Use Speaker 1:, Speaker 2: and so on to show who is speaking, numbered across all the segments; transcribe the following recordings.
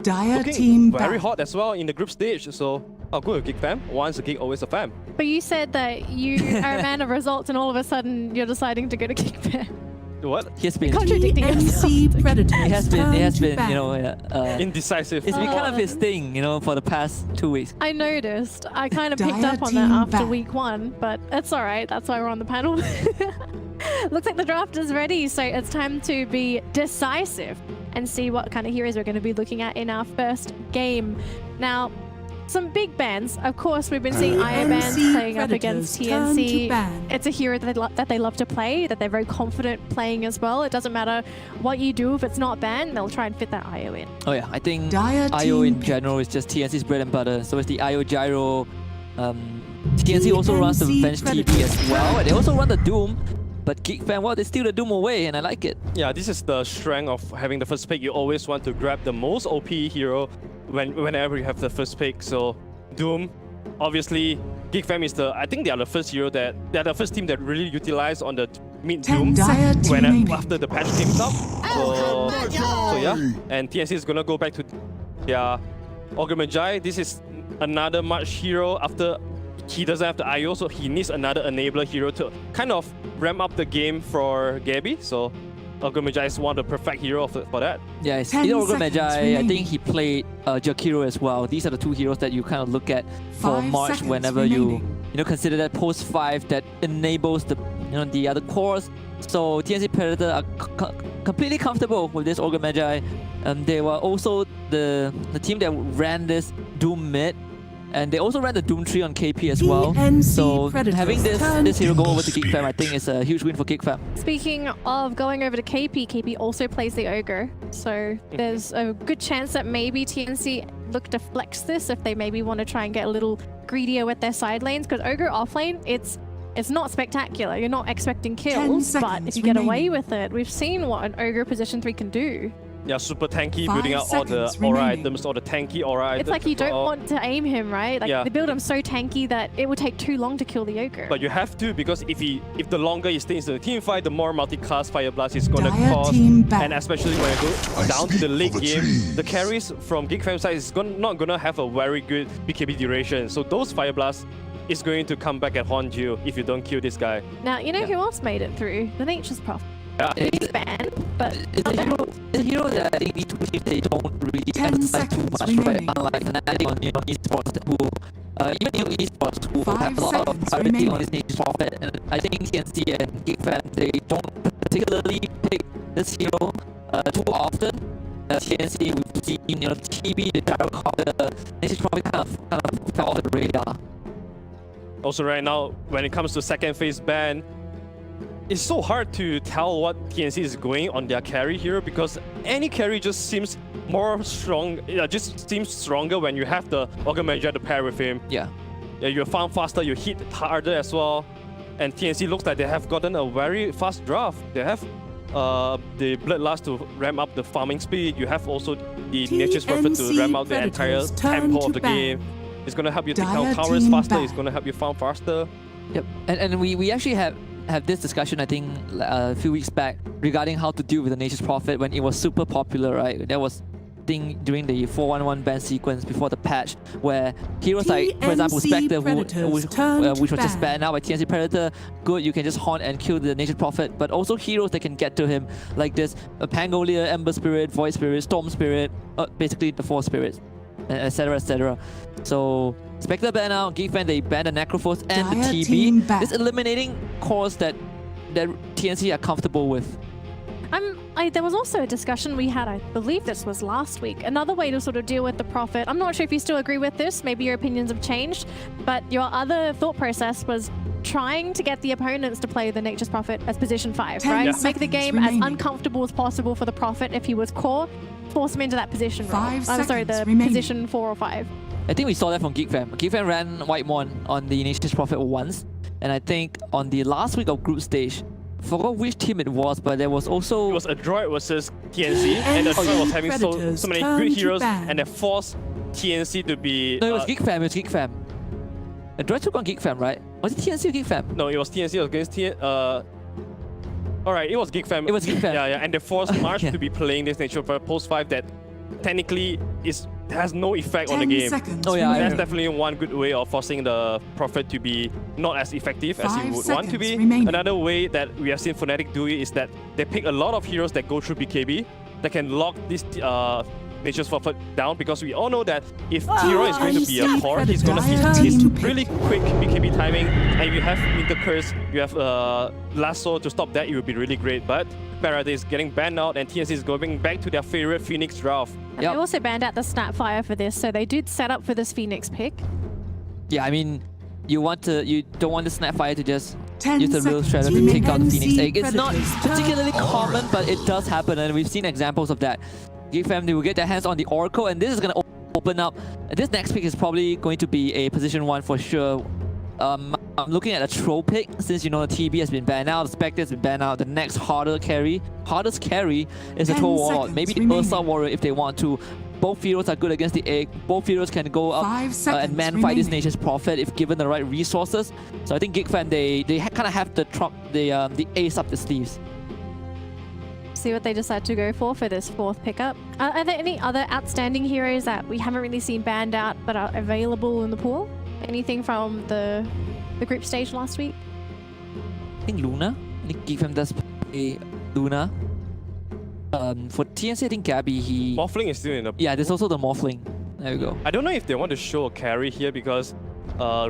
Speaker 1: Dire
Speaker 2: looking
Speaker 1: team
Speaker 2: very
Speaker 1: back.
Speaker 2: hot as well in the group stage. So, oh, good, Geek Fam. Once a geek, always a fam.
Speaker 3: But you said that you are a man of results and all of a sudden you're deciding to go to Geek Fam.
Speaker 2: What?
Speaker 4: He has been.
Speaker 3: Contradicting yourself.
Speaker 1: TNC Predator.
Speaker 4: He has been, you know,
Speaker 2: Indecisive.
Speaker 4: it's been kind of his thing, you know, for the past 2 weeks.
Speaker 3: I noticed. I kind of picked
Speaker 1: Dire
Speaker 3: up on that
Speaker 1: team
Speaker 3: after
Speaker 1: back.
Speaker 3: week 1, but it's all right. That's why we're on the panel. Looks like the draft is ready, so it's time to be decisive and see what kind of heroes we're going to be looking at in our first game. Now, some big bans. Of course, we've been seeing IO bans
Speaker 1: TNC
Speaker 3: playing up against
Speaker 1: Predators turn to
Speaker 3: TNC.
Speaker 1: ban.
Speaker 3: It's a hero that they love to play, that they're very confident playing as well. It doesn't matter what you do if it's not banned, they'll try and fit that IO in.
Speaker 4: Oh yeah, I think
Speaker 1: Dire
Speaker 4: IO
Speaker 1: team
Speaker 4: in general is just TNC's bread and butter. So it's the IO gyro. TNC also runs the
Speaker 1: TNC
Speaker 4: Venge TP
Speaker 1: Predators
Speaker 4: as well, and they also run the Doom. But Geek Fam, well, they steal the Doom away, and I like it.
Speaker 2: Yeah, this is the strength of having the first pick. You always want to grab the most OP hero whenever you have the first pick. So Doom, obviously, Geek Fam is I think they are the first hero they're the first team that really utilized on the mid
Speaker 1: 10
Speaker 2: Doom
Speaker 1: Dire team
Speaker 2: after the patch came out. So yeah, and TNC is gonna go back to their Ogre Magi. This is another March hero after he doesn't have the IO, so he needs another enabler hero to kind of ramp up the game for Gabby. So Ogre Magi is one of the perfect hero for that.
Speaker 4: Yeah, it's
Speaker 1: 10
Speaker 4: either Ogre
Speaker 1: seconds
Speaker 4: Magi. I
Speaker 1: remaining.
Speaker 4: think he played Jakiro as well. These are the two heroes that you kind of look at for
Speaker 1: 5
Speaker 4: March
Speaker 1: seconds
Speaker 4: whenever you consider that post 5 that enables the other cores. So TNC Predator are completely comfortable with this Ogre Magi. They were also the team that ran this Doom mid. And they also ran the Doom tree on KP as well.
Speaker 1: TNC
Speaker 4: So
Speaker 1: Predators
Speaker 4: having
Speaker 1: turn
Speaker 4: this hero go
Speaker 1: to
Speaker 4: over to Geek Fam, I think is a huge win for Geek Fam.
Speaker 3: Speaking of going over to KP, KP also plays the Ogre. So there's a good chance that maybe TNC look to flex this if they maybe want to try and get a little greedier with their side lanes. Because Ogre offlane, it's not spectacular. You're not expecting
Speaker 1: 10
Speaker 3: kills, but
Speaker 1: seconds
Speaker 3: if you get away
Speaker 1: remaining.
Speaker 3: with it, we've seen what an Ogre position 3 can do.
Speaker 2: Yeah, super tanky,
Speaker 1: 5
Speaker 2: building out all the
Speaker 1: seconds
Speaker 2: aura
Speaker 1: remaining.
Speaker 2: items, all the tanky aura items.
Speaker 3: It's like you don't
Speaker 2: all.
Speaker 3: want to aim him, right? Like
Speaker 2: Yeah.
Speaker 3: they build him so tanky that it would take too long to kill the Ogre.
Speaker 2: But you have to, because if the longer he stays in the team fight, the more multi-class Fire Blast is gonna
Speaker 1: Dire
Speaker 2: cause.
Speaker 1: team back.
Speaker 2: And especially when you go down to the late game, the carries from Geek Fam side is not gonna have a very good BKB duration. So those Fire Blasts is going to come back and haunt you if you don't kill this guy.
Speaker 3: Now, you know who else made it through? The Nature's Prophet.
Speaker 2: Yeah.
Speaker 3: He's banned, but
Speaker 4: It's a hero that I think these two teams they don't really
Speaker 1: 10
Speaker 4: emphasize too
Speaker 1: seconds
Speaker 4: much, right?
Speaker 1: remaining.
Speaker 4: Unlike Fnatic on Esports who even new Esports who
Speaker 1: 5
Speaker 4: have a lot of
Speaker 1: seconds
Speaker 4: priority
Speaker 1: remaining.
Speaker 4: on this Nature's Prophet, and I think TNC and Geek Fam they don't particularly pick this hero too often. TNC we've seen TB, the gyrocopter, Nature's Prophet kind of fell off the radar.
Speaker 2: Also right now, when it comes to second phase ban, it's so hard to tell what TNC is going on their carry hero because any carry just seems more strong. Just seems stronger when you have the Ogre Magi to pair with him.
Speaker 4: Yeah.
Speaker 2: Yeah, you farm faster, you hit harder as well. And TNC looks like they have gotten a very fast draft. They have the Bloodlust to ramp up the farming speed. You have also the Nature's Prophet to ramp up the entire
Speaker 1: Predators turn
Speaker 2: tempo
Speaker 1: to
Speaker 2: of the
Speaker 1: ban.
Speaker 2: game. It's gonna help you take
Speaker 1: Dire
Speaker 2: down towers
Speaker 1: team
Speaker 2: faster.
Speaker 1: back.
Speaker 2: It's gonna help you farm faster.
Speaker 4: Yep, and we actually have this discussion I think a few weeks back regarding how to deal with the Nature's Prophet when it was super popular, right? That was thing during the 411 ban sequence before the patch where heroes like, for example,
Speaker 1: TNC
Speaker 4: Spectre,
Speaker 1: Predators turn
Speaker 4: which was
Speaker 1: to
Speaker 4: just
Speaker 1: ban.
Speaker 4: banned out by TNC Predator. Good, you can just haunt and kill the Nature's Prophet, but also heroes that can get to him like this Pangolier, Ember Spirit, Void Spirit, Storm Spirit, basically the 4 spirits, etc, etc. So Spectre ban out, Geek Fam they banned the Necrophos and
Speaker 1: Dire
Speaker 4: the
Speaker 1: team
Speaker 4: TB.
Speaker 1: back.
Speaker 4: This eliminating cores that TNC are comfortable with.
Speaker 3: There was also a discussion we had, I believe this was last week, another way to sort of deal with the Prophet. I'm not sure if you still agree with this, maybe your opinions have changed, but your other thought process was trying to get the opponents to play the Nature's Prophet as position 5,
Speaker 1: 10
Speaker 3: right?
Speaker 2: Yeah.
Speaker 3: Make the
Speaker 1: seconds
Speaker 3: game
Speaker 1: remaining.
Speaker 3: as uncomfortable as possible for the Prophet if he was core, force him into that position role.
Speaker 1: 5
Speaker 3: I'm sorry, the
Speaker 1: seconds remaining.
Speaker 3: position 4 or 5.
Speaker 4: I think we saw that from Geek Fam. Geek Fam ran White Mon on the Nature's Prophet once, and I think on the last week of group stage, forgot which team it was, but there was also
Speaker 2: It was Adroit versus TNC, and Adroit was having so many
Speaker 1: Predators
Speaker 2: good
Speaker 1: turn to
Speaker 2: heroes,
Speaker 1: ban.
Speaker 2: and they forced TNC to be.
Speaker 4: no, it was Geek Fam. It was Geek Fam. Adroit took on Geek Fam, right? Was it TNC or Geek Fam?
Speaker 2: No, it was TNC against Alright, it was Geek Fam.
Speaker 4: It was Geek Fam.
Speaker 2: Yeah, and they forced March
Speaker 4: Yeah.
Speaker 2: to be playing this nature for post 5 that technically has no effect on the game.
Speaker 4: Oh yeah,
Speaker 2: That's definitely one good way of forcing the Prophet to be not as effective as you would want to be. Another way that we have seen Fnatic do it is that they pick a lot of heroes that go through BKB that can lock this Nature's Prophet down, because we all know that if Zero is going to be a core, he's going to his really quick BKB timing, and you have Winter Curse, you have Lasso to stop that, it would be really great. But Paradise is getting banned out, and TNC is going back to their favorite Phoenix draft.
Speaker 3: And they also banned out the Snapfire for this, so they did set up for this Phoenix pick.
Speaker 4: Yeah, I mean, you don't want the Snapfire to just use the real strategy to take out the Phoenix egg. It's not particularly common, but it does happen, and we've seen examples of that. Geek Fam, they will get their hands on the Oracle, and this is going to open up. This next pick is probably going to be a position 1 for sure. I'm looking at a Troll pick, since you know the TB has been banned out, the Spectre has been banned out. The next hardest carry is the Troll Warlord. Maybe the Ursa Warrior if they want to. Both heroes are good against the egg. Both heroes can go up and man fight this Nature's Prophet if given the right resources. So I think Geek Fam, they kind of have the ace up the sleeves.
Speaker 3: See what they decide to go for this 4th pickup. Are there any other outstanding heroes that we haven't really seen banned out but are available in the pool? Anything from the group stage last week?
Speaker 4: I think Luna. I think Geek Fam does play Luna. For TNC, I think Gabby,
Speaker 2: Morphling is still in the...
Speaker 4: Yeah, there's also the Morphling. There we go.
Speaker 2: I don't know if they want to show a carry here, because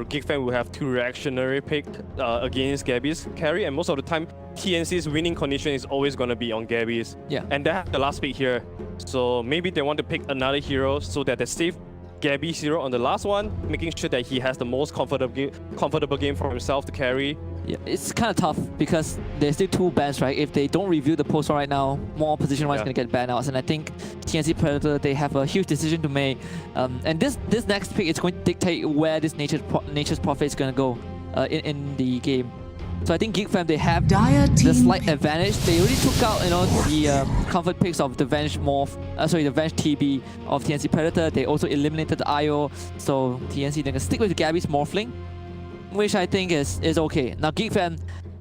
Speaker 2: Geek Fam will have 2 reactionary pick against Gabby's carry, and most of the time TNC's winning condition is always going to be on Gabby's.
Speaker 4: Yeah.
Speaker 2: And they have the last pick here, so maybe they want to pick another hero so that they save Gabby's hero on the last one, making sure that he has the most comfortable game for himself to carry.
Speaker 4: Yeah, it's kind of tough because there's still 2 bans, right? If they don't review the post right now, more position 1 is going to get banned out. And I think TNC Predator, they have a huge decision to make. And this next pick is going to dictate where this Nature's Prophet is going to go in the game. So I think Geek Fam, they have the slight advantage. They already took out, the comfort picks of the Venge the Venge TB of TNC Predator. They also eliminated the IO. So TNC, they can stick with Gabby's Morphling, which I think is okay. Now Geek Fam,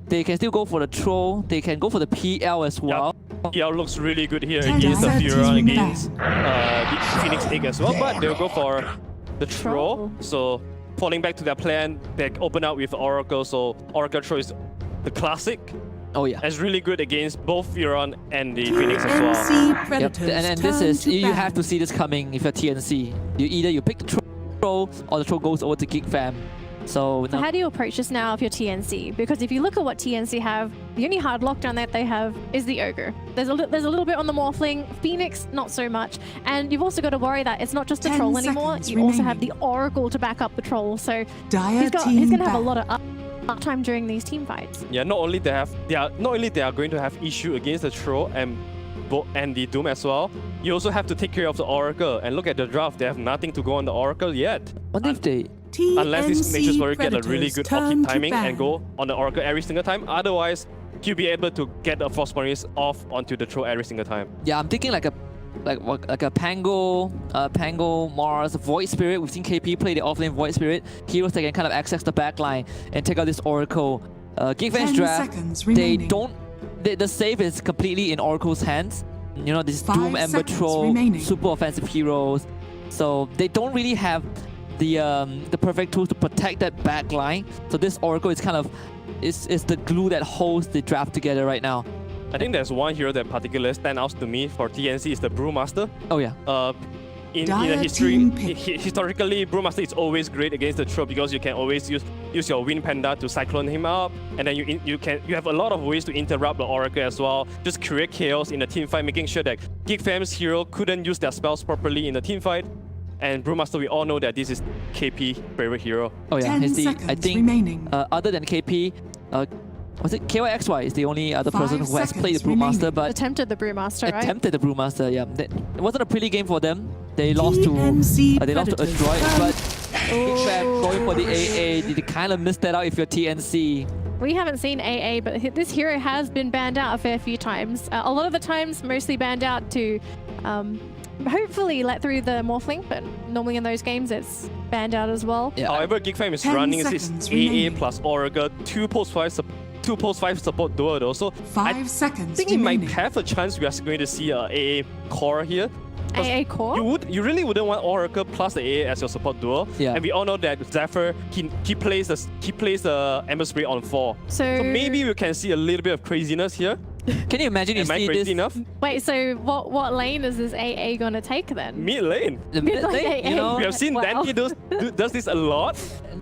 Speaker 4: they can still go for the Troll. They can go for the PL as well.
Speaker 2: Yep. PL looks really good here against the Fura, against the Phoenix Egg as well. But they'll go for the Troll. So falling back to their plan, they open up with Oracle. So Oracle Troll is the classic.
Speaker 4: Oh yeah.
Speaker 2: It's really good against both Furon and the Phoenix as well.
Speaker 1: TNC
Speaker 4: Yep. And this is, you have to see this coming if you're TNC. You pick the Troll, or the Troll goes over to Geek Fam. So
Speaker 3: how do you approach this now if you're TNC? Because if you look at what TNC have, the only hard lockdown that they have is the Ogre. There's a little bit on the Morphling, Phoenix not so much, and you've also got to worry that it's not just the Troll anymore. You also have the Oracle to back up the Troll, so he's going to have a lot of uptime during these team fights.
Speaker 2: Yeah, not only they are going to have issue against the Troll and the Doom as well, you also have to take care of the Oracle. And look at the draft, they have nothing to go on the Oracle yet.
Speaker 4: What if they...
Speaker 2: Unless this Nature's Warrior get a really good upkeep timing and go on the Oracle every single time. Otherwise, he'll be able to get the Frostbornis off onto the Troll every single time.
Speaker 4: Yeah, I'm thinking like a Pango, Mars, Void Spirit. We've seen KP play the offlane Void Spirit. Heroes that can kind of access the backline and take out this Oracle. Geek Fam's draft, they don't... The save is completely in Oracle's hands. You know, this Doom, Ember, Troll, super offensive heroes. So they don't really have the perfect tools to protect that back line. So this Oracle is kind of is the glue that holds the draft together right now.
Speaker 2: I think there's one hero that particularly stands out to me for TNC is the Brewmaster.
Speaker 4: Oh yeah.
Speaker 2: In the history, historically, Brewmaster is always great against the Troll because you can always use your Wind Panda to cyclone him up, and then you have a lot of ways to interrupt the Oracle as well. Just create chaos in the team fight, making sure that Geek Fam's hero couldn't use their spells properly in the team fight. And Brewmaster, we all know that this is KP favorite hero.
Speaker 4: Oh yeah, I think other than KP, was it KYXY is the only other person who has played the Brewmaster, but
Speaker 3: attempted the Brewmaster, right?
Speaker 4: Attempted the Brewmaster, yeah. It wasn't a pretty game for them. They lost to Adroit, but Geek Fam going for the AA. You kind of missed that out if you're TNC.
Speaker 3: We haven't seen AA, but this hero has been banned out a fair few times. A lot of the times, mostly banned out to hopefully let through the Morphling, but normally in those games it's banned out as well.
Speaker 2: Yeah. However, Geek Fam is running this AA plus Oracle, 2 post-5 support duo though. So I think he might have a chance we are going to see a AA core here.
Speaker 3: AA core?
Speaker 2: You really wouldn't want Oracle plus the AA as your support duo.
Speaker 4: Yeah.
Speaker 2: And we all know that Zephyr, he plays the Ember Spray on 4. So maybe we can see a little bit of craziness here.
Speaker 4: Can you imagine you
Speaker 2: Am I
Speaker 4: see
Speaker 2: crazy
Speaker 4: this?
Speaker 2: enough?
Speaker 3: Wait, so what lane is this AA gonna take then?
Speaker 2: Mid lane.
Speaker 4: The
Speaker 3: Mid
Speaker 4: mid
Speaker 3: lane
Speaker 4: lane, you
Speaker 3: AA.
Speaker 4: know?
Speaker 2: We have seen
Speaker 3: Wow.
Speaker 2: Dante does this a lot.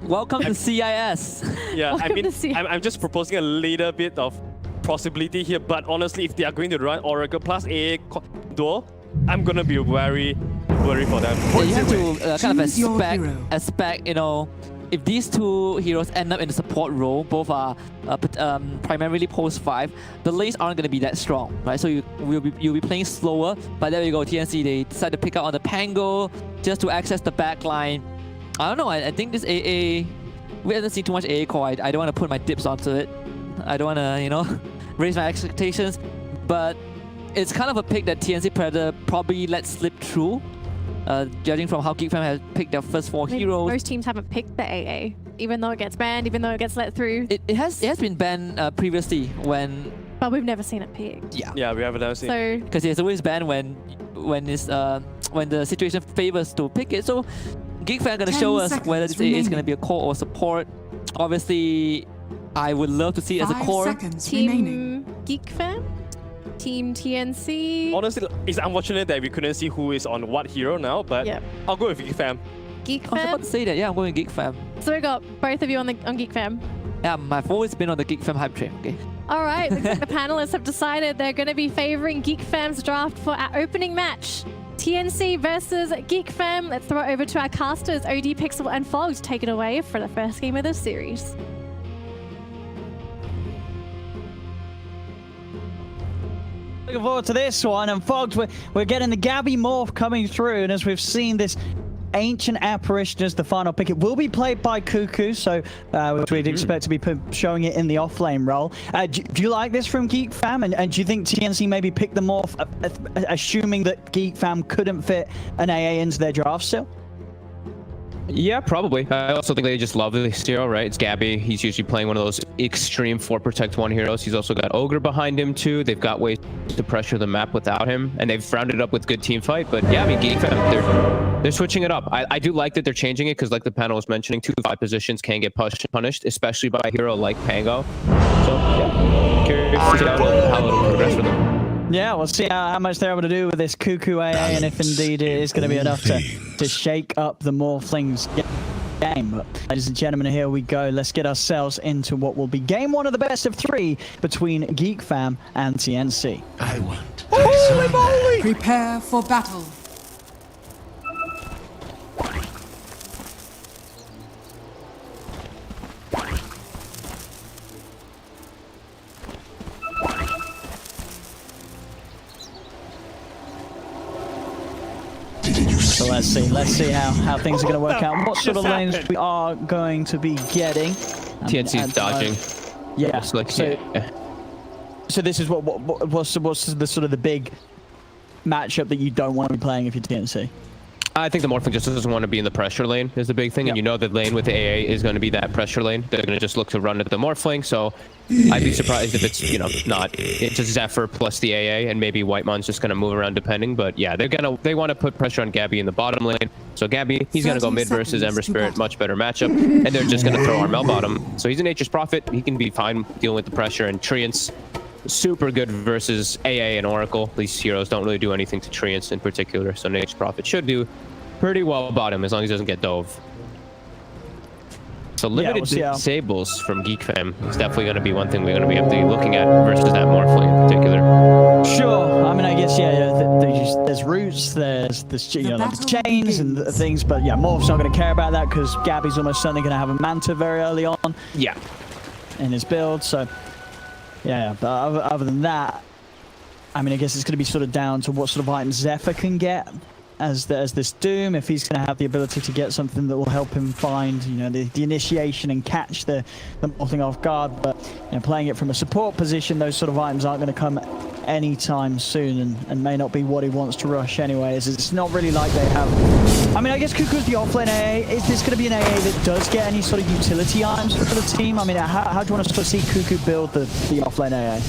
Speaker 4: Welcome to CIS.
Speaker 2: Yeah, I
Speaker 3: Welcome
Speaker 2: mean,
Speaker 3: to CIS.
Speaker 2: I'm just proposing a little bit of possibility here, but honestly, if they are going to run Oracle plus AA duo, I'm gonna be very worried for them.
Speaker 4: Yeah, you have to kind of
Speaker 1: Choose your hero.
Speaker 4: expect, you know, if these two heroes end up in the support role, both are primarily post 5, the lanes aren't going to be that strong, right? So you'll be playing slower, but there you go, TNC, they decide to pick up on the Pango just to access the back line. I don't know, I think this AA, we haven't seen too much AA core. I don't want to put my dips onto it. I don't want to, you know, raise my expectations, but it's kind of a pick that TNC Predator probably let slip through. Judging from how Geek Fam has picked their first 4 heroes.
Speaker 3: Most teams haven't picked the AA, even though it gets banned, even though it gets let through.
Speaker 4: It has been banned previously when...
Speaker 3: But we've never seen it picked.
Speaker 2: Yeah, we haven't seen.
Speaker 3: So
Speaker 4: Because it's always banned when the situation favors to pick it. So Geek Fam gonna
Speaker 1: 10
Speaker 4: show us
Speaker 1: seconds
Speaker 4: whether this AA is
Speaker 1: remaining.
Speaker 4: gonna be a core or support. Obviously, I would love to see it as a
Speaker 1: 5
Speaker 4: core.
Speaker 1: seconds remaining.
Speaker 3: Team Geek Fam, Team TNC.
Speaker 2: Honestly, it's unfortunate that we couldn't see who is on what hero now, but
Speaker 3: Yep.
Speaker 2: I'll go with Geek Fam.
Speaker 3: Geek
Speaker 4: I was about
Speaker 3: Fam.
Speaker 4: to say that. Yeah, I'm going Geek Fam.
Speaker 3: So we got both of you on Geek Fam.
Speaker 4: Yeah, I've always been on the Geek Fam hype train. Okay.
Speaker 3: All right, looks like the panelists have decided they're going to be favoring Geek Fam's draft for our opening match. TNC versus Geek Fam. Let's throw it over to our casters, OD, Pixel, and Fog to take it away for the first game of this series.
Speaker 5: Looking forward to this one, and Fogs, we're getting the Gabby morph coming through, and as we've seen, this Ancient Apparition as the final pick. It will be played by Cuckoo, so which we'd expect to be showing it in the off-lane role. Do you like this from Geek Fam, and do you think TNC maybe picked the morph, assuming that Geek Fam couldn't fit an AA into their draft still?
Speaker 6: Yeah, probably. I also think they just love this hero, right? It's Gabby. He's usually playing one of those extreme 4 protect 1 heroes. He's also got Ogre behind him too. They've got ways to pressure the map without him, and they've rounded up with good team fight. But yeah, I mean, Geek Fam, they're switching it up. I do like that they're changing it because, like the panel was mentioning, 2-5 positions can get punished, especially by a hero like Pango. So yeah, curious to see how it'll progress for them.
Speaker 5: Yeah, we'll see how much they're able to do with this Cuckoo AA, and if indeed it is going to be enough to shake up the Morphlings game. But ladies and gentlemen, here we go. Let's get ourselves into what will be game 1 of the best of 3 between Geek Fam and TNC.
Speaker 7: I want.
Speaker 1: Prepare for battle.
Speaker 5: So let's see how things are going to work out. What sort of lanes we are going to be getting.
Speaker 6: TNC's dodging.
Speaker 5: Yeah.
Speaker 6: It's like,
Speaker 5: So,
Speaker 6: yeah.
Speaker 5: so this is what's the sort of the big matchup that you don't want to be playing if you're TNC.
Speaker 6: I think the Morphling just doesn't want to be in the pressure lane is the big thing, and you know the lane with the AA is going to be that pressure lane. They're going to just look to run at the Morphling, so I'd be surprised if it's, you know, not. It's just Zephyr plus the AA, and maybe Whitemon's just going to move around depending, but yeah, they want to put pressure on Gabby in the bottom lane. So Gabby, he's going to go mid versus Ember Spirit, much better matchup, and they're just going to throw Armel bottom. So he's a Nature's Prophet, he can be fine dealing with the pressure, and Treants, super good versus AA and Oracle. These heroes don't really do anything to Treants in particular, so Nature's Prophet should do pretty well bottom as long as he doesn't get dove. So limited disables from Geek Fam is definitely going to be one thing we're going to be looking at versus that Morphling in particular.
Speaker 5: Sure. I mean, I guess there's roots, there's you know, like the chains and the things, but yeah, Morph's not going to care about that because Gabby's almost certainly going to have a Manta very early on.
Speaker 6: Yeah.
Speaker 5: In his build, so yeah. But other than that, I mean, I guess it's going to be sort of down to what sort of items Zephyr can get as this Doom, if he's going to have the ability to get something that will help him find, you know, the initiation and catch the Morphling off guard. But you know, playing it from a support position, those sort of items aren't going to come anytime soon, and may not be what he wants to rush anyway, as it's not really like they have. I mean, I guess Cuckoo's the offlane AA. Is this going to be an AA that does get any sort of utility items for the team? I mean, how do you want to sort of see Cuckoo build the offlane AA?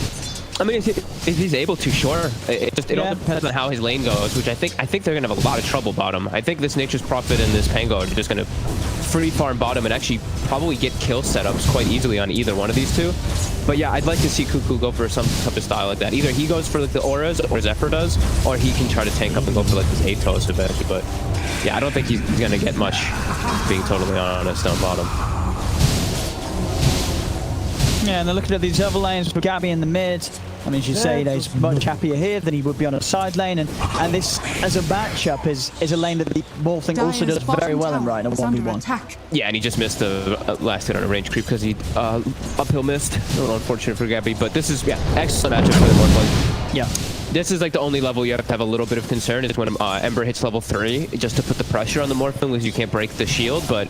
Speaker 6: I mean, if he's able to, sure. It all depends on how his lane goes, which I think they're gonna have a lot of trouble bottom. I think this Nature's Prophet and this Pango are just gonna free farm bottom and actually probably get kill setups quite easily on either one of these two. But yeah, I'd like to see Cuckoo go for some type of style like that. Either he goes for like the auras, or Zephyr does, or he can try to tank up and go for like this Atos eventually. But yeah, I don't think he's gonna get much, being totally honest, on bottom.
Speaker 5: Yeah, and they're looking at these other lanes with Gabby in the mid. I mean, as you say, he's much happier here than he would be on a side lane, and this, as a matchup, is a lane that the Morphling also does very well in right in a 1v1.
Speaker 6: Yeah, and he just missed the last hit on a range creep because he uphill missed. A little unfortunate for Gabby, but this is, excellent matchup for the Morphling.
Speaker 5: Yeah.
Speaker 6: This is like the only level you have to have a little bit of concern is when Ember hits level 3, just to put the pressure on the Morphling, because you can't break the shield, but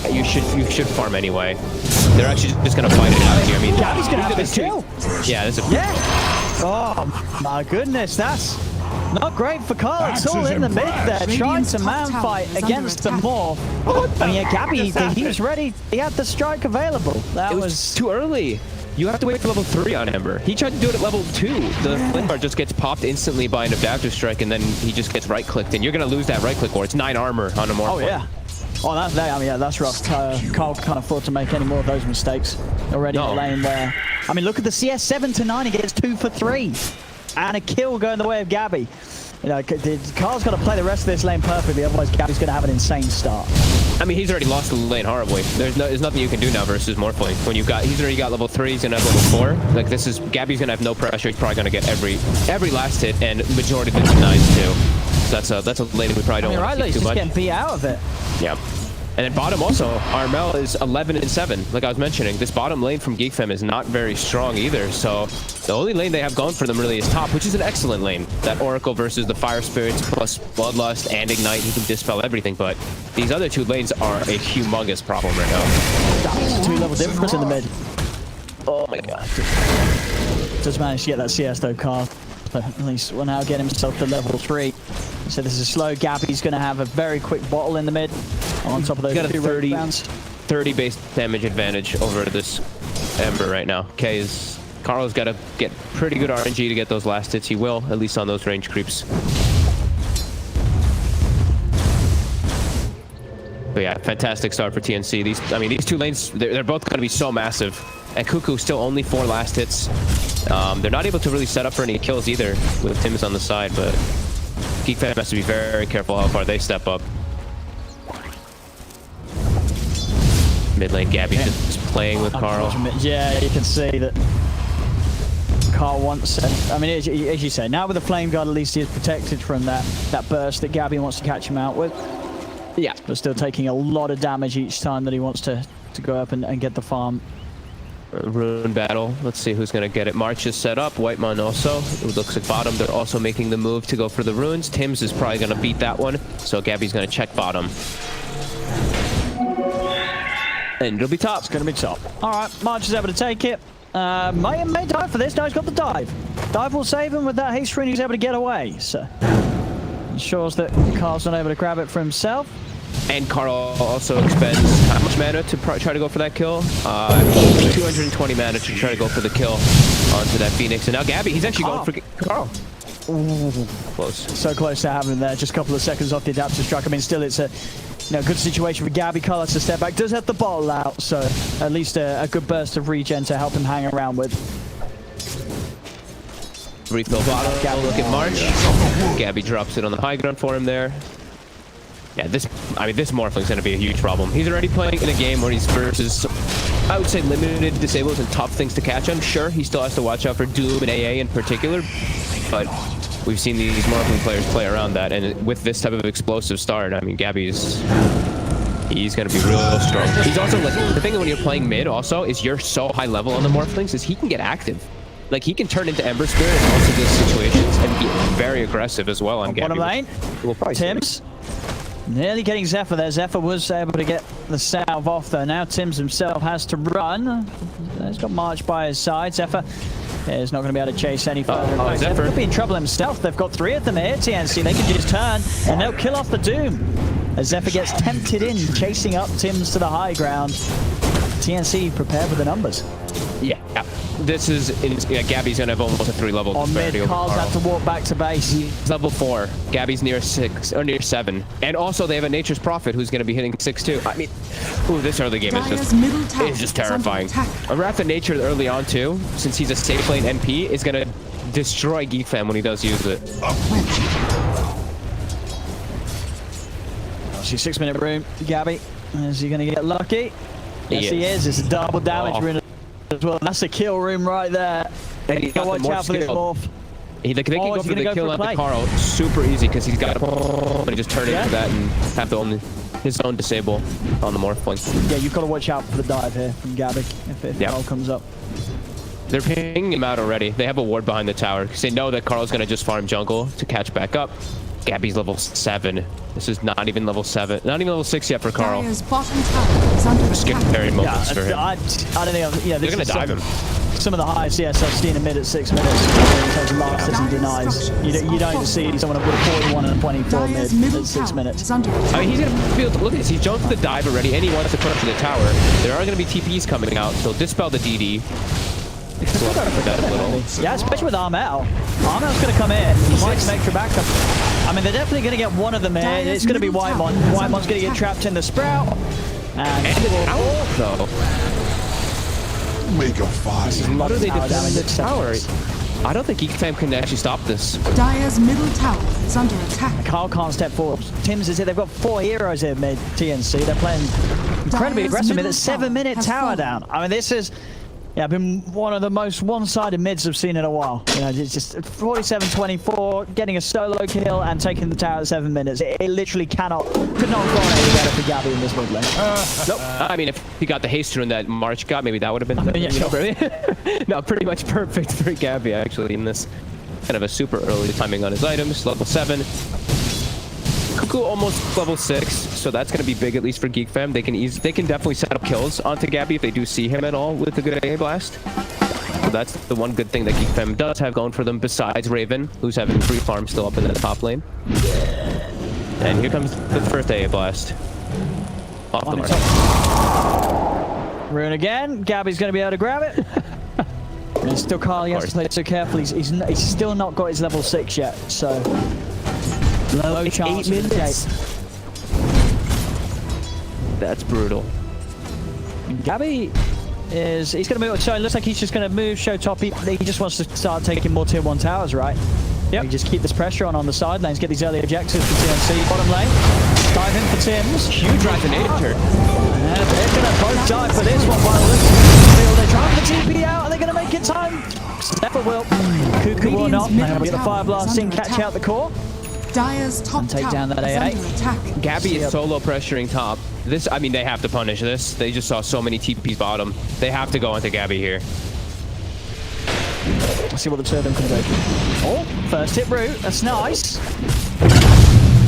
Speaker 6: you should farm anyway. They're actually just gonna fight it out here. I mean,
Speaker 5: Gabby's gonna have this kill.
Speaker 6: Yeah, this is
Speaker 5: Oh my goodness, that's not great for Carl. It's all in the mid there, trying to man fight against the Morph. I mean, yeah, Gabby, he was ready. He had the strike available. That was
Speaker 6: too early. You have to wait for level 3 on Ember. He tried to do it at level 2. The flame bar just gets popped instantly by an adaptive strike, and then he just gets right-clicked, and you're gonna lose that right-click, or it's 9 armor on a Morph.
Speaker 5: Oh yeah. Oh, I mean, yeah, that's rough. Carl can't afford to make any more of those mistakes already in the lane there. I mean, look at the CS 7 to 9. He gets 2 for 3. And a kill going the way of Gabby. You know, Carl's got to play the rest of this lane perfectly, otherwise Gabby's going to have an insane start.
Speaker 6: I mean, he's already lost the lane horribly. There's nothing you can do now versus Morphling. When he's already got level 3, he's gonna have level 4. Like Gabby's gonna have no pressure. He's probably gonna get every last hit and majority of the denies too. So that's a lane we probably don't want to see too much.
Speaker 5: He's getting beat out of it.
Speaker 6: Yeah. And then bottom also, Armel is 11-7. Like I was mentioning, this bottom lane from Geek Fam is not very strong either. So the only lane they have going for them really is top, which is an excellent lane. That Oracle versus the Fire Spirits plus Bloodlust and Ignite, he can dispel everything. But these other two lanes are a humongous problem right now.
Speaker 5: That's 2-level difference in the mid.
Speaker 6: Oh my god.
Speaker 5: Does manage to get that CS though, Carl. But at least will now get himself to level 3. So this is slow. Gabby's going to have a very quick bottle in the mid. On top of those,
Speaker 6: got a 30 base damage advantage over this Ember right now. Carl's got to get pretty good RNG to get those last hits. He will, at least on those range creeps. But yeah, fantastic start for TNC. These two lanes, they're both going to be so massive. And Cuckoo still only 4 last hits. They're not able to really set up for any kills either with Tim's on the side, but Geek Fam has to be very careful how far they step up. Mid lane, Gabby just playing with Carl.
Speaker 5: Yeah, you can see that Carl wants, I mean, as you say, now with the Flame Guard, at least he is protected from that burst that Gabby wants to catch him out with.
Speaker 6: Yeah.
Speaker 5: But still taking a lot of damage each time that he wants to go up and get the farm.
Speaker 6: Rune battle. Let's see who's going to get it. March is set up. Whitemon also. It looks like bottom. They're also making the move to go for the runes. Tim's is probably going to beat that one. So Gabby's going to check bottom. And it'll be top.
Speaker 5: It's going to be top. All right. March is able to take it. May dive for this. No, he's got the dive. Dive will save him with that haste screen. He's able to get away. So ensures that Carl's not able to grab it for himself.
Speaker 6: And Carl also expends how much mana to try to go for that kill? 220 mana to try to go for the kill onto that Phoenix. And now Gabby, he's actually going for Carl.
Speaker 5: Ooh.
Speaker 6: Close.
Speaker 5: So close to having him there. Just a couple of seconds off the adaptive strike. I mean, still, it's a good situation for Gabby. Carl has to step back. Does have the bottle out, so at least a good burst of regen to help him hang around with.
Speaker 6: Refill bottle. Gabby, look at March. Gabby drops it on the high ground for him there. Yeah, this Morphling's going to be a huge problem. He's already playing in a game where he's versus, I would say, limited disables and tough things to catch him. Sure, he still has to watch out for Doom and AA in particular, but we've seen these Morphling players play around that, and with this type of explosive start, I mean, he's going to be real strong. He's also, like, the thing when you're playing mid also is you're so high level on the Morphlings is he can get active. Like, he can turn into Ember Spirit in most of these situations and be very aggressive as well on Gabby.
Speaker 5: Bottom lane, Tim's. Nearly getting Zephyr there. Zephyr was able to get the salve off though. Now Tim's himself has to run. He's got March by his side. Zephyr is not going to be able to chase any further. Zephyr could be in trouble himself. They've got 3 of them here, TNC. They can just turn and they'll kill off the Doom. As Zephyr gets tempted in, chasing up Tim's to the high ground. TNC prepared with the numbers.
Speaker 6: Yeah. This is Gabby's gonna have almost a 3-level
Speaker 5: On
Speaker 6: disparity
Speaker 5: mid,
Speaker 6: over
Speaker 5: Carl's
Speaker 6: Carl.
Speaker 5: had to walk back to base.
Speaker 6: He's level 4. Gabby's near 6 or near 7. And also they have a Nature's Prophet who's gonna be hitting 6 too. I mean, ooh, this early game is
Speaker 1: Dyer's middle tower
Speaker 6: just
Speaker 1: is under
Speaker 6: terrifying.
Speaker 1: attack.
Speaker 6: A Wrath of Nature early on too, since he's a safe lane NP, is gonna destroy Geek Fam when he does use it.
Speaker 5: Obviously, 6-minute room. Gabby, is he going to get lucky? Yes, he is. It's a double damage rune as well. That's a kill room right there.
Speaker 6: And he got
Speaker 5: watch out for this morph.
Speaker 6: They can
Speaker 5: Oh,
Speaker 6: go
Speaker 5: he's
Speaker 6: for
Speaker 5: gonna
Speaker 6: the
Speaker 5: go
Speaker 6: kill
Speaker 5: for
Speaker 6: on the
Speaker 5: play.
Speaker 6: Carl super easy because he's got and just turn
Speaker 5: Yeah.
Speaker 6: into that and have his own disable on the morph point.
Speaker 5: Yeah, you've got to watch out for the dive here from Gabby if Carl comes up.
Speaker 6: They're pinging him out already. They have a ward behind the tower because they know that Carl's gonna just farm jungle to catch back up. Gabby's level 7. This is not even level 7. Not even level 6 yet for Carl.
Speaker 1: Dyer's bottom tower is under attack.
Speaker 6: Scary moments for him.
Speaker 5: I don't think yeah,
Speaker 6: They're
Speaker 5: this
Speaker 6: gonna
Speaker 5: is
Speaker 6: dive him.
Speaker 5: some of the highest CS I've seen in mid at 6 minutes in terms of masters and denies. You don't see someone with a 41 and a 24
Speaker 1: Dyer's
Speaker 5: mid
Speaker 1: middle
Speaker 5: at 6
Speaker 1: tower
Speaker 5: minutes.
Speaker 1: is under attack.
Speaker 6: I mean, he's gonna be able to look at this. He's jumped the dive already, and he wants to push to the tower. There are gonna be TPs coming out, so dispel the DD. Slow down for that a little.
Speaker 5: Yeah, especially with Armel. Armel's going to come in. He might some extra backup. I mean, they're definitely going to get one of them here. It's going to be Whitemon. Whitemon's going to get trapped in the Sprout. And
Speaker 6: Owl, though.
Speaker 7: Make a fire.
Speaker 6: How do they
Speaker 5: Tower
Speaker 6: defend the
Speaker 5: damage.
Speaker 6: tower? I don't think Geek Fam can actually stop this.
Speaker 1: Dyer's middle tower is under attack.
Speaker 5: Carl can't step forward. Tim's is here. They've got 4 heroes here mid TNC. They're playing incredibly
Speaker 1: Dyer's
Speaker 5: aggressive mid.
Speaker 1: middle
Speaker 5: It's 7-minute
Speaker 1: tower has
Speaker 5: tower
Speaker 1: fallen.
Speaker 5: down. I mean, this is been one of the most one-sided mids I've seen in a while. You know, it's just 47-24, getting a solo kill and taking the tower at 7 minutes. It literally could not have gone any better for Gabby in this mid lane.
Speaker 6: Nope. I mean, if he got the haste rune that March got, maybe that would have been no, pretty much perfect for Gabby actually in this kind of a super early timing on his items. Level 7. Cuckoo almost level 6, so that's gonna be big at least for Geek Fam. They can definitely set up kills onto Gabby if they do see him at all with a good AA blast. So that's the one good thing that Geek Fam does have going for them besides Raven, who's having free farm still up in the top lane. And here comes the first AA blast. Off the mark.
Speaker 5: Rune again. Gabby's going to be able to grab it. And still Carl, he has to play so carefully. He's still not got his level 6 yet, so low chance of escape.
Speaker 6: That's brutal.
Speaker 5: Gabby he's going to move. So it looks like he's just going to move, show top. He just wants to start taking more tier 1 towers, right? Yep. Just keep this pressure on the side lanes, get these early objectives for TNC. Bottom lane, dive in for Tim's.
Speaker 6: Huge Wrath of Nature.
Speaker 5: And they're going to both dive for this one. While they're trying to TP out. Are they going to make it time? Zephyr will. Cuckoo will not. They're going to get the Fire Blast in, catch out the core.
Speaker 1: Dyer's top
Speaker 5: And take
Speaker 1: tower
Speaker 5: down that
Speaker 1: is
Speaker 5: AA.
Speaker 1: under attack.
Speaker 6: Gabby is solo pressuring top. This, I mean, they have to punish this. They just saw so many TPs bottom. They have to go into Gabby here.
Speaker 5: Let's see what the two of them can do. Oh, first hit route. That's nice.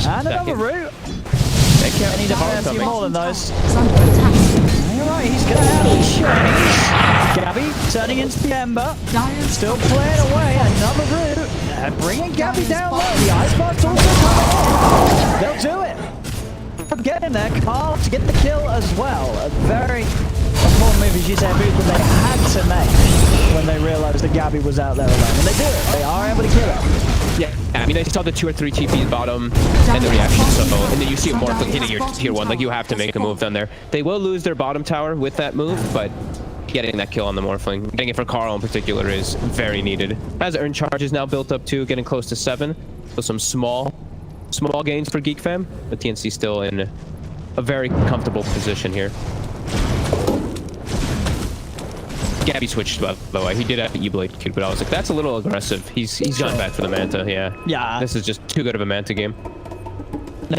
Speaker 5: And another route.
Speaker 6: They can't
Speaker 5: Need a fair
Speaker 6: coming.
Speaker 5: few more than those.
Speaker 1: Is under attack.
Speaker 5: You're right, he's going to have a change. Gabby turning into the Ember.
Speaker 1: Dyer's
Speaker 5: Still playing away. Another route. And bringing Gabby down low. The Ice Blast also coming in. They'll do it. Get in there. Carl to get the kill as well. A very important move, as you say, a move that they had to make when they realized that Gabby was out there alone. And they do it. They are able to kill it.
Speaker 6: Yeah, I mean, I saw the 2 or 3 TPs bottom and the reaction, so, and then you see a Morphling hitting your tier 1, like you have to make a move down there. They will lose their bottom tower with that move, but getting that kill on the Morphling, getting it for Carl in particular is very needed. As earn charges now built up too, getting close to 7, so some small gains for Geek Fam, but TNC still in a very comfortable position here. Gabby switched, by the way. He did have the E-Blade kid, but I was like, that's a little aggressive. He's gone back for the Manta, yeah.
Speaker 5: Yeah.
Speaker 6: This is just too good of a Manta game.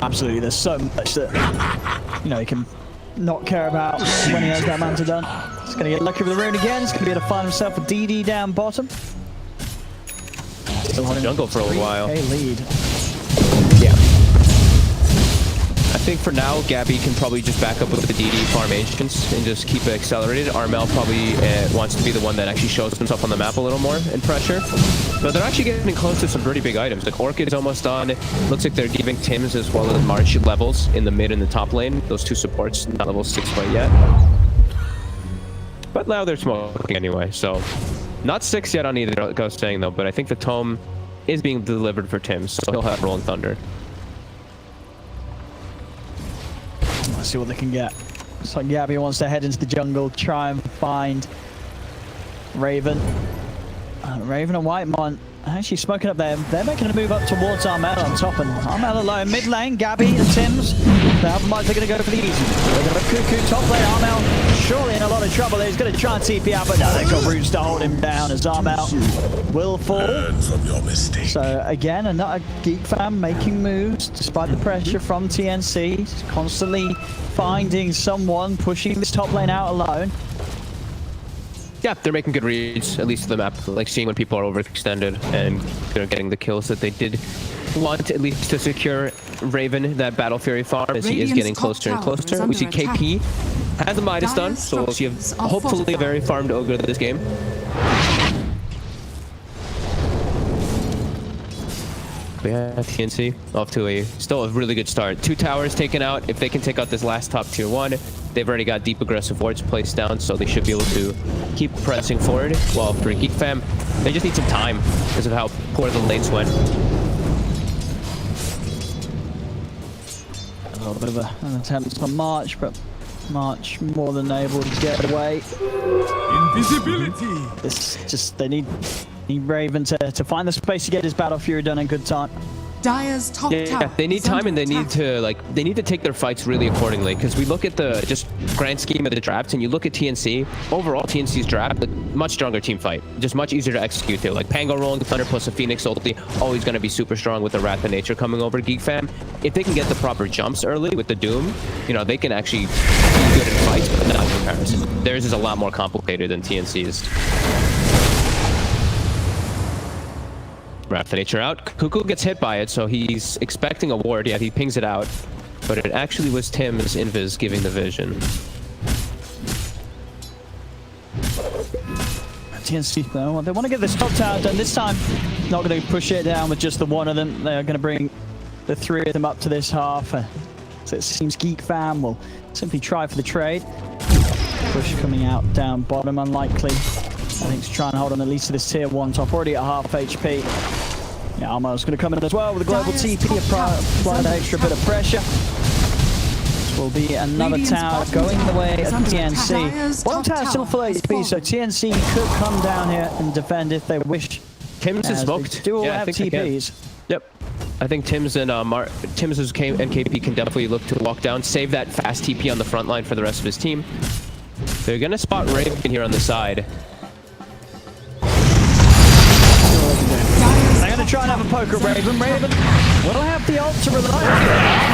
Speaker 5: Absolutely. There's so much that, he can not care about when he has that Manta done. He's going to get lucky with the rune again. He's going to be able to find himself a DD down bottom. Still holding
Speaker 6: Jungle for a while.
Speaker 5: a lead.
Speaker 6: Yeah. I think for now, Gabby can probably just back up with the DD farm agents and just keep it accelerated. Armel probably wants to be the one that actually shows himself on the map a little more in pressure. But they're actually getting close to some pretty big items. Like Orchid is almost done. Looks like they're giving Tim's as well as March levels in the mid and the top lane. Those two supports not level 6 quite yet. But now they're smoking anyway, so not 6 yet on either Ghost saying though, but I think the tome is being delivered for Tim, so he'll have Rolling Thunder.
Speaker 5: Let's see what they can get. So Gabby wants to head into the jungle, try and find Raven. Raven and Whitemon actually smoking up there. They're making a move up towards Armel on top, and Armel alone. Mid lane, Gabby and Tims. They're going to go for the easy. They're going to Cuckoo top lane. Armel surely in a lot of trouble. He's going to try and TP out, but no, they've got roots to hold him down as Armel will fall.
Speaker 7: Learn from your mistake.
Speaker 5: So again, another Geek Fam making moves despite the pressure from TNC. Constantly finding someone, pushing this top lane out alone.
Speaker 6: Yeah, they're making good reads, at least to the map. Like seeing when people are overextended and they're getting the kills that they did want, at least to secure Raven, that Battle Fury farm, as he is getting closer and closer. We see KP has a Midas done, so we'll see hopefully a very farmed Ogre this game. But yeah, TNC off to still a really good start. 2 towers taken out. If they can take out this last top tier 1, they've already got deep aggressive wards placed down, so they should be able to keep pressing forward. Well, for Geek Fam, they just need some time because of how poor the lanes went.
Speaker 5: A little bit of an attempt on March, but March more than able to get away.
Speaker 7: Invisibility.
Speaker 5: This just they need Raven to find the space to get his Battle Fury done in good time.
Speaker 1: Dire's top tower.
Speaker 6: Yeah, they need time and they need to take their fights really accordingly, because we look at the just grand scheme of the drafts and you look at TNC, overall TNC's draft, like, much stronger team fight, just much easier to execute too. Like Pango Rolling Thunder plus a Phoenix ulti, always going to be super strong with the Wrath of Nature coming over Geek Fam. If they can get the proper jumps early with the Doom, you know, they can actually be good in fights, but not in comparison. Theirs is a lot more complicated than TNC's. Wrath of Nature out. Cuckoo gets hit by it, so he's expecting a ward. Yeah, he pings it out. But it actually was Tim's Invis giving the vision.
Speaker 5: TNC, though, they want to get this top tower done. This time, not going to push it down with just the one of them. They're going to bring the 3 of them up to this half. So it seems Geek Fam will simply try for the trade. Push coming out down bottom, unlikely. I think to try and hold on at least to this tier 1 top, already at half HP. Yeah, Armo's going to come in as well with a global TP, apply an extra bit of pressure. This will be another tower going the way of TNC. One tower still full HP, so TNC could come down here and defend if they wish.
Speaker 6: Tim's is smoked.
Speaker 5: They do all have TPs.
Speaker 6: Yep. I think Tim's and Tim's and KP can definitely look to walk down, save that fast TP on the front line for the rest of his team. They're going to spot Raven here on the side.
Speaker 5: They're going to try and have a poke at Raven. Raven will have the ult to rely on.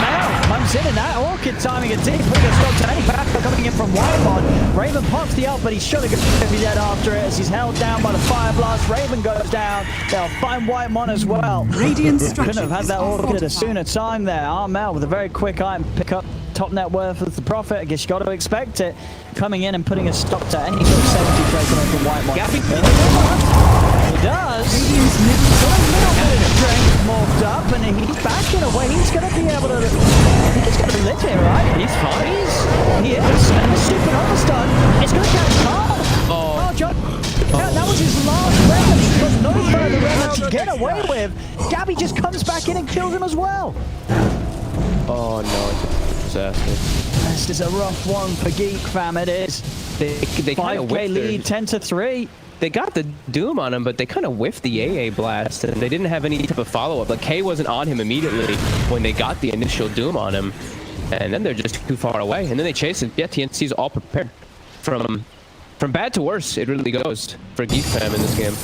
Speaker 5: Now comes in and that orchid timing it deep. Putting a stop to any backup coming in from Whitemon. Raven pops the ult, but he's surely going to be dead after it as he's held down by the fire blast. Raven goes down. They'll find Whitemon as well.
Speaker 1: Radiant
Speaker 5: Couldn't have had that orchid at a sooner time there. Armel with a very quick item pick up. Top net worth of the Prophet. I guess you got to expect it. Coming in and putting a stop to any sort of 70 trade coming from Whitemon. He does. Got a little bit of strength morphed up, and he's backing away. He's going to be able to. I think he's going to live here, right?
Speaker 6: He's fine.
Speaker 5: He is. And the supernova stun is going to catch Carl. Oh, John. That was his last remnant. He got no further remnant to get away with. Gabby just comes back in and kills him as well.
Speaker 6: Oh no, disaster.
Speaker 5: This is a rough one for Geek Fam. It is.
Speaker 6: They kind of
Speaker 5: 5k lead, 10-3.
Speaker 6: They got the Doom on him, but they kind of whiffed the AA blast, and they didn't have any type of follow-up. Like, K wasn't on him immediately when they got the initial Doom on him, and then they're just too far away, and then they chase it. Yeah, TNC's all prepared. From bad to worse, it really goes for Geek Fam in this game.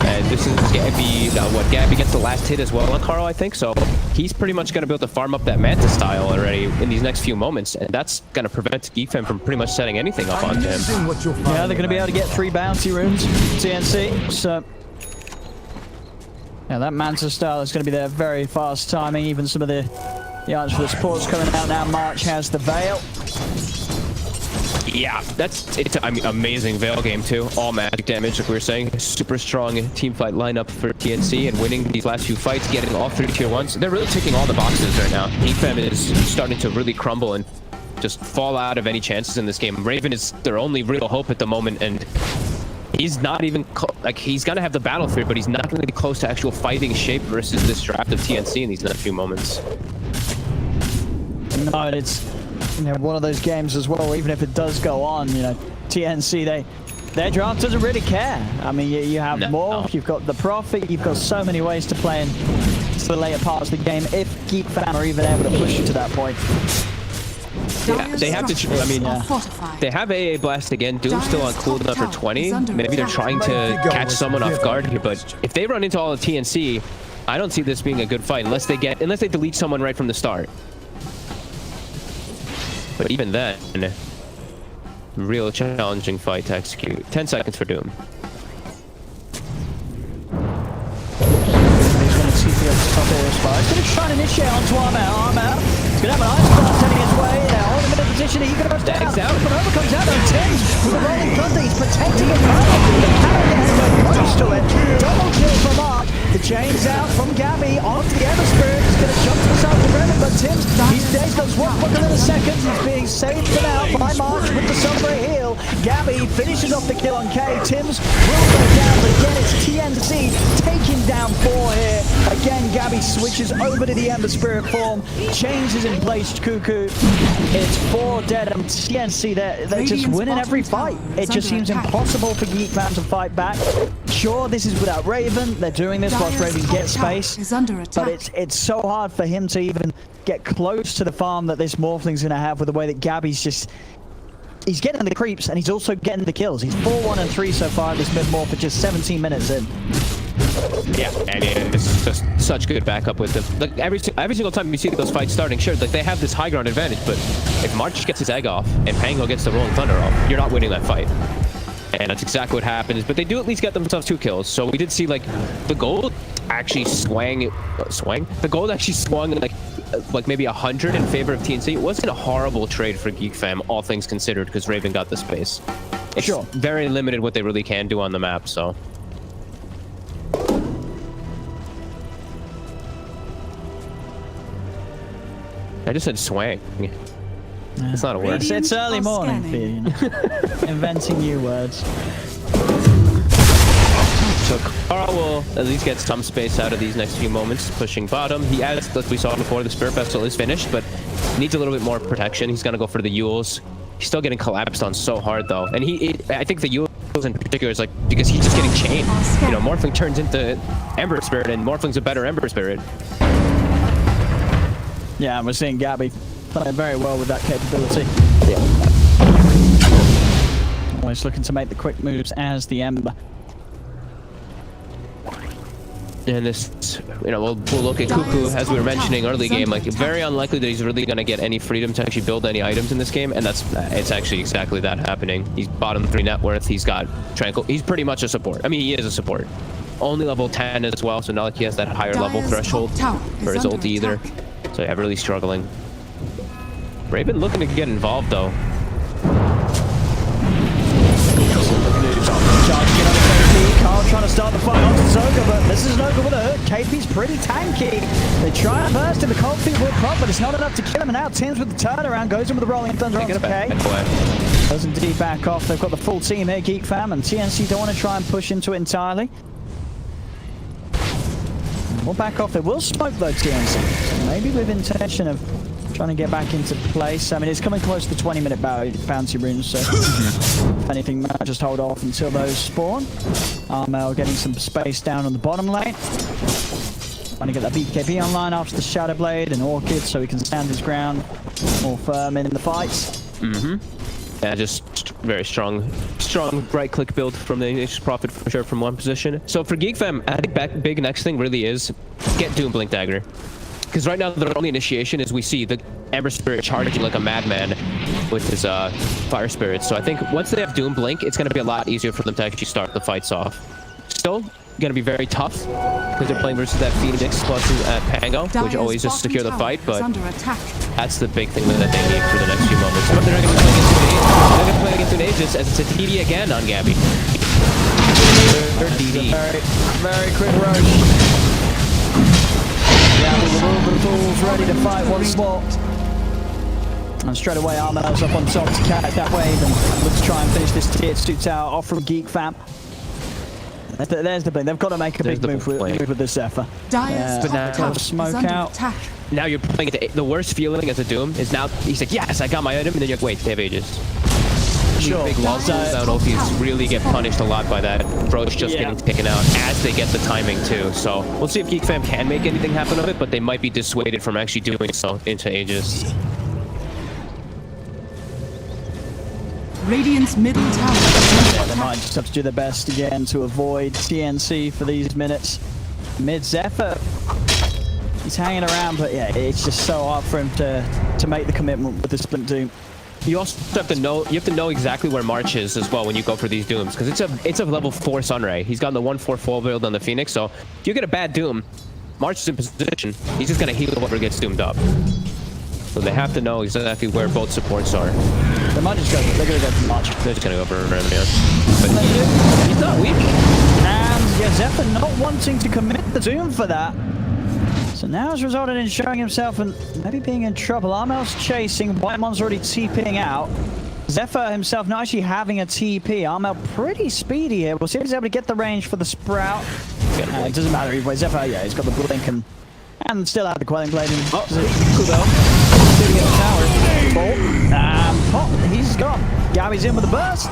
Speaker 6: And this is Gabby, Gabby gets the last hit as well on Carl, I think, so he's pretty much going to be able to farm up that Manta style already in these next few moments, and that's going to prevent Geek Fam from pretty much setting anything up onto him.
Speaker 5: Yeah, they're going to be able to get 3 bounty runes, TNC, so... Yeah, that Manta style is going to be there very fast timing, even some of the items for the supports coming out now. March has the Veil.
Speaker 6: Yeah, it's I mean, amazing Veil game too. All magic damage, like we were saying. Super strong team fight lineup for TNC, and winning these last few fights, getting all 3 tier 1s. They're really ticking all the boxes right now. Geek Fam is starting to really crumble, and just fall out of any chances in this game. Raven is their only real hope at the moment, and he's not even like he's gonna have the battle fear, but he's not gonna be close to actual fighting shape versus this draft of TNC in these next few moments.
Speaker 5: No, and it's one of those games as well. Even if it does go on, TNC their draft doesn't really care. I mean, you have Morph, you've got the Prophet, you've got so many ways to play in the later parts of the game. If Geek Fam are even able to push you to that point.
Speaker 6: Yeah, they have to. I mean, they have AA Blast again. Doom's still on cooldown for 20. Maybe they're trying to catch someone off guard here, but if they run into all of TNC, I don't see this being a good fight unless they delete someone right from the start. But even then, real challenging fight to execute. 10 seconds for Doom.
Speaker 5: He's going to try and initiate onto Armor. He's going to have an ice blast heading his way. They're holding him in a position. He goes down. But over comes out on Tims with a rolling thunder. He's protecting it. The Paragon goes to it. Double kill from Mark. The chain's out from Gabby onto the Ever Spirit. He's going to jump to the south of Revan, but Tims, he's dead. He's got one quicker than a second. He's being saved for now by March with the Sombra heal. Gabby finishes off the kill on K. Tims will go down, but again it's TNC taking down 4 here. Again, Gabby switches over to the Ember Spirit form, changes in place Cuckoo. It's 4 dead, and TNC, they're just winning every fight. It just seems impossible for Geek Fam to fight back. Sure, this is without Raven. They're doing this whilst Raven gets space, but it's so hard for him to even get close to the farm that this Morphling's going to have with the way that Gabby's just... He's getting the creeps, and he's also getting the kills. He's 4-1 and 3 so far in this mid-morph for just 17 minutes in.
Speaker 6: Yeah, and it's just such good backup with them. Like every single time you see those fights starting, sure, like they have this high ground advantage, but if March gets his egg off and Pango gets the rolling thunder off, you're not winning that fight. And that's exactly what happens. But they do at least get themselves 2 kills. So we did see like the gold actually the gold actually swung like maybe 100 in favor of TNC. It wasn't a horrible trade for Geek Fam, all things considered, because Raven got the space. It's very limited what they really can do on the map, so. I just said swang. It's not a word.
Speaker 5: It's early morning for you, inventing new words.
Speaker 6: So Carl will at least get some space out of these next few moments, pushing bottom. He adds, like we saw before, the Spirit Vessel is finished, but needs a little bit more protection. He's gonna go for the Yules. He's still getting collapsed on so hard though, and I think the Yules in particular is like because he's just getting chained. Morphling turns into Ember Spirit, and Morphling's a better Ember Spirit.
Speaker 5: Yeah, and we're seeing Gabby playing very well with that capability.
Speaker 6: Yeah.
Speaker 5: Always looking to make the quick moves as the Ember.
Speaker 6: And this, we'll look at Cuckoo, as we were mentioning early game, like very unlikely that he's really going to get any freedom to actually build any items in this game, and it's actually exactly that happening. He's bottom 3 net worth, he's got Tranquil, he's pretty much a support. I mean, he is a support. Only level 10 as well, so not like he has that higher level threshold for his ulti either. So yeah, really struggling. Raven looking to get involved though.
Speaker 5: Carl trying to start the fight onto Zoga, but this is no good with a hook. KP's pretty tanky. They try and burst in the cold feet will prop, but it's not enough to kill him. And now Tims with the turnaround goes in with the rolling thunder onto K. Does indeed back off. They've got the full team here, Geek Fam, and TNC don't want to try and push into it entirely. We'll back off. They will smoke though, TNC. So maybe with intention of trying to get back into place. I mean, it's coming close to 20-minute bounty runes, so if anything, might just hold off until those spawn. Armel getting some space down on the bottom lane. Trying to get that BKB online after the Shadow Blade and Orchid so he can stand his ground more firm in the fights.
Speaker 6: Yeah, just very strong right click build from the Nature's Prophet for sure from one position. So for Geek Fam, I think big next thing really is get Doom Blink Dagger. Because right now the only initiation is we see the Ember Spirit charging like a madman with his Fire Spirit. So I think once they have Doom Blink, it's going to be a lot easier for them to actually start the fights off. Still going to be very tough because they're playing versus that Phoenix plus Pango, which always just secure the fight, but that's the big thing that they need for the next few moments. But they're not going to play against an Aegis as it's a TD again on Gabby. DD.
Speaker 5: Very quick rush. Yeah, with the Tools ready to fight once more. And straight away, Armel's up on top to catch that wave and look to try and finish this tier 2 tower off from Geek Fam. There's the blink. They've got to make a big move with this Zephyr.
Speaker 1: Dire's
Speaker 5: But now
Speaker 1: top tower
Speaker 5: smoke
Speaker 1: is under
Speaker 5: out.
Speaker 1: attack.
Speaker 6: Now you're playing it. The worst feeling as a Doom is now he's like, yes, I got my item, and then you're like, wait, they have Aegis.
Speaker 5: Sure.
Speaker 6: Big walls down ultis really get punished a lot by that. Bro's just getting taken out as they get the timing too. So we'll see if Geek Fam can make anything happen of it, but they might be dissuaded from actually doing so into Aegis.
Speaker 1: Radiant's middle tower is
Speaker 5: Yeah,
Speaker 1: under
Speaker 5: they might
Speaker 1: attack.
Speaker 5: just have to do their best again to avoid TNC for these minutes. Mid Zephyr, he's hanging around, but yeah, it's just so hard for him to make the commitment with the Splint Doom.
Speaker 6: You also have to know exactly where March is as well when you go for these Dooms, because it's a level 4 Sunray. He's got the 1/4 full build on the Phoenix, so if you get a bad Doom, March is in position. He's just gonna heal whoever gets doomed up. So they have to know exactly where both supports are.
Speaker 5: They might just go. They're gonna go for March.
Speaker 6: They're just gonna go for him, yeah. But he's not weak.
Speaker 5: And yeah, Zephyr not wanting to commit the Doom for that. So now it's resulted in showing himself and maybe being in trouble. Armel's chasing. Whitemon's already TPing out. Zephyr himself not actually having a TP. Armel pretty speedy here. We'll see if he's able to get the range for the Sprout. It doesn't matter either way. Zephyr, yeah, he's got the blink and still have the Quelling Blade in position. Sitting in the tower. Bolt. Pop. He's gone. Gabby's in with a burst.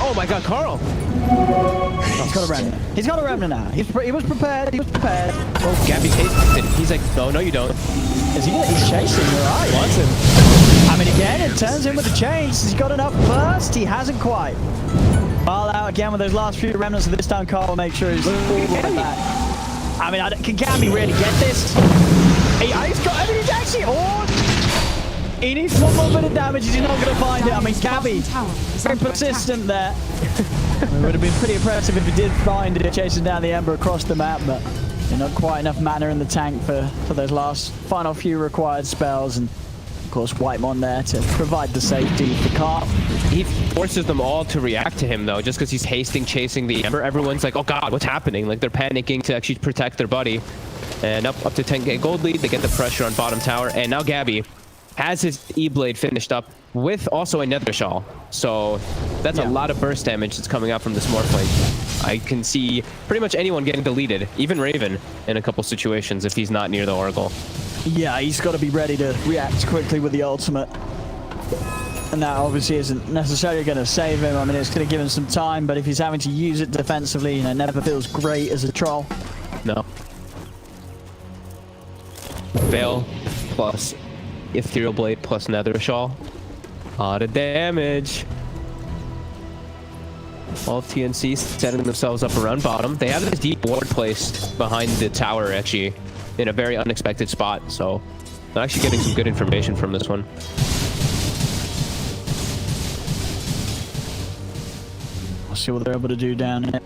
Speaker 6: Oh my god, Carl!
Speaker 5: He's got a remnant. He's got a remnant now. He was prepared. He was prepared.
Speaker 6: Oh, Gabby tasted it. He's like, no, you don't.
Speaker 5: Is he? He's chasing. You're right.
Speaker 6: He wants him.
Speaker 5: I mean, again, it turns in with the chains. He's got enough burst. He hasn't quite. Ball out again with those last few remnants. This time, Carl will make sure he's all back. I mean, can Gabby really get this? He's got. I mean, he's actually. He needs one more bit of damage. He's not going to find it. I mean, Gabby, very persistent there. It would have been pretty impressive if he did find it, chasing down the Ember across the map, but not quite enough mana in the tank for those final few required spells. And of course, Whitemon there to provide the safety for Carl.
Speaker 6: He forces them all to react to him though, just because he's chasing the Ember. Everyone's like, oh god, what's happening? Like they're panicking to actually protect their buddy. And up to 10k gold lead, they get the pressure on bottom tower, and now Gabby has his E-Blade finished up with also a Nether Shawl. So that's a lot of burst damage that's coming out from this Morphling. I can see pretty much anyone getting deleted, even Raven in a couple situations if he's not near the Oracle.
Speaker 5: Yeah, he's got to be ready to react quickly with the ultimate. And that obviously isn't necessarily going to save him. I mean, it's going to give him some time, but if he's having to use it defensively, never feels great as a troll.
Speaker 6: No. Veil plus Ethereal Blade plus Nether Shawl. A lot of damage. All of TNC setting themselves up around bottom. They have this deep ward placed behind the tower, actually, in a very unexpected spot. So they're actually getting some good information from this one.
Speaker 5: We'll see what they're able to do down here.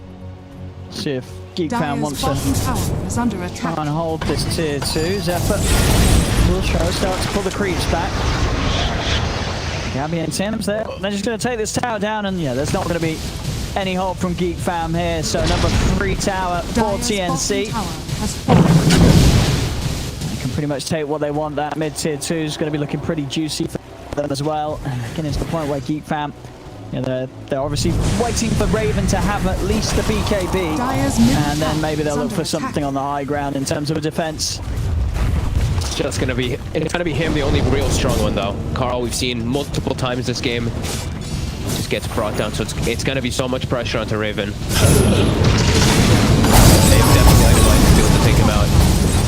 Speaker 5: See if Geek Fam wants
Speaker 1: bottom
Speaker 5: to
Speaker 1: tower is under
Speaker 5: try
Speaker 1: attack.
Speaker 5: and hold this tier 2. Zephyr will start to pull the creeps back. Gabby and Tim's there. They're just going to take this tower down, and yeah, there's not going to be any hope from Geek Fam here. So number 3 tower for
Speaker 1: Dire's
Speaker 5: TNC.
Speaker 1: bottom tower has fallen.
Speaker 5: They can pretty much take what they want. That mid tier 2 is going to be looking pretty juicy for them as well. And again, it's the point where Geek Fam, they're obviously waiting for Raven to have at least the BKB,
Speaker 1: Dire's middle
Speaker 5: and then
Speaker 1: tower
Speaker 5: maybe they'll
Speaker 1: is
Speaker 5: look
Speaker 1: under
Speaker 5: for
Speaker 1: attack.
Speaker 5: something on the high ground in terms of a defense.
Speaker 6: It's gonna be him, the only real strong one though. Carl, we've seen multiple times this game, just gets brought down, so it's gonna be so much pressure onto Raven. They've definitely itemized to be able to take him out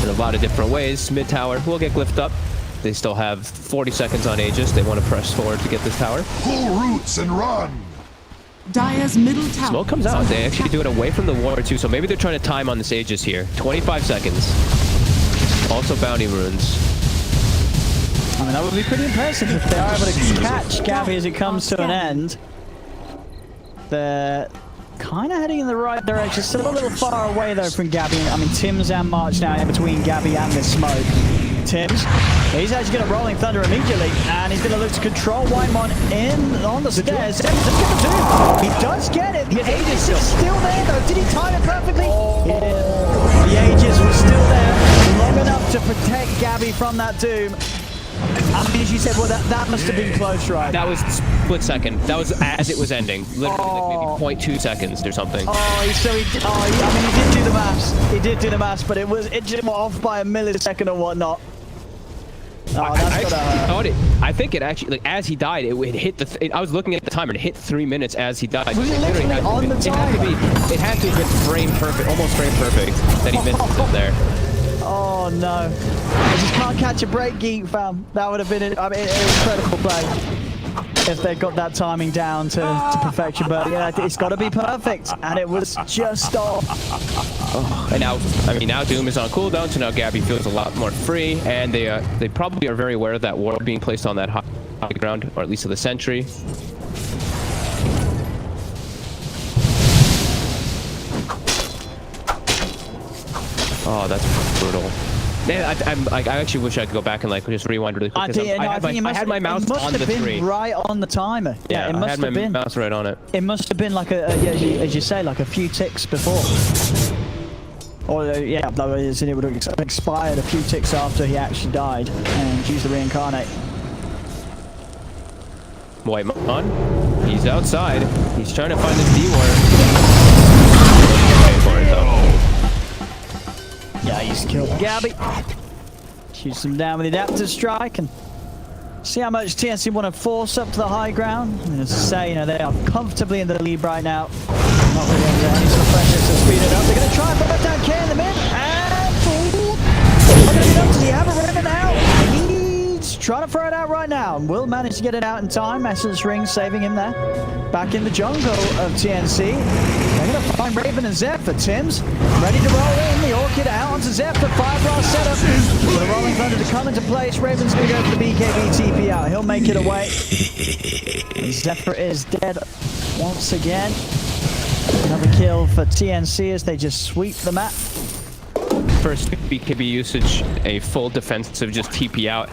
Speaker 6: in a lot of different ways. Mid tower will get glyphed up. They still have 40 seconds on Aegis. They want to press forward to get this tower.
Speaker 7: Pull roots and run.
Speaker 1: Dire's middle tower.
Speaker 6: Smoke comes
Speaker 1: is
Speaker 6: out.
Speaker 1: under
Speaker 6: They actually
Speaker 1: attack.
Speaker 6: do it away from the ward too, so maybe they're trying to time on this Aegis here. 25 seconds. Also bounty runes.
Speaker 5: I mean, that would be pretty impressive if they are able to catch Gabby as it comes to an end. They're kind of heading in the right direction. Still a little far away though from Gabby. I mean, Tim's and March now in between Gabby and this smoke. Tim's, he's actually going to Rolling Thunder immediately, and he's going to look to control Whitemon in on the stairs. Tim's just going to do. He does get it. The Aegis is still there though. Did he time it perfectly? The Aegis was still there. protect Gabby from that Doom. I mean, as you said, well, that must have been close, right?
Speaker 6: That was split second. That was as it was ending. Literally like maybe 0.2 seconds or something.
Speaker 5: Oh, he did do the maths. He did do the maths, but it just went off by a millisecond or whatnot. Oh,
Speaker 6: I think it actually, like, as he died, it hit the. I was looking at the timer, and it hit 3 minutes as he died.
Speaker 5: Was it literally on the timer?
Speaker 6: It had to have been frame perfect, almost frame perfect, that he missed it there.
Speaker 5: Oh no! I just can't catch a break, Geek Fam. That would have been an incredible play if they got that timing down to perfection. But yeah, it's got to be perfect, and it was just off.
Speaker 6: Oh, and now, I mean, now Doom is on cooldown, so now Gabby feels a lot more free, and they probably are very aware of that ward being placed on that high ground, or at least of the sentry. Oh, that's brutal. Man, I actually wish I could go back and like just rewind really quick. I had my mouse on the tree.
Speaker 5: Right on the timer.
Speaker 6: Yeah,
Speaker 5: it must have been.
Speaker 6: Mouse right on it.
Speaker 5: It must have been like as you say, like a few ticks before. Or yeah, otherwise it would have expired a few ticks after he actually died and used the reincarnate.
Speaker 6: White on. He's outside. He's trying to find this D-ward. Pay for it though.
Speaker 5: Yeah, he's killed Gabby. Shoots him down with the adaptive strike and see how much TNC want to force up to the high ground. And as I say, you know, they are comfortably in the lead right now. Not really under any sort of pressure to speed it up. They're going to try and put down K in the mid. And does he have a ribbon out? He's trying to throw it out right now and will manage to get it out in time. Essence Ring saving him there. Back in the jungle of TNC. They're going to find Raven and Zephyr. Tim's ready to roll in. The Orchid out onto Zephyr. Fireblast setup. With the rolling thunder to come into place. Raven's going to go for the BKB TP out. He'll make it away. And Zephyr is dead once again. Another kill for TNC as they just sweep the map.
Speaker 6: First BKB usage, a full defensive just TP out.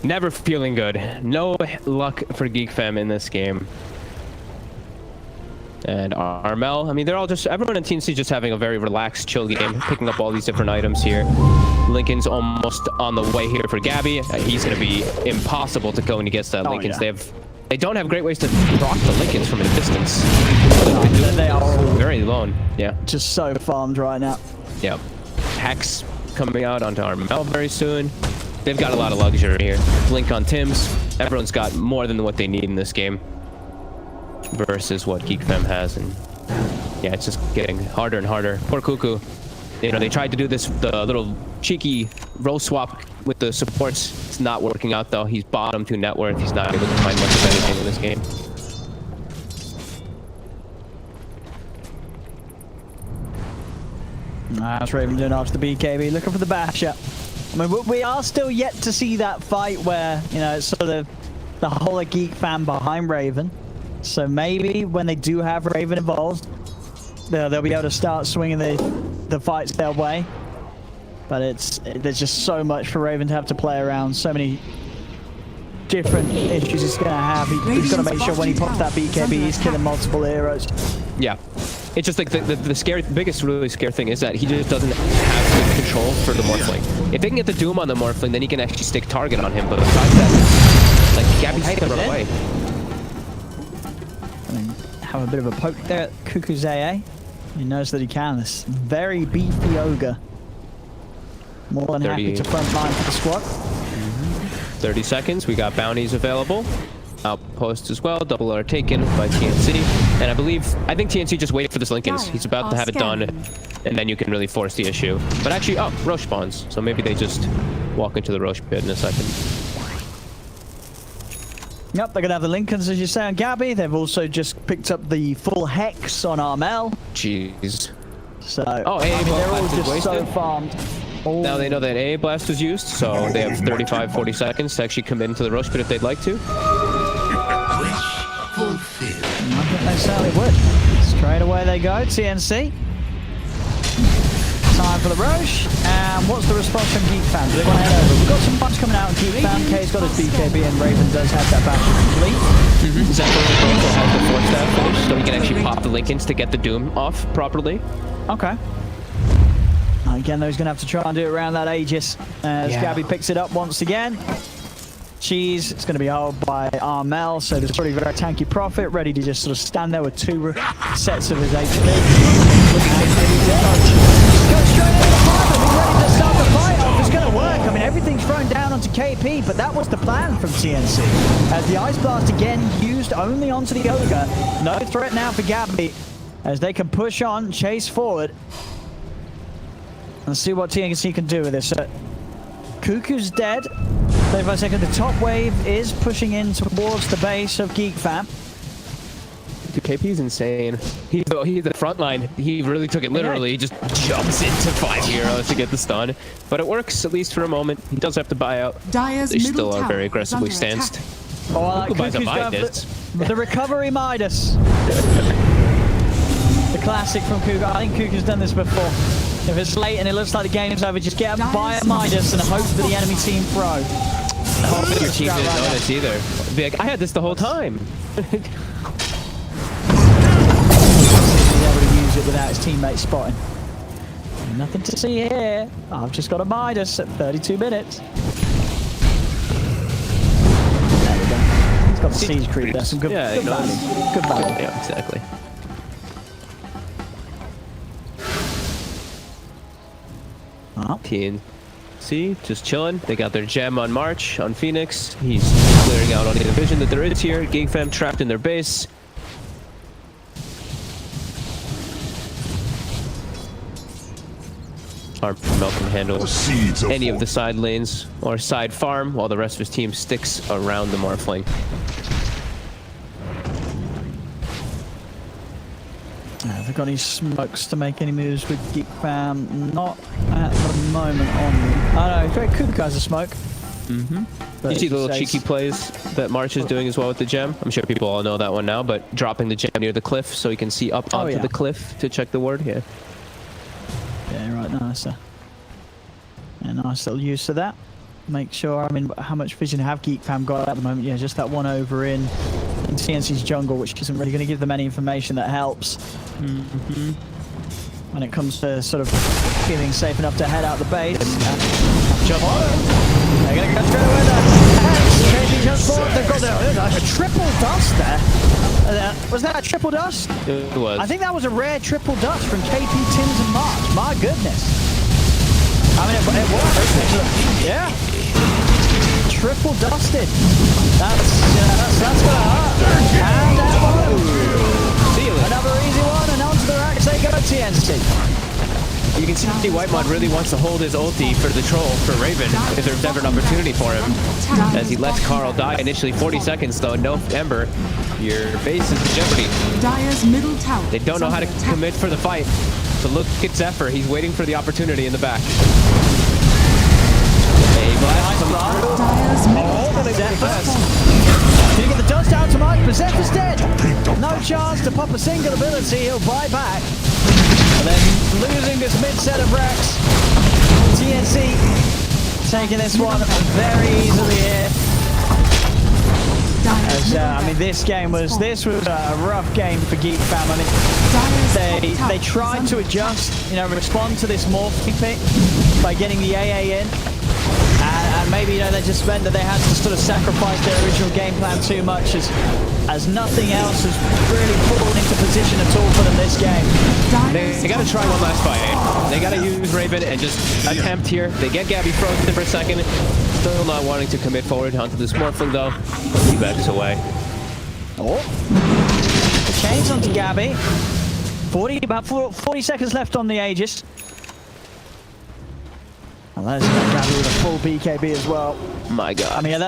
Speaker 6: Never feeling good. No luck for Geek Fam in this game. And Armel, I mean, they're all just, everyone in TNC just having a very relaxed, chill game, picking up all these different items here. Lincoln's almost on the way here for Gabby. He's going to be impossible to go when he gets that Lincoln's.
Speaker 5: Yeah.
Speaker 6: They don't have great ways to proc the Lincolns from a distance.
Speaker 5: They are
Speaker 6: very alone. Yeah.
Speaker 5: Just so farmed right now.
Speaker 6: Yep. Hex coming out onto Armel very soon. They've got a lot of luxury here. Blink on Tim's. Everyone's got more than what they need in this game versus what Geek Fam has, and yeah, it's just getting harder and harder. Poor Cuckoo. You know, they tried to do this, the little cheeky role swap with the supports. It's not working out though. He's bottom to net worth. He's not able to find much of anything in this game.
Speaker 5: That's Raven doing after the BKB, looking for the bash up. I mean, we are still yet to see that fight where, you know, it's sort of the whole of Geek Fam behind Raven. So maybe when they do have Raven involved, they'll be able to start swinging the fights their way. But there's just so much for Raven to have to play around, so many different issues he's going to have. He's got to make sure when he pops that BKB, he's killing multiple heroes.
Speaker 6: Yeah. It's just like the biggest really scary thing is that he just doesn't have good control for the Morphling. If they can get the Doom on the Morphling, then he can actually stick target on him. But besides that, like, Gabby's gonna run away.
Speaker 5: Have a bit of a poke there at Cuckoo's AA. He knows that he can. This very beefy ogre. More than happy to front line for the squad.
Speaker 6: 30 seconds. We got bounties available. Outpost as well. Double are taken by TNC. And I think TNC just wait for this Lincoln's. He's about to have it done. And then you can really force the issue. But actually, oh, Roche spawns. So maybe they just walk into the Roche pit in a second.
Speaker 5: Yep, they're going to have the Lincolns, as you say, on Gabby. They've also just picked up the full Hex on Armel.
Speaker 6: Jeez.
Speaker 5: So,
Speaker 6: oh,
Speaker 5: they're all just so farmed.
Speaker 6: Now they know that AA Blast was used, so they have 35-40 seconds to actually come into the Roche pit if they'd like to.
Speaker 7: Fulfilled.
Speaker 5: I think they certainly would. Straight away they go, TNC. Time for the Roche. And what's the response from Geek Fam? Do they want to head over? We've got some punch coming out on Geek Fam. K's got his BKB and Raven does have that battle complete.
Speaker 6: Zephyr also has the 4-stab finish, so he can actually pop the Lincolns to get the Doom off properly.
Speaker 5: Okay. Again, though, he's going to have to try and do it around that Aegis. As Gabby picks it up once again. Cheese, it's going to be held by Armel, so there's probably very tanky Prophet, ready to just sort of stand there with 2 sets of his HP. Goes straight into the fight, he's ready to start the fight off. It's going to work. I mean, everything's thrown down onto KP, but that was the plan from TNC. As the Ice Blast again used only onto the Ogre. No threat now for Gabby, as they can push on, chase forward. Let's see what TNC can do with this. Cuckoo's dead. 35 seconds. The top wave is pushing in towards the base of Geek Fam.
Speaker 6: Dude, KP's insane. He's the front line. He really took it literally. He just jumps into 5 heroes to get the stun. But it works, at least for a moment. He does have to buy out.
Speaker 1: Dyer's
Speaker 6: They
Speaker 1: middle
Speaker 6: still are
Speaker 1: tower
Speaker 6: very
Speaker 1: is
Speaker 6: aggressively
Speaker 1: under
Speaker 6: stanced.
Speaker 1: attack.
Speaker 5: Oh, I like
Speaker 6: Who buys a
Speaker 5: Cuckoo's going
Speaker 6: Midas?
Speaker 5: for the recovery Midas. The classic from Cuckoo. I think Cuckoo's done this before. If it's late and it looks like the game's over, just get up, buy a Midas and hope that the enemy team throw.
Speaker 6: Your team didn't notice either. Be like, I had this the whole time.
Speaker 5: He's able to use it without his teammates spotting. Nothing to see here. I've just got a Midas at 32 minutes. There we go. He's got the siege creep there. Some good, good value. Good value.
Speaker 6: Yeah, exactly. TNC just chilling. They got their gem on March on Phoenix. He's clearing out any division that there is here. Geek Fam trapped in their base. Armel can handle any of the side lanes or side farm, while the rest of his team sticks around the Morphling.
Speaker 5: Have we got any smokes to make any moves with Geek Fam? Not at the moment on. I know, Cuckoo has a smoke.
Speaker 6: You see the little cheeky plays that March is doing as well with the gem. I'm sure people all know that one now, but dropping the gem near the cliff so he can see up onto the cliff to check the ward. Yeah,
Speaker 5: right, nice. Yeah, nice little use of that. Make sure, I mean, how much vision have Geek Fam got at the moment? Yeah, just that one over in TNC's jungle, which isn't really going to give them any information that helps. When it comes to sort of feeling safe enough to head out the base. Jump on. They're going to go straight away there. KP jumps forward. They've got a triple dust there. Was that a triple dust?
Speaker 6: it was.
Speaker 5: I think that was a rare triple dust from KP, Tims, and March. My goodness. I mean, it worked. Yeah. Triple dusted. That's gonna hurt. And that one. Another easy one, and onto the racks they go, TNC.
Speaker 6: You can see Whitemod really wants to hold his ulti for the troll for Raven if there's ever an opportunity for him. As he lets Carl die initially, 40 seconds though, no Ember. Your base is in jeopardy.
Speaker 1: Dyer's middle tower.
Speaker 6: They don't know how to commit for the fight. So look at Zephyr, he's waiting for the opportunity in the back.
Speaker 1: Dyer's middle tower.
Speaker 5: Can you get the dust out to Mark? But Zephyr's dead. No chance to pop a single ability. He'll buy back. And then losing this mid set of racks. TNC taking this one very easily here. As, I mean, this was a rough game for Geek Fam. I mean, they tried to adjust, respond to this morphing pick by getting the AA in. And maybe, they just meant that they had to sort of sacrifice their original game plan too much as nothing else has really fallen into position at all for them this game.
Speaker 6: They got to try one last fight. They got to use Raven and just attempt here. They get Gabby frozen for a second. Still not wanting to commit forward onto this Morphling though. He backs away.
Speaker 5: The chains onto Gabby. About 40 seconds left on the Aegis. And there's Gabby with a full BKB as well.
Speaker 6: My God.
Speaker 5: I mean,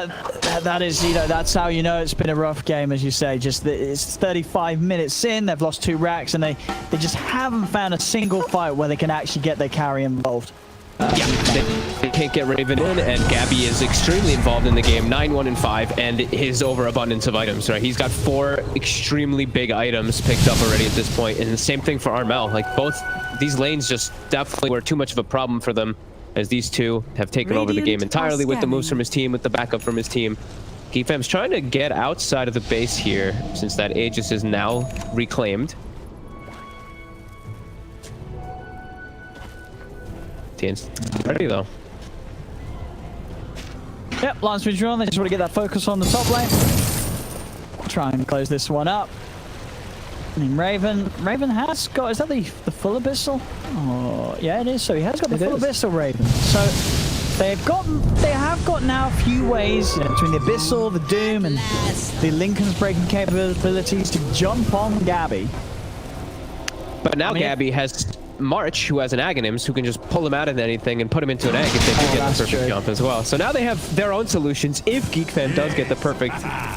Speaker 5: that is, that's how you know it's been a rough game, as you say. Just it's 35 minutes in, they've lost 2 racks, and they just haven't found a single fight where they can actually get their carry involved.
Speaker 6: They can't get Raven in, and Gabby is extremely involved in the game. 9-1 and 5, and his overabundance of items. Right, he's got 4 extremely big items picked up already at this point, and the same thing for Armel. Like both these lanes just definitely were too much of a problem for them, as these two have taken over the game entirely with the moves from his team, with the backup from his team. Geek Fam's trying to get outside of the base here, since that Aegis is now reclaimed. gains ready though.
Speaker 5: Yep, lines been drawn. They just want to get that focus on the top lane. Try and close this one up. I mean, Raven has got, is that the full abyssal? Oh, yeah, it is. So he has got the full abyssal Raven. So they have got now a few ways, you know, between the abyssal, the doom, and the Lincoln's breaking capabilities to jump on Gabby.
Speaker 6: But now Gabby has March, who has an Aghanims, who can just pull him out of anything and put him into an egg if they do get the perfect jump as well. So now they have their own solutions if Geek Fam does get the perfect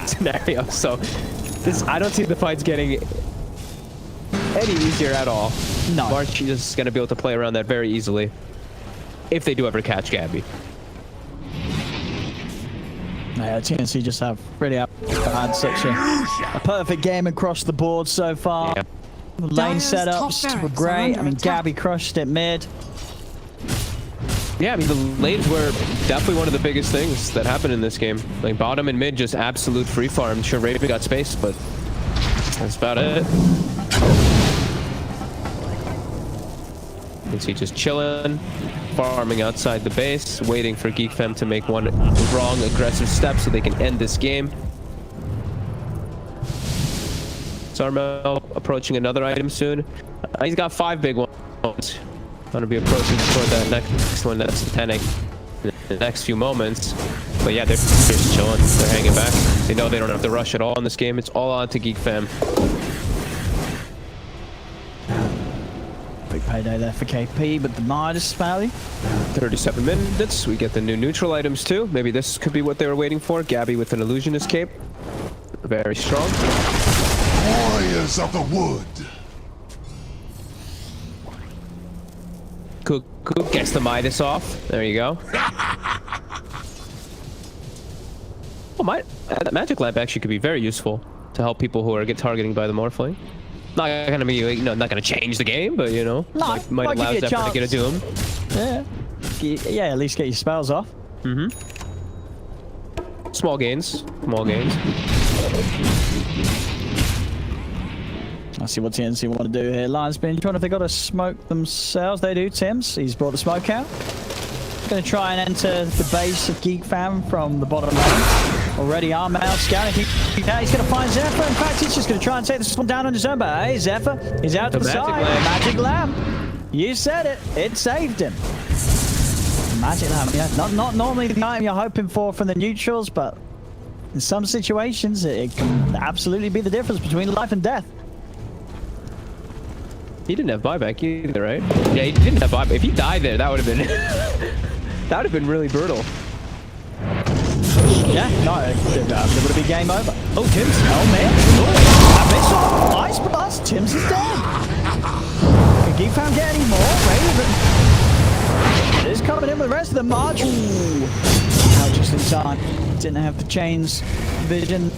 Speaker 6: scenario. So this, I don't see the fights getting any easier at all.
Speaker 5: No.
Speaker 6: March is going to be able to play around that very easily if they do ever catch Gabby.
Speaker 5: Yeah, TNC just have really had such a perfect game across the board so far.
Speaker 6: Yeah.
Speaker 5: The lane setups were great. I mean, Gabby crushed it mid.
Speaker 6: Yeah, I mean, the lanes were definitely one of the biggest things that happened in this game. Like, bottom and mid, just absolute free farm. Sure, Raven got space, but that's about it. You can see just chilling, farming outside the base, waiting for Geek Fam to make one wrong aggressive step so they can end this game. Sarmel approaching another item soon. He's got 5 big ones. Going to be approaching toward that next one. That's the 10 in the next few moments. But yeah, they're just chilling. They're hanging back. They know they don't have to rush at all in this game. It's all on to Geek Fam.
Speaker 5: Big payday there for KP, but the Midas value.
Speaker 6: 37 minutes. We get the new neutral items too. Maybe this could be what they were waiting for. Gabby with an illusionist cape. Very strong.
Speaker 7: Warriors of the wood.
Speaker 6: Cook gets the Midas off. There you go. Oh, that magic lamp actually could be very useful to help people who are targeting by the Morphling. Not gonna be, you know, not gonna change the game, but you know, might allow Zephyr to get a doom.
Speaker 5: Yeah, at least get your spells off.
Speaker 6: Small gains. Small gains.
Speaker 5: Let's see what TNC want to do here. Lion's been trying if they got to smoke themselves. They do, Tim's. He's brought the smoke out. Going to try and enter the base of Geek Fam from the bottom lane. Already arm out, scouting. Now he's going to find Zephyr. In fact, he's just going to try and take this one down on his own. But hey, Zephyr is out to the side. Magic lamp. You said it. It saved him. Magic lamp, yeah. Not normally the item you're hoping for from the neutrals, but in some situations, it can absolutely be the difference between life and death.
Speaker 6: He didn't have buyback either, right? Yeah, he didn't have buyback. If he died there, that would have been that would have been really brutal.
Speaker 5: Yeah, no, it would have been game over. Oh, Tim's. Oh man. Oh, missile. Ice blast. Tim's is dead. Can Geek Fam get any more? Raven is coming in with the rest of the March. Ooh. Now just in time. Didn't have the chains vision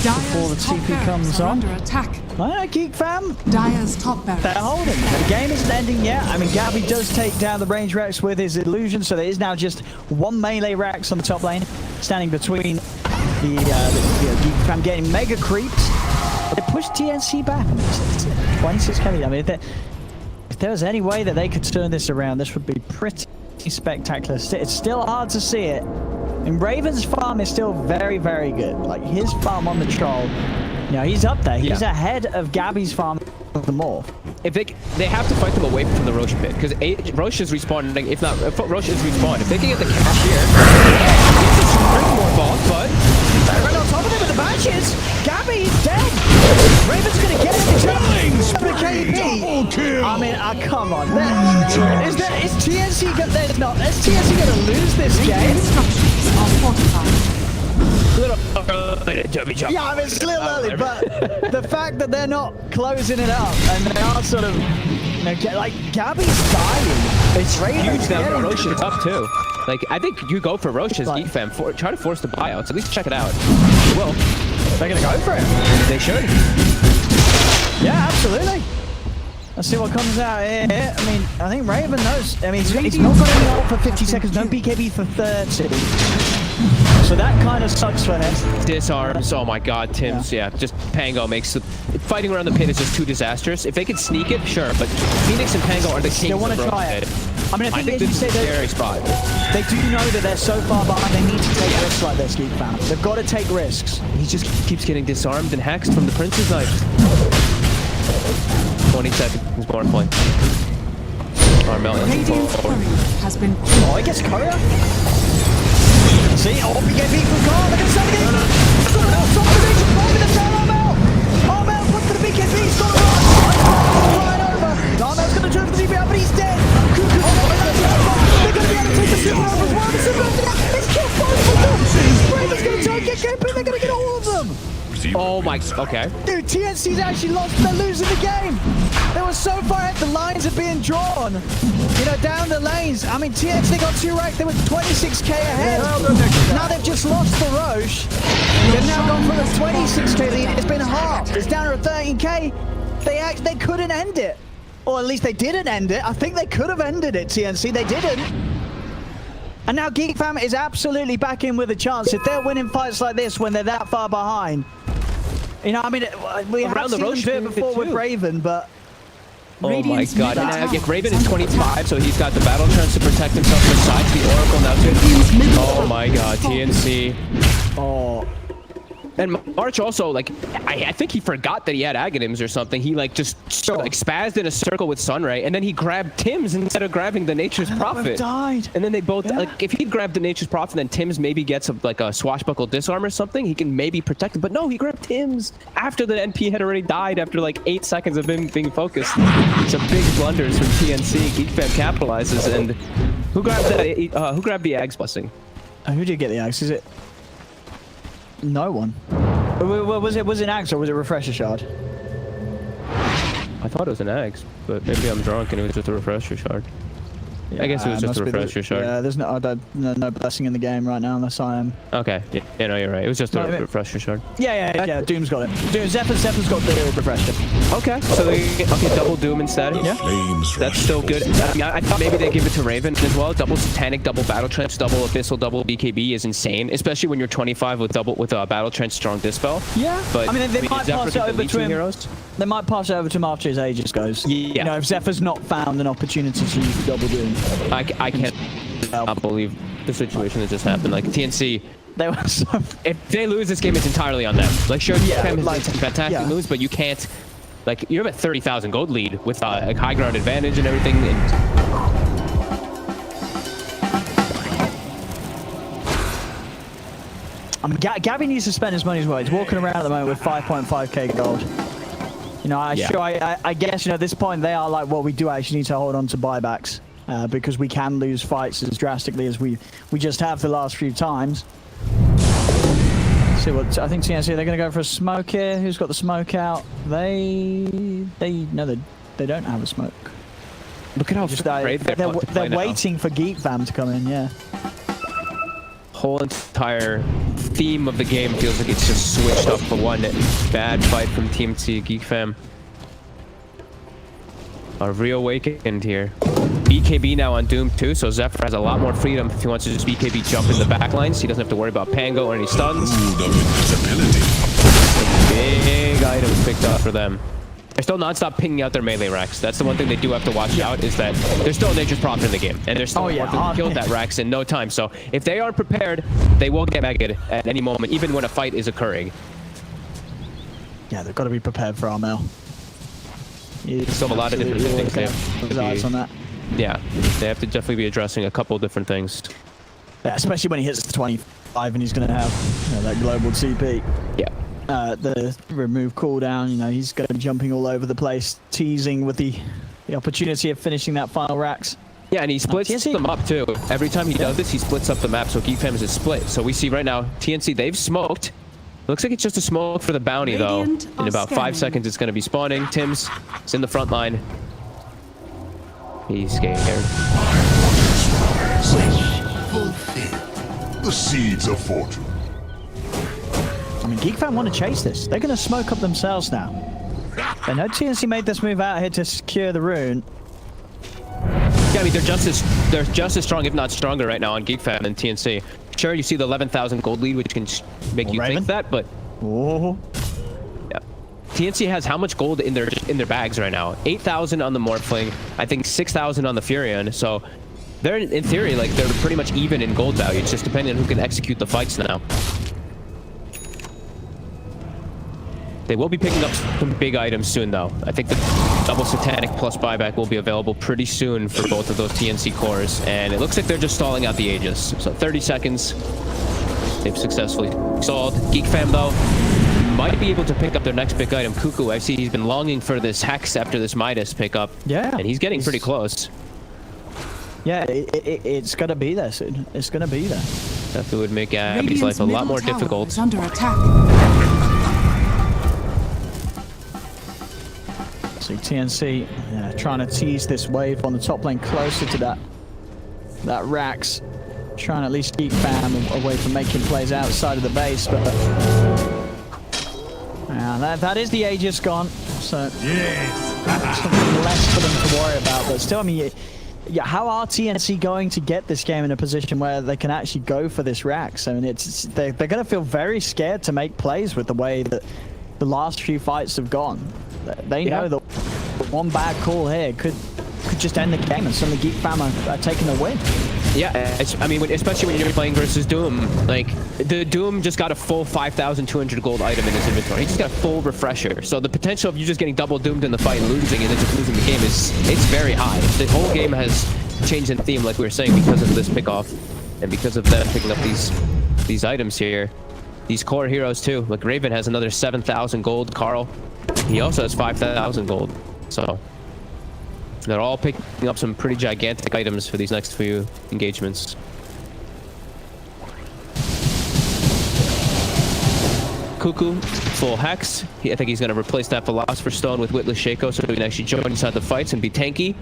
Speaker 5: before the TP comes on.
Speaker 1: Under attack.
Speaker 5: Alright, Geek Fam.
Speaker 1: Dire's top barracks.
Speaker 5: They're holding. The game isn't ending yet. I mean, Gabby does take down the range Rex with his illusion, so there is now just one melee Rex on the top lane, standing between the Geek Fam getting mega creeps. They push TNC back. 26 carry. I mean, if there was any way that they could turn this around, this would be pretty spectacular. It's still hard to see it. And Raven's farm is still very, very good. Like, his farm on the troll, you know, he's up there. He's ahead of Gabby's farm of the Morph.
Speaker 6: If they have to fight them away from the Roche pit, because Roche is respawning. If Roche is respawned, if they can get the cash here, it's a bring more vault, but
Speaker 5: right on top of him with the badges. Gabby is dead. Raven's gonna get him. He's gonna KP. I mean, come on. Is TNC gonna lose this game?
Speaker 1: Structures are fortified.
Speaker 5: Yeah, I mean, it's a little early, but the fact that they're not closing it up and they are sort of, you know, like, Gabby's dying. It's
Speaker 6: huge that Roche is up too. Like, I think you go for Roche's Geek Fam. Try to force the buyouts. At least check it out.
Speaker 5: Well, they're gonna go for it.
Speaker 6: They should.
Speaker 5: Yeah, absolutely. Let's see what comes out here. I mean, I think Raven knows. I mean, he's not got any ult for 50 seconds. No BKB for 30. So that kind of sucks for him.
Speaker 6: Disarms. Oh my God, Tim's. Yeah, just Pango makes the fighting around the pit is just too disastrous. If they could sneak it, sure, but Phoenix and Pango are the kings.
Speaker 5: They want
Speaker 6: of
Speaker 5: to
Speaker 6: road
Speaker 5: try it.
Speaker 6: pit.
Speaker 5: I mean, I think
Speaker 6: this is a scary spot.
Speaker 5: They do know that they're so far behind. They need to take risks like this, Geek Fam. They've got to take risks.
Speaker 6: He just keeps getting disarmed and hexed from the Prince's knife. 20 seconds more point. Armel
Speaker 1: Radiant's courier has been
Speaker 5: Oh, he gets courier. See, oh, BKB from Carl. Look at something. Armel, look for the BKB. He's got a run. Right over. Armel's going to turn for the CPR, but he's dead. They're going to be able to take the super over as well. The super over. He's killed both of them. Raven's going to try and get KP. They're going to get all of them.
Speaker 6: Oh my, okay.
Speaker 5: Dude, TNC's actually lost. They're losing the game. They were so far ahead. The lines are being drawn. You know, down the lanes. I mean, TNC got 2 ranked. They were 26k ahead. Now they've just lost the Roche. They've now gone from a 26k lead. It's been halved. It's down to a 13k. They couldn't end it. Or at least they didn't end it. I think they could have ended it, TNC. They didn't. And now Geek Fam is absolutely back in with a chance. If they're winning fights like this when they're that far behind. You know, I mean, we have seen them do it before with Raven, but...
Speaker 6: Oh my
Speaker 1: Radiant's
Speaker 6: God,
Speaker 1: middle
Speaker 6: and
Speaker 1: tower
Speaker 6: Raven
Speaker 1: is
Speaker 6: is
Speaker 1: under
Speaker 6: 25, so he's got the battle chance to protect himself besides the Oracle now too. Oh my God, TNC.
Speaker 5: Oh.
Speaker 6: And March also, like, I think he forgot that he had Aghanims or something. He, like, just like spazzed in a circle with Sunray, and then he grabbed Tim's instead of grabbing the Nature's Prophet.
Speaker 5: Died.
Speaker 6: And then they both, like, if he grabbed the Nature's Prophet, then Tim's maybe gets like a swashbuckle disarm or something, he can maybe protect him. But no, he grabbed Tim's after the NP had already died after like 8 seconds of him being focused. Some big blunders from TNC. Geek Fam capitalizes, and who grabbed that? Who grabbed the Ags blessing?
Speaker 5: Who did get the axe? Is it? No one. Was it axe or was it refresher shard?
Speaker 6: I thought it was an Ags, but maybe I'm drunk and it was just a refresher shard.
Speaker 5: Yeah,
Speaker 6: I guess it was just a refresher shard.
Speaker 5: Yeah, there's no blessing in the game right now unless I am.
Speaker 6: Okay, yeah, no, you're right. It was just a refresher shard.
Speaker 5: Yeah. Doom's got it. Zephyr's got the refresher.
Speaker 6: Okay, so they get double Doom instead.
Speaker 5: Yeah,
Speaker 6: that's still good. I mean, I thought maybe they give it to Raven as well. Double Satanic, double Battle Trench, double Abyssal, double BKB is insane, especially when you're 25 with Battle Trench, strong Dispel.
Speaker 5: Yeah,
Speaker 6: but
Speaker 5: I mean they might pass it over to him.
Speaker 6: Heroes?
Speaker 5: They might pass it over to him after his Aegis goes.
Speaker 6: Yeah.
Speaker 5: You know, if Zephyr's not found an opportunity to use double Doom.
Speaker 6: I can't believe the situation that just happened. Like TNC,
Speaker 5: they were so.
Speaker 6: If they lose this game, it's entirely on them. Like sure,
Speaker 5: like,
Speaker 6: fantastic moves, but you can't. Like you have a 30,000 gold lead with a high ground advantage and everything. And
Speaker 5: I mean, Gabby needs to spend his money as well. He's walking around at the moment with 5.5k gold. You know, I guess, you know, at this point they are like, well, we do actually need to hold on to buybacks because we can lose fights as drastically as we just have the last few times. See what I think TNC, they're going to go for a smoke here. Who's got the smoke out? They don't have a smoke.
Speaker 6: Look at how
Speaker 5: they're waiting for Geek Fam to come in. Yeah.
Speaker 6: Whole entire theme of the game feels like it's just switched up for one bad fight from Team T. Geek Fam are reawakened here. BKB now on Doom too, so Zephyr has a lot more freedom if he wants to just BKB jump in the back lines. He doesn't have to worry about Pango or any stuns. Big items picked up for them. They're still non-stop pinging out their melee racks. That's the one thing they do have to watch out, is that there's still Nature's Prophet in the game. And there's still working to kill that racks in no time. So if they aren't prepared, they will get megged at any moment, even when a fight is occurring.
Speaker 5: Yeah, they've got to be prepared for Armel.
Speaker 6: Still a lot of different things they have to
Speaker 5: eyes on that.
Speaker 6: Yeah, they have to definitely be addressing a couple different things.
Speaker 5: Yeah, especially when he hits the 25 and he's going to have that global CP.
Speaker 6: Yeah.
Speaker 5: The remove cooldown, you know, he's going to be jumping all over the place, teasing with the opportunity of finishing that final racks.
Speaker 6: Yeah, and he splits them up too. Every time he does this, he splits up the map, so Geek Fam is a split. So we see right now, TNC, they've smoked. Looks like it's just a smoke for the bounty, though. In about 5 seconds, it's going to be spawning. Tim's is in the front line. He's scared.
Speaker 7: Fulfill the seeds of fortune.
Speaker 5: I mean, Geek Fam want to chase this. They're going to smoke up themselves now. They know TNC made this move out here to secure the rune.
Speaker 6: Yeah, I mean, they're just as strong, if not stronger, right now on Geek Fam than TNC. Sure, you see the 11,000 gold lead, which can make you
Speaker 5: Raven?
Speaker 6: think that, but
Speaker 5: Oh.
Speaker 6: yeah. TNC has how much gold in their bags right now? 8,000 on the Morphling, I think 6,000 on the Furion. So they're in theory like they're pretty much even in gold value. It's just depending on who can execute the fights now. They will be picking up some big items soon, though. I think the double Satanic plus buyback will be available pretty soon for both of those TNC cores, and it looks like they're just stalling out the Aegis. So 30 seconds, they've successfully stalled. Geek Fam, though, might be able to pick up their next big item. Cuckoo, I see he's been longing for this Hex after this Midas pickup.
Speaker 5: Yeah.
Speaker 6: And he's getting pretty close.
Speaker 5: Yeah, it's going to be there soon. It's going to be there.
Speaker 6: That would make Abby's life a lot more difficult.
Speaker 1: Is under attack.
Speaker 5: So TNC trying to tease this wave on the top lane closer to that Rax. Trying to at least keep Fam away from making plays outside of the base, but that is the Aegis gone. So something less for them to worry about. But still, I mean, yeah, how are TNC going to get this game in a position where they can actually go for this Rax? I mean, they're going to feel very scared to make plays with the way that the last few fights have gone. They know that one bad call here could just end the game, and suddenly Geek Fam are taking the win.
Speaker 6: Yeah, I mean, especially when you're playing versus Doom. Like, the Doom just got a full 5,200 gold item in his inventory. He just got a full refresher. So the potential of you just getting double doomed in the fight and losing, and then just losing the game it's very high. The whole game has changed in theme, like we were saying, because of this pickoff, and because of them picking up these items here. These core heroes too. Like Raven has another 7,000 gold. Carl, he also has 5,000 gold. So they're all picking up some pretty gigantic items for these next few engagements. Cuckoo, full Hex. I think he's going to replace that Philosopher's Stone with Witless Shaco so he can actually join inside the fights and be tanky.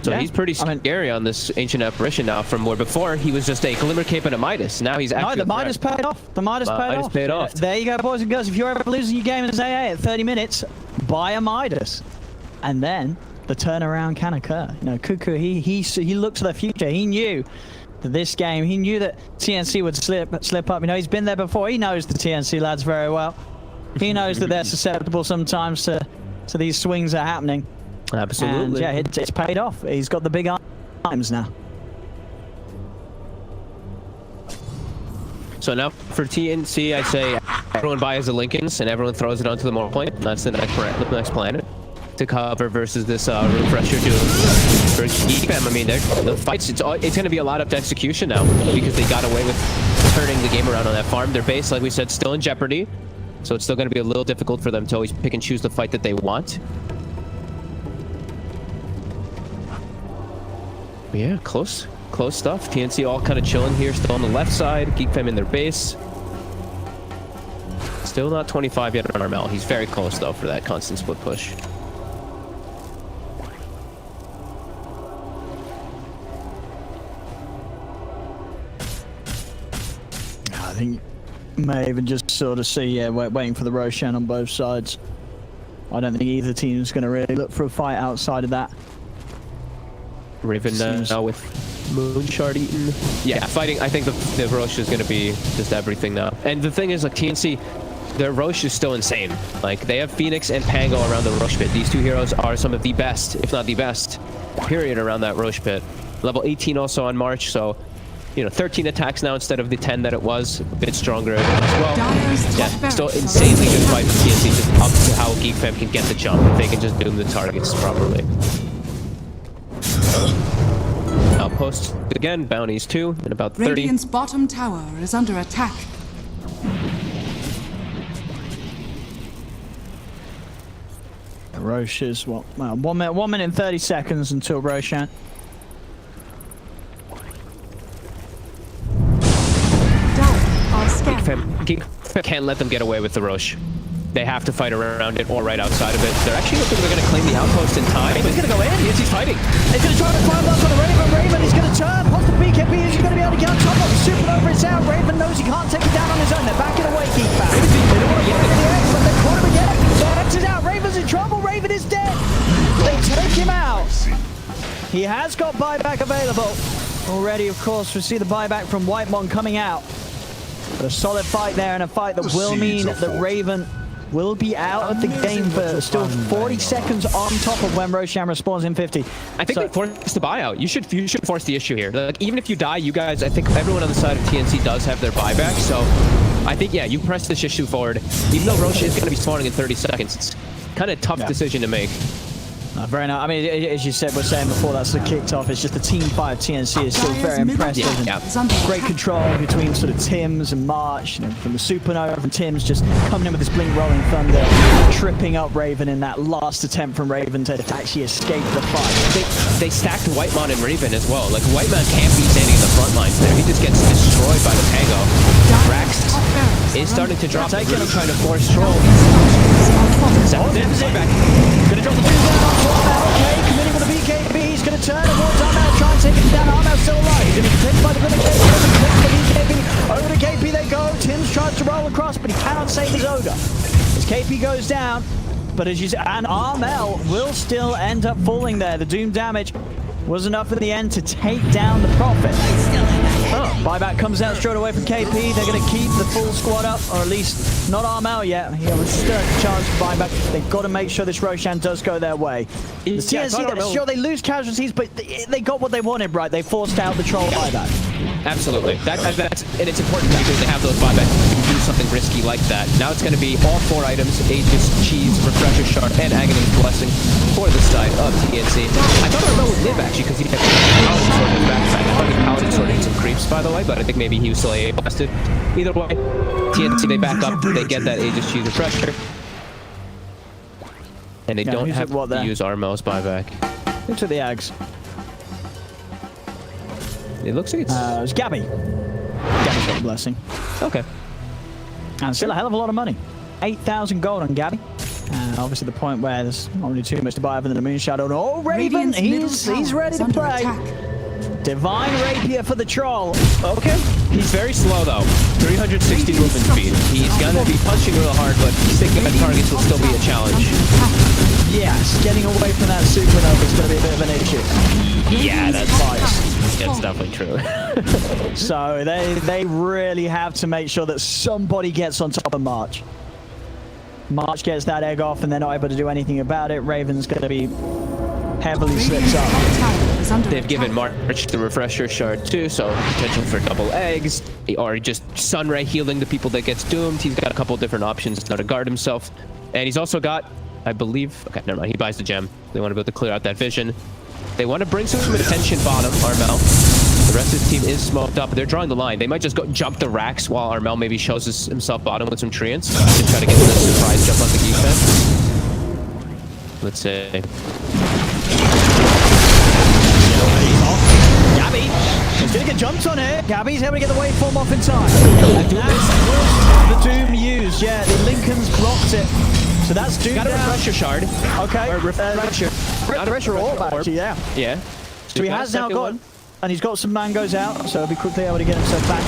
Speaker 6: So yeah, he's pretty scary on this Ancient Apparition now, from where before he was just a Glimmer Cape and a Midas. Now he's actually
Speaker 5: the Midas paid off. The Midas paid off. There you go, boys and girls. If you're ever losing your game as AA at 30 minutes, buy a Midas. And then the turnaround can occur. You know, Cuckoo, he looked to the future. He knew that this game, he knew that TNC would slip up. You know, he's been there before. He knows the TNC lads very well. He knows that they're susceptible sometimes to these swings that are happening.
Speaker 6: Absolutely.
Speaker 5: And yeah, it's paid off. He's got the big items now.
Speaker 6: So now for TNC, I'd say everyone buys the Lincolns and everyone throws it onto the Morphling. That's the next planet to cover versus this refresher Doom. For Geek Fam, I mean, the fights, it's going to be a lot up to execution now because they got away with turning the game around on that farm. Their base, like we said, still in jeopardy. So it's still going to be a little difficult for them to always pick and choose the fight that they want. Yeah, close stuff. TNC all kind of chilling here, still on the left side. Geek Fam in their base. Still not 25 yet on Armel. He's very close though for that constant split push.
Speaker 5: I think you may even just sort of see, waiting for the Roshan on both sides. I don't think either team is going to really look for a fight outside of that.
Speaker 6: Raven now with Moonshard eaten. Yeah, fighting. I think the Roche is going to be just everything now. And the thing is, like TNC, their Roche is still insane. Like they have Phoenix and Pango around the Roche pit. These two heroes are some of the best, if not the best, period, around that Roche pit. Level 18 also on March, so you know, 13 attacks now instead of the 10 that it was. A bit stronger as well. Yeah, still insanely good fight for TNC, just up to how Geek Fam can get the jump. If they can just doom the targets properly. Outpost again, bounties too, in about 30.
Speaker 1: Radiant's bottom tower is under attack.
Speaker 5: Roche is what? Well, 1 minute and 30 seconds until Roshan.
Speaker 6: Geek Fam can't let them get away with the Roche. They have to fight around it or right outside of it. They're actually looking like they're going to claim the outpost in time. He's going to go in. Yes, he's fighting.
Speaker 5: He's going to try to climb up on the Raven. Raven is going to turn. Pops the BKB. He's going to be able to get on top of the Supernova. It's out. Raven knows he can't take it down on his own. They're backing away, Geek Fam. They don't want to get the X, but they've caught him again. The X is out. Raven's in trouble. Raven is dead. They take him out. He has got buyback available already, of course. We see the buyback from Whitemon coming out. But a solid fight there, and a fight that will mean that Raven will be out of the game for still 40 seconds on top of when Roshan respawns in 50.
Speaker 6: I think they forced the buyout. You should force the issue here. Like, even if you die, you guys, I think everyone on the side of TNC does have their buyback. So I think, yeah, you press this issue forward. Even though Roshan is going to be spawning in 30 seconds, it's kind of a tough decision to make.
Speaker 5: Very nice. I mean, as you said, we're saying before that's kicked off. It's just the team fight of TNC is still very impressive. Great control between sort of Tims and March, from the Supernova and Tims just coming in with this blink rolling thunder, tripping up Raven in that last attempt from Raven to actually escape the fight.
Speaker 6: They stacked Whitemon and Raven as well. Like, Whitemon can't be standing in the front lines there. He just gets destroyed by the Pango. Rax is starting to drop. Really trying to force Troll. Back.
Speaker 5: Gonna drop the two down. Okay, committing with a BKB. He's gonna turn towards Armel, try and take him down. Armel's still alive. He's gonna be taken by the BKB. Over to KP they go. Tims tries to roll across, but he cannot save his Ogre. As KP goes down, but as you see, and Armel will still end up falling there. The Doom damage was enough in the end to take down the Prophet. Buyback comes out straight away from KP. They're going to keep the full squad up, or at least not Armel yet. He has still a chance for buyback. They've got to make sure this Roshan does go their way. The TNC, sure, they lose casualties, but they got what they wanted, right? They forced out the Troll buyback.
Speaker 6: Absolutely. That's and it's important because they have those buybacks to do something risky like that. Now it's going to be all 4 items: Aegis, Cheese, Refresher Shard, and Aghanim Blessing for the side of TNC. I thought Armel would live actually because he had Paladin Sword in his backside. I thought he Paladin Sword in some creeps, by the way, but I think maybe he was still AA blasted. Either way, TNC, they back up, they get that Aegis, Cheese, Refresher. And they don't have to use Armel's buyback.
Speaker 5: Who took the Ags?
Speaker 6: It looks like
Speaker 5: it's Gabby. Gabby's got the blessing.
Speaker 6: Okay.
Speaker 5: And still a hell of a lot of money. 8,000 gold on Gabby. Obviously the point where there's not really too much to buy other than the Moon Shadow. Oh, Raven, he's ready to play. Divine Rapier for the Troll. Okay.
Speaker 6: He's very slow though. 360 movement speed. He's gonna be punching real hard, but sticking at targets will still be a challenge.
Speaker 5: Yes, getting away from that Supernova is going to be a bit of an issue.
Speaker 6: Yeah, that's definitely true.
Speaker 5: So they really have to make sure that somebody gets on top of March. March gets that egg off and they're not able to do anything about it. Raven's going to be heavily slipped up.
Speaker 6: They've given March the Refresher Shard too, so potential for double eggs, or just Sunray healing the people that gets doomed. He's got a couple different options now to guard himself. And he's also got, I believe, okay, never mind, he buys the gem. They want to be able to clear out that vision. They want to bring some attention bottom, Armel. The rest of his team is smoked up. They're drawing the line. They might just go jump the racks while Armel maybe shows himself bottom with some treants. Just try to get the surprise jump on the Geek Fam. Let's see.
Speaker 5: Gabby, he's gonna get jumped on it. Gabby's able to get the waveform off in time. The Doom used, yeah, the Lincoln's blocked it. So that's Doom.
Speaker 6: Got a Refresher Shard.
Speaker 5: Okay.
Speaker 6: Or Refresher.
Speaker 5: Refresher orb, actually, yeah.
Speaker 6: Yeah.
Speaker 5: So he has now got, and he's got some mangoes out, so he'll be quickly able to get himself back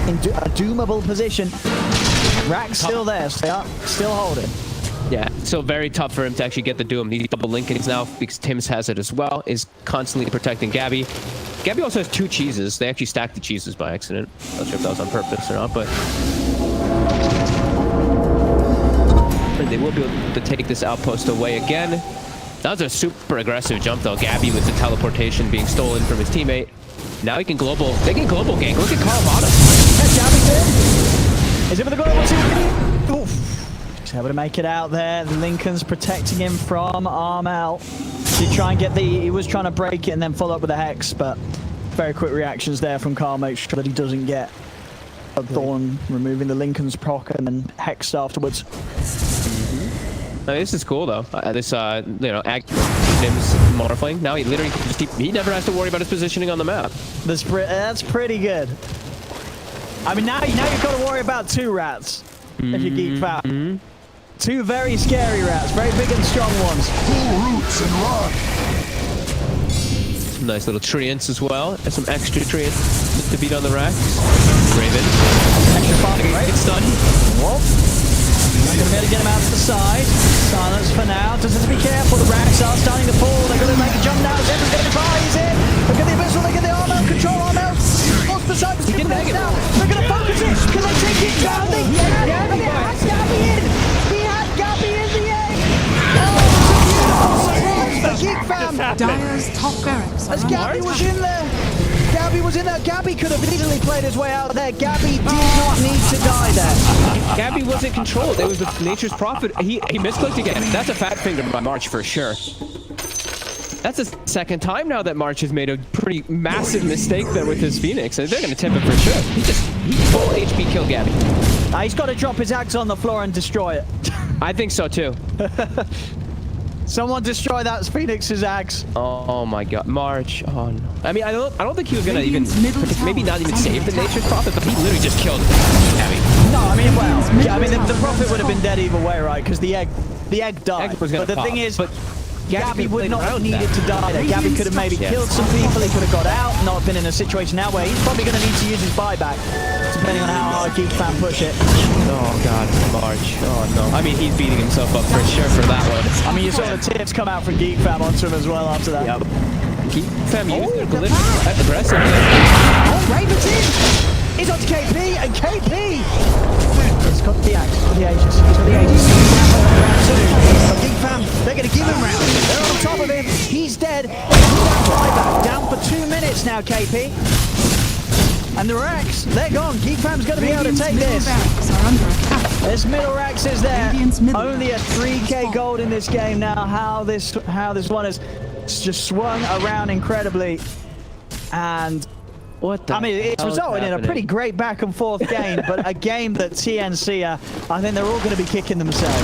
Speaker 5: in a doomable position. Rack's still there, so they are still holding.
Speaker 6: Yeah, so very tough for him to actually get the Doom. He's double Lincolns now because Tims has it as well, is constantly protecting Gabby. Gabby also has 2 cheeses. They actually stacked the cheeses by accident. Not sure if that was on purpose or not, but they will be able to take this outpost away again. That was a super aggressive jump though. Gabby with the teleportation being stolen from his teammate. Now he can global. They can global gank. Look at Carl bottom.
Speaker 5: Gabby's in. Is it with the global team? Oof. He's able to make it out there. The Lincoln's protecting him from Armel. He was trying to break it and then follow up with a Hex, but very quick reactions there from Carl. Make sure that he doesn't get a Thorn, removing the Lincoln's proc and then Hexed afterwards.
Speaker 6: This is cool though. This Aghanim's morphling. Now he literally can just he never has to worry about his positioning on the map.
Speaker 5: That's pretty good. I mean, now you've got to worry about 2 rats if you Geek Fam. 2 very scary rats, very big and strong ones.
Speaker 7: Pull roots and run.
Speaker 6: Some nice little treants as well, and some extra treants to beat on the racks. Raven.
Speaker 5: Extra fun, right?
Speaker 6: It's done.
Speaker 5: Whoop. They're going to be able to get him out to the side. Silence for now. Just have to be careful. The racks are starting to fall. They're going to make a jump now. Zephyr's going to try. He's in. Look at the Abyssal. Look at the Armel. Control Armel. What's beside the Super now? They're going to focus it.
Speaker 1: top barracks are
Speaker 5: As
Speaker 1: under
Speaker 5: Gabby was
Speaker 1: attack.
Speaker 5: in there. Gabby was in there. Gabby could have easily played his way out there. Gabby did not need to die there.
Speaker 6: Gabby wasn't controlled. It was the Nature's Prophet. He misclicked again. That's a fat finger by March for sure. That's the second time now that March has made a pretty massive mistake there with his Phoenix, and they're going to tip him for sure. He full HP killed Gabby.
Speaker 5: He's got to drop his axe on the floor and destroy it.
Speaker 6: I think so too.
Speaker 5: Someone destroy that Phoenix's axe.
Speaker 6: Oh my God, March. Oh no. I mean, I don't think he was going to even,
Speaker 1: Radiant's middle
Speaker 6: maybe not even
Speaker 1: tower is
Speaker 6: save
Speaker 1: under
Speaker 6: the
Speaker 1: attack.
Speaker 6: Nature's Prophet, but he literally just killed Gabby.
Speaker 5: No, I mean, well, yeah, I mean, the Prophet would have been dead either way, right? Because the egg died.
Speaker 6: Egg was gonna
Speaker 5: but the
Speaker 6: pop,
Speaker 5: thing is,
Speaker 6: but
Speaker 5: Gabby would
Speaker 6: played
Speaker 5: not have
Speaker 6: around
Speaker 5: needed
Speaker 6: that.
Speaker 5: to die there. Gabby could have maybe killed some people. He could have got out, not been in a situation now where he's probably going to need to use his buyback, depending on how hard Geek Fam push it.
Speaker 6: Oh God, March. Oh no. I mean, he's beating himself up for sure for that one.
Speaker 5: I mean, you saw the tips come out from Geek Fam onto him as well after that.
Speaker 6: Yep. Geek Fam used their collision aggressively.
Speaker 5: Oh, Raven's in! He's on to KP, and KP! He's got the axe, for the ages. He's got the ages. But Geek Fam, they're going to give him round. They're on top of him. He's dead. Buyback down for 2 minutes now, KP. And the racks, they're gone. Geek Fam's going to be able to
Speaker 1: Radiant's
Speaker 5: take
Speaker 1: middle
Speaker 5: this.
Speaker 1: barracks are under attack.
Speaker 5: This middle racks is there.
Speaker 1: Radiant's middle
Speaker 5: Only a
Speaker 1: barracks
Speaker 5: 3k
Speaker 1: is
Speaker 5: gold in this game now. How this one has just swung around incredibly. And
Speaker 6: What the
Speaker 5: I mean, it's
Speaker 6: hell is
Speaker 5: resulted in a
Speaker 6: happening?
Speaker 5: pretty great back and forth game, but a game that TNC, I think they're all going to be kicking themselves.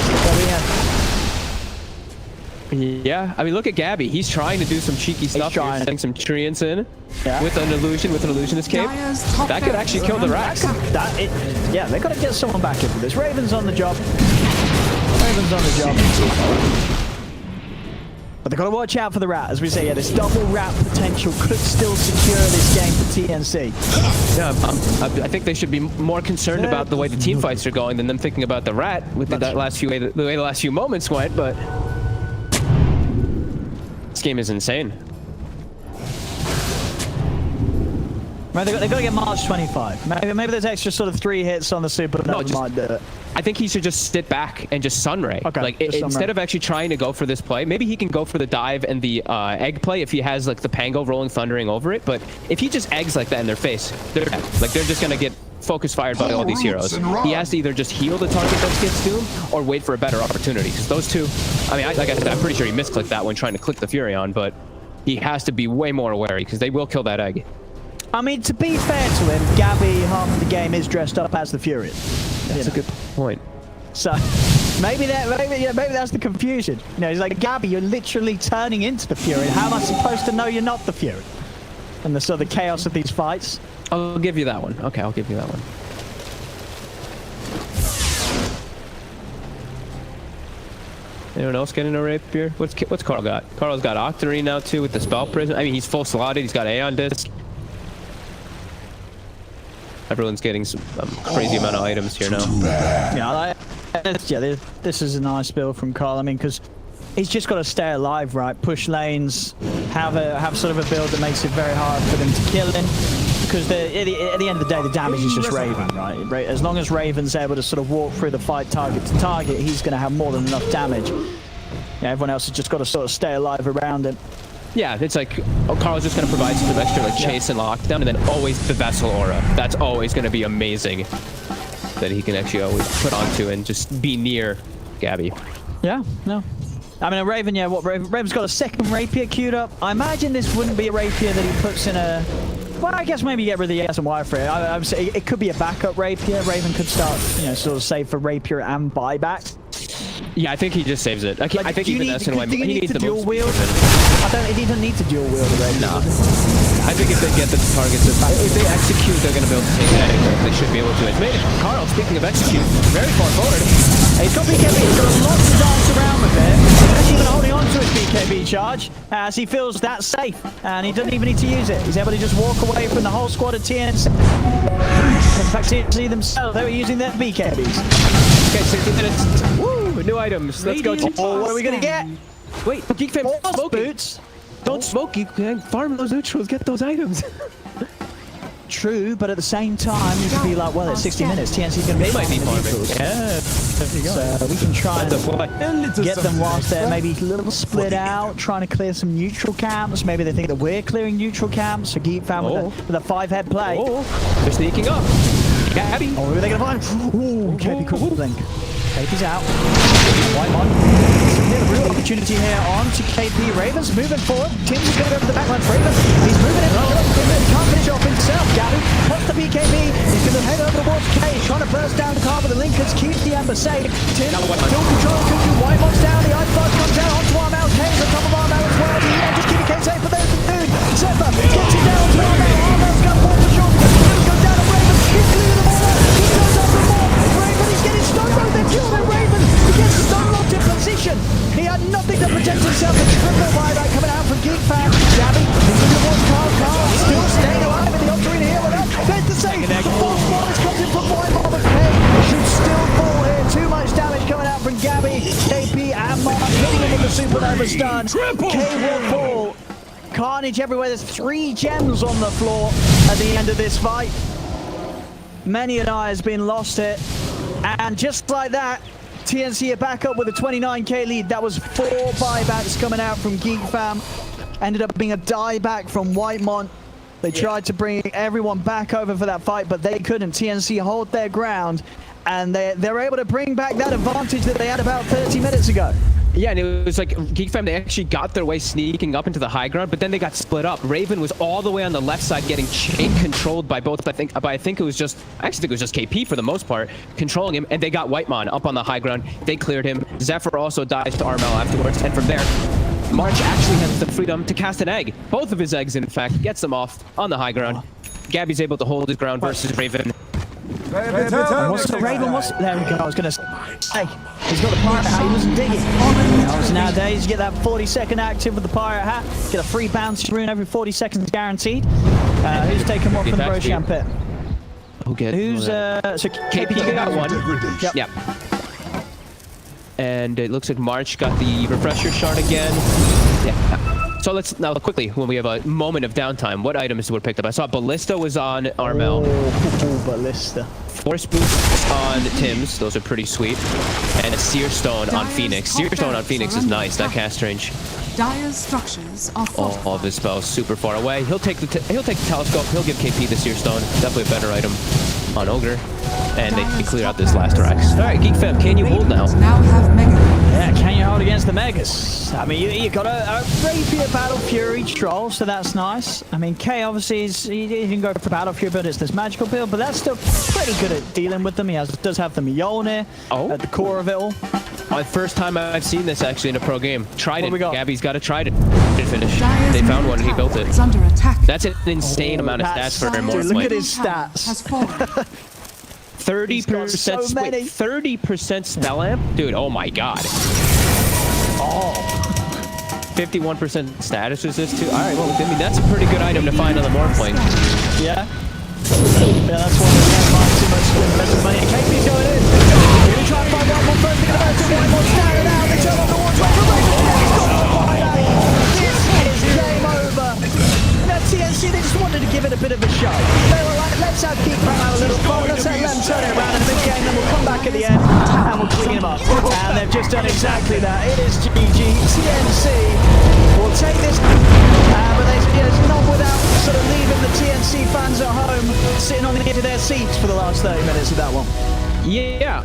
Speaker 6: Yeah, I mean, look at Gabby. He's trying to do some cheeky stuff. Here,
Speaker 5: trying.
Speaker 6: setting some treants in
Speaker 5: Yeah.
Speaker 6: with an illusionist cape.
Speaker 1: Dire's top
Speaker 6: That could
Speaker 1: barracks
Speaker 6: actually
Speaker 1: are
Speaker 6: kill the
Speaker 1: under
Speaker 6: racks.
Speaker 1: attack.
Speaker 5: Yeah, they've got to get someone back in for this. Raven's on the job. Raven's on the job. But they've got to watch out for the rat. As we say, yeah, this double rat potential could still secure this game for TNC.
Speaker 6: Yeah, I think they should be more concerned about the way the team fights are going than them thinking about the rat with the way the last few moments went. But this game is insane.
Speaker 5: Right, they've got to get March 25. Maybe there's extra sort of 3 hits on the super.
Speaker 6: No,
Speaker 5: Might do it.
Speaker 6: I think he should just sit back and just sunray.
Speaker 5: Okay,
Speaker 6: Like
Speaker 5: just
Speaker 6: instead
Speaker 5: sunray.
Speaker 6: of actually trying to go for this play, maybe he can go for the dive and the egg play if he has like the Pango rolling thundering over it. But if he just eggs like that in their face, they're just gonna get focus fired by all these heroes. He has to either just heal the target that gets doomed or wait for a better opportunity. Because those two, I mean, like I said, I'm pretty sure he misclicked that when trying to click the Fury on, but he has to be way more wary because they will kill that egg.
Speaker 5: I mean, to be fair to him, Gabby, half of the game is dressed up as the Furion.
Speaker 6: That's a good point.
Speaker 5: So maybe that's the confusion. You know, he's like, Gabby, you're literally turning into the Fury. How am I supposed to know you're not the Fury? And the sort of chaos of these fights.
Speaker 6: I'll give you that one. Okay, I'll give you that one. Anyone else getting a rapier? What's Carl got? Carl's got Octarine now too with the spell prison. I mean, he's full slotted. He's got Aeon disc. Everyone's getting some crazy amount of items here now.
Speaker 5: Yeah, this is a nice build from Carl. I mean, because he's just got to stay alive, right? Push lanes, have sort of a build that makes it very hard for them to kill him. Because at the end of the day, the damage is just Raven, right? As long as Raven's able to sort of walk through the fight target to target, he's going to have more than enough damage. Yeah, everyone else has just got to sort of stay alive around him.
Speaker 6: Yeah, it's like Carl's just going to provide some extra like chase and lockdown, and then always the Vessel Aura. That's always going to be amazing. That he can actually always put onto and just be near Gabby.
Speaker 5: Yeah, no. I mean, a Raven, yeah, Raven's got a second rapier queued up. I imagine this wouldn't be a rapier that he puts in a... Well, I guess maybe get rid of the S and Y for it. I would say it could be a backup rapier. Raven could start, you know, sort of save for rapier and buyback.
Speaker 6: Yeah, I think he just saves it. I think even S and Y.
Speaker 5: Do you
Speaker 6: He
Speaker 5: need
Speaker 6: needs
Speaker 5: to
Speaker 6: the
Speaker 5: dual
Speaker 6: most.
Speaker 5: wield? He doesn't need to dual wield the Raven.
Speaker 6: Nah. I think if they get the targets, if they execute, they're going to be able to take that. They should be able to. It's made it. Carl, speaking of execute, very far forward.
Speaker 5: He's got BKB. He's got a lot to dance around with here. He's even holding on to his BKB charge as he feels that safe, and he doesn't even need to use it. He's able to just walk away from the whole squad of TNC. In fact, TNC themselves, they were using their BKBs.
Speaker 6: Okay, 60 minutes. Woo! New items. Let's go.
Speaker 5: Oh, what are we gonna get?
Speaker 6: Wait, Geek Fam,
Speaker 5: Force
Speaker 6: smoke it.
Speaker 5: boots.
Speaker 6: Don't smoke. You can farm those neutrals. Get those items.
Speaker 5: True, but at the same time, you can be like, well, it's 60 minutes. TNC's going to be
Speaker 6: They might be
Speaker 5: farming the
Speaker 6: farming.
Speaker 5: neutrals.
Speaker 6: Yeah.
Speaker 5: So we can try
Speaker 6: That's a
Speaker 5: and
Speaker 6: play.
Speaker 5: get them whilst they're maybe a little split out, trying to clear some neutral camps. Maybe they think that we're clearing neutral camps. So Geek Fam with a 5-head play.
Speaker 6: Oh, they're sneaking up. Gabby.
Speaker 5: Oh, who are they going to find? Ooh, KP caught the blink. KP's out. White on. A real opportunity here on to KP. Ravens moving forward. Tim's going to go for the backline. Ravens, he's moving in. He can't finish off himself. Gabby wants the BKB. He's going to head over towards K. Trying to burst down the car with the Linkers. Keeps the Ember safe. Tim still controlling Cuckoo. Whitemon's down. The Ice Flash comes out onto Armel. K's on top of Armel as well. Yeah, just keeping K safe, but there's the dude. Zephyr gets it down to Armel. Armel's got more for sure. He goes down to Ravens. He's clearing the ball. He goes up the ball. Raven, he's getting stun rolled. They're killing Raven. He gets stun locked in position. He had nothing to protect himself. A triple buyback coming out from Geek Fam. Gabby, he's in towards Carl. Carl still staying alive in the Octarine here. There's the save. The false ball is coming from Whitemon, but K should still fall here. Too much damage coming out from Gabby, KP, and Mark hitting him with the supernova stun. K will fall. Carnage everywhere. There's 3 gems on the floor at the end of this fight. Many an eye has been lost here. And just like that, TNC are back up with a 29k lead. That was 4 buybacks coming out from Geek Fam. Ended up being a dieback from Whitemon. They tried to bring everyone back over for that fight, but they couldn't. TNC hold their ground, and they're able to bring back that advantage that they had about 30 minutes ago.
Speaker 6: Yeah, and it was like Geek Fam, they actually got their way sneaking up into the high ground, but then they got split up. Raven was all the way on the left side getting chain controlled by both, I think it was just, I actually think it was just KP for the most part, controlling him, and they got Whitemon up on the high ground. They cleared him. Zephyr also dies to Armel afterwards, and from there, March actually has the freedom to cast an egg. Both of his eggs, in fact, gets them off on the high ground. Gabby's able to hold his ground versus Raven.
Speaker 5: What's the Raven? There we go. I was going to say, he's got the pirate hat. He wasn't digging. Nowadays, you get that 40-second active with the pirate hat. Get a free bounce rune every 40 seconds guaranteed. Who's taking one from the Roshan pit? Who's so
Speaker 6: KP got one. Yep. And it looks like March got the refresher shard again. Yeah. So let's now quickly, when we have a moment of downtime, what items were picked up? I saw Ballista was on Armel.
Speaker 5: Oh, Ballista.
Speaker 6: Force boost on Tim's. Those are pretty sweet. And a Seer Stone on Phoenix. Seer Stone on Phoenix is nice. That cast range.
Speaker 1: Dire's structures are fortified.
Speaker 6: All of his spells super far away. He'll take the telescope. He'll give KP the Seer Stone. Definitely a better item on Ogre. And they can clear out this last Rex. All right, Geek Fam, can you hold now?
Speaker 1: Now have Mega.
Speaker 5: Yeah, can you hold against the Megas? I mean, you got a Rapier Battle Fury Troll, so that's nice. I mean, K obviously he can go for Battle Fury, but it's this magical build, but that's still pretty good at dealing with them. He does have the Mjolnir at the core of it all.
Speaker 6: First time I've seen this actually in a pro game. Trident.
Speaker 5: What we got?
Speaker 6: Gabby's got a Trident. Didn't finish. They found one and he built it.
Speaker 1: Is under attack.
Speaker 6: That's an insane amount of stats for a
Speaker 5: Dude, look at
Speaker 6: Morphling.
Speaker 5: his stats.
Speaker 1: Has fallen.
Speaker 6: 30%
Speaker 5: so many.
Speaker 6: 30% spell amp? Dude, oh my god.
Speaker 5: Oh.
Speaker 6: 51% status resist too. Alright, well, I mean, that's a pretty good item to find on the Morphling.
Speaker 5: Yeah. Yeah, that's why we can't find too much invested money. KP's going in. Gonna try and find out one first. They're going to have to one standing out. They turn on the watch. Wait for Raven. He's got the fire. This is game over. Now, TNC, they just wanted to give it a bit of a show. They were like, let's have Geek Fam have a little fun. Let's let them turn it around in the mid-game, then we'll come back at the end and we'll clean them up. And they've just done exactly that. It is GG. TNC will take this, but it's not without sort of leaving the TNC fans at home sitting on the edge of their seats for the last 30 minutes of that one.
Speaker 6: Yeah,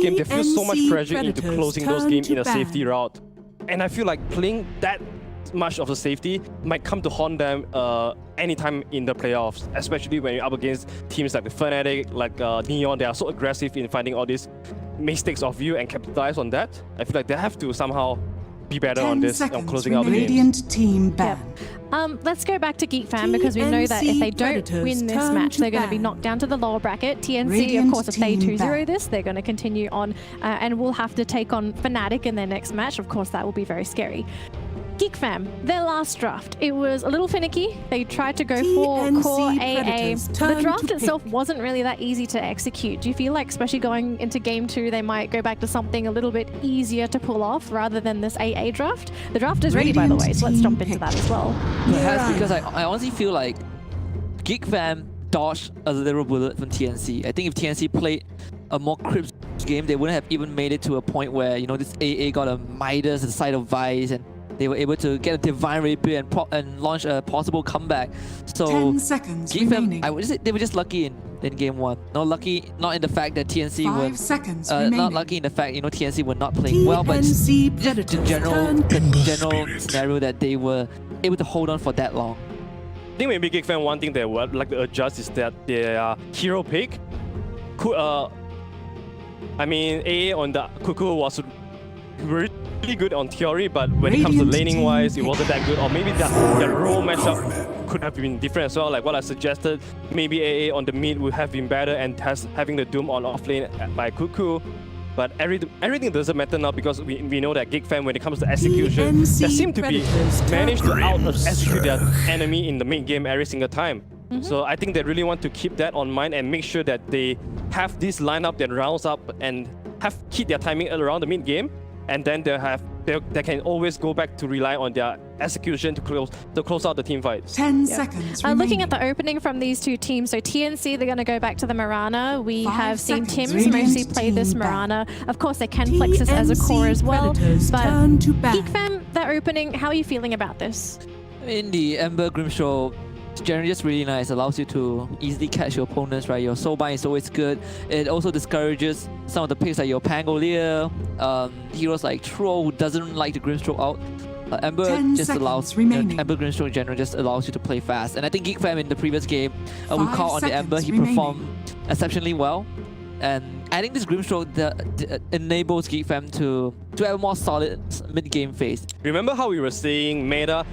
Speaker 2: game, they feel so much
Speaker 8: TNC
Speaker 2: pressure into
Speaker 8: Predators
Speaker 2: closing those
Speaker 8: turn
Speaker 2: games
Speaker 8: to
Speaker 2: in a safety
Speaker 8: ban.
Speaker 2: route. And I feel like playing that much of the safety might come to haunt them anytime in the playoffs, especially when you're up against teams like the Fnatic, like Neon. They are so aggressive in finding all these mistakes of you and capitalize on that. I feel like they have to somehow be better on
Speaker 1: 10
Speaker 2: this, on
Speaker 1: seconds
Speaker 2: closing out the games.
Speaker 1: Radiant team ban.
Speaker 3: Let's go back to Geek Fam because we know that if they don't
Speaker 8: Predators
Speaker 3: win this
Speaker 8: turn
Speaker 3: match,
Speaker 8: to
Speaker 3: they're going to be
Speaker 8: ban.
Speaker 3: knocked down to the lower bracket. TNC, of
Speaker 1: Radiant
Speaker 3: course, if they
Speaker 1: team
Speaker 3: 2-0
Speaker 1: ban.
Speaker 3: this, they're going to continue on and will have to take on Fnatic in their next match. Of course, that will be very scary. Geek Fam, their last draft, it was a little finicky. They tried to go for
Speaker 8: TNC
Speaker 3: core AA.
Speaker 8: Predators
Speaker 3: The
Speaker 8: turn
Speaker 3: draft
Speaker 8: to
Speaker 3: itself
Speaker 8: pick.
Speaker 3: wasn't really that easy to execute. Do you feel like, especially going into game 2, they might go back to something a little bit easier to pull off rather than this AA draft? The draft is ready, by the way, so let's jump into that as well.
Speaker 4: Perhaps because I honestly feel like Geek Fam dodged a little bullet from TNC. I think if TNC played a more crisp game, they wouldn't have even made it to a point where, you know, this AA got a Midas, the side of Vice, and they were able to get a Divine Rapier and launch a possible comeback. So
Speaker 1: 10 seconds
Speaker 4: Geek Fam,
Speaker 1: remaining.
Speaker 4: I would say they were just lucky in game 1. Not lucky, not in the fact that TNC
Speaker 1: 5
Speaker 4: were
Speaker 1: seconds
Speaker 4: not
Speaker 1: remaining.
Speaker 4: lucky in the fact, you know, TNC were not playing well, but just
Speaker 8: TNC
Speaker 4: the
Speaker 8: Predators
Speaker 4: general
Speaker 8: turn
Speaker 4: scenario that they were able to hold on for that long.
Speaker 2: I think maybe Geek Fan, one thing they would like to adjust is that their hero pick could, I mean, AA on the Cuckoo was really good on theory, but when it comes to
Speaker 1: Radiant
Speaker 2: laning wise, it
Speaker 1: team
Speaker 2: wasn't that good. Or maybe their role matchup could have been different as well. Like what I suggested, maybe AA on the mid would have been better and having the Doom on off lane by Cuckoo. But everything doesn't matter now because we know that Geek Fam, when it comes to execution,
Speaker 8: TNC
Speaker 2: they seem to be
Speaker 8: Predators turn
Speaker 2: managed to
Speaker 8: to
Speaker 2: out-execute their enemy in the mid game every single time. So I think they really want to keep that on mind and make sure that they have this lineup that rounds up and keep their timing around the mid game, and then they can always go back to rely on their execution to close out the team fights.
Speaker 1: 10 seconds remaining.
Speaker 3: Looking at the opening from these two teams, so TNC, they're going to go back to the Mirana. We
Speaker 1: 5
Speaker 3: have seen
Speaker 1: seconds.
Speaker 3: Tim's
Speaker 1: Radiant
Speaker 3: mostly play this
Speaker 1: team
Speaker 3: Mirana. Of course, they can flex this as a core as well.
Speaker 8: Predators
Speaker 3: But
Speaker 8: turn to ban.
Speaker 3: Geek Fam, the opening, how are you feeling about this?
Speaker 4: In the Ember Grimshaw, it's generally just really nice. Allows you to easily catch your opponents, right? Your soul bind is always good. It also discourages some of the picks like your Pangolier, heroes like Troll who doesn't like the Grimstroke out. Ember
Speaker 1: 10
Speaker 4: just allows
Speaker 1: seconds remaining.
Speaker 4: Ember Grimstroke in general just allows you to play fast. And I think Geek Fam in the previous game, we
Speaker 1: 5
Speaker 4: caught on the Ember,
Speaker 1: seconds
Speaker 4: he
Speaker 1: remaining.
Speaker 4: performed exceptionally well. And I think this Grimstroke enables Geek Fam to have a more solid mid-game phase.
Speaker 2: Remember how we were saying meta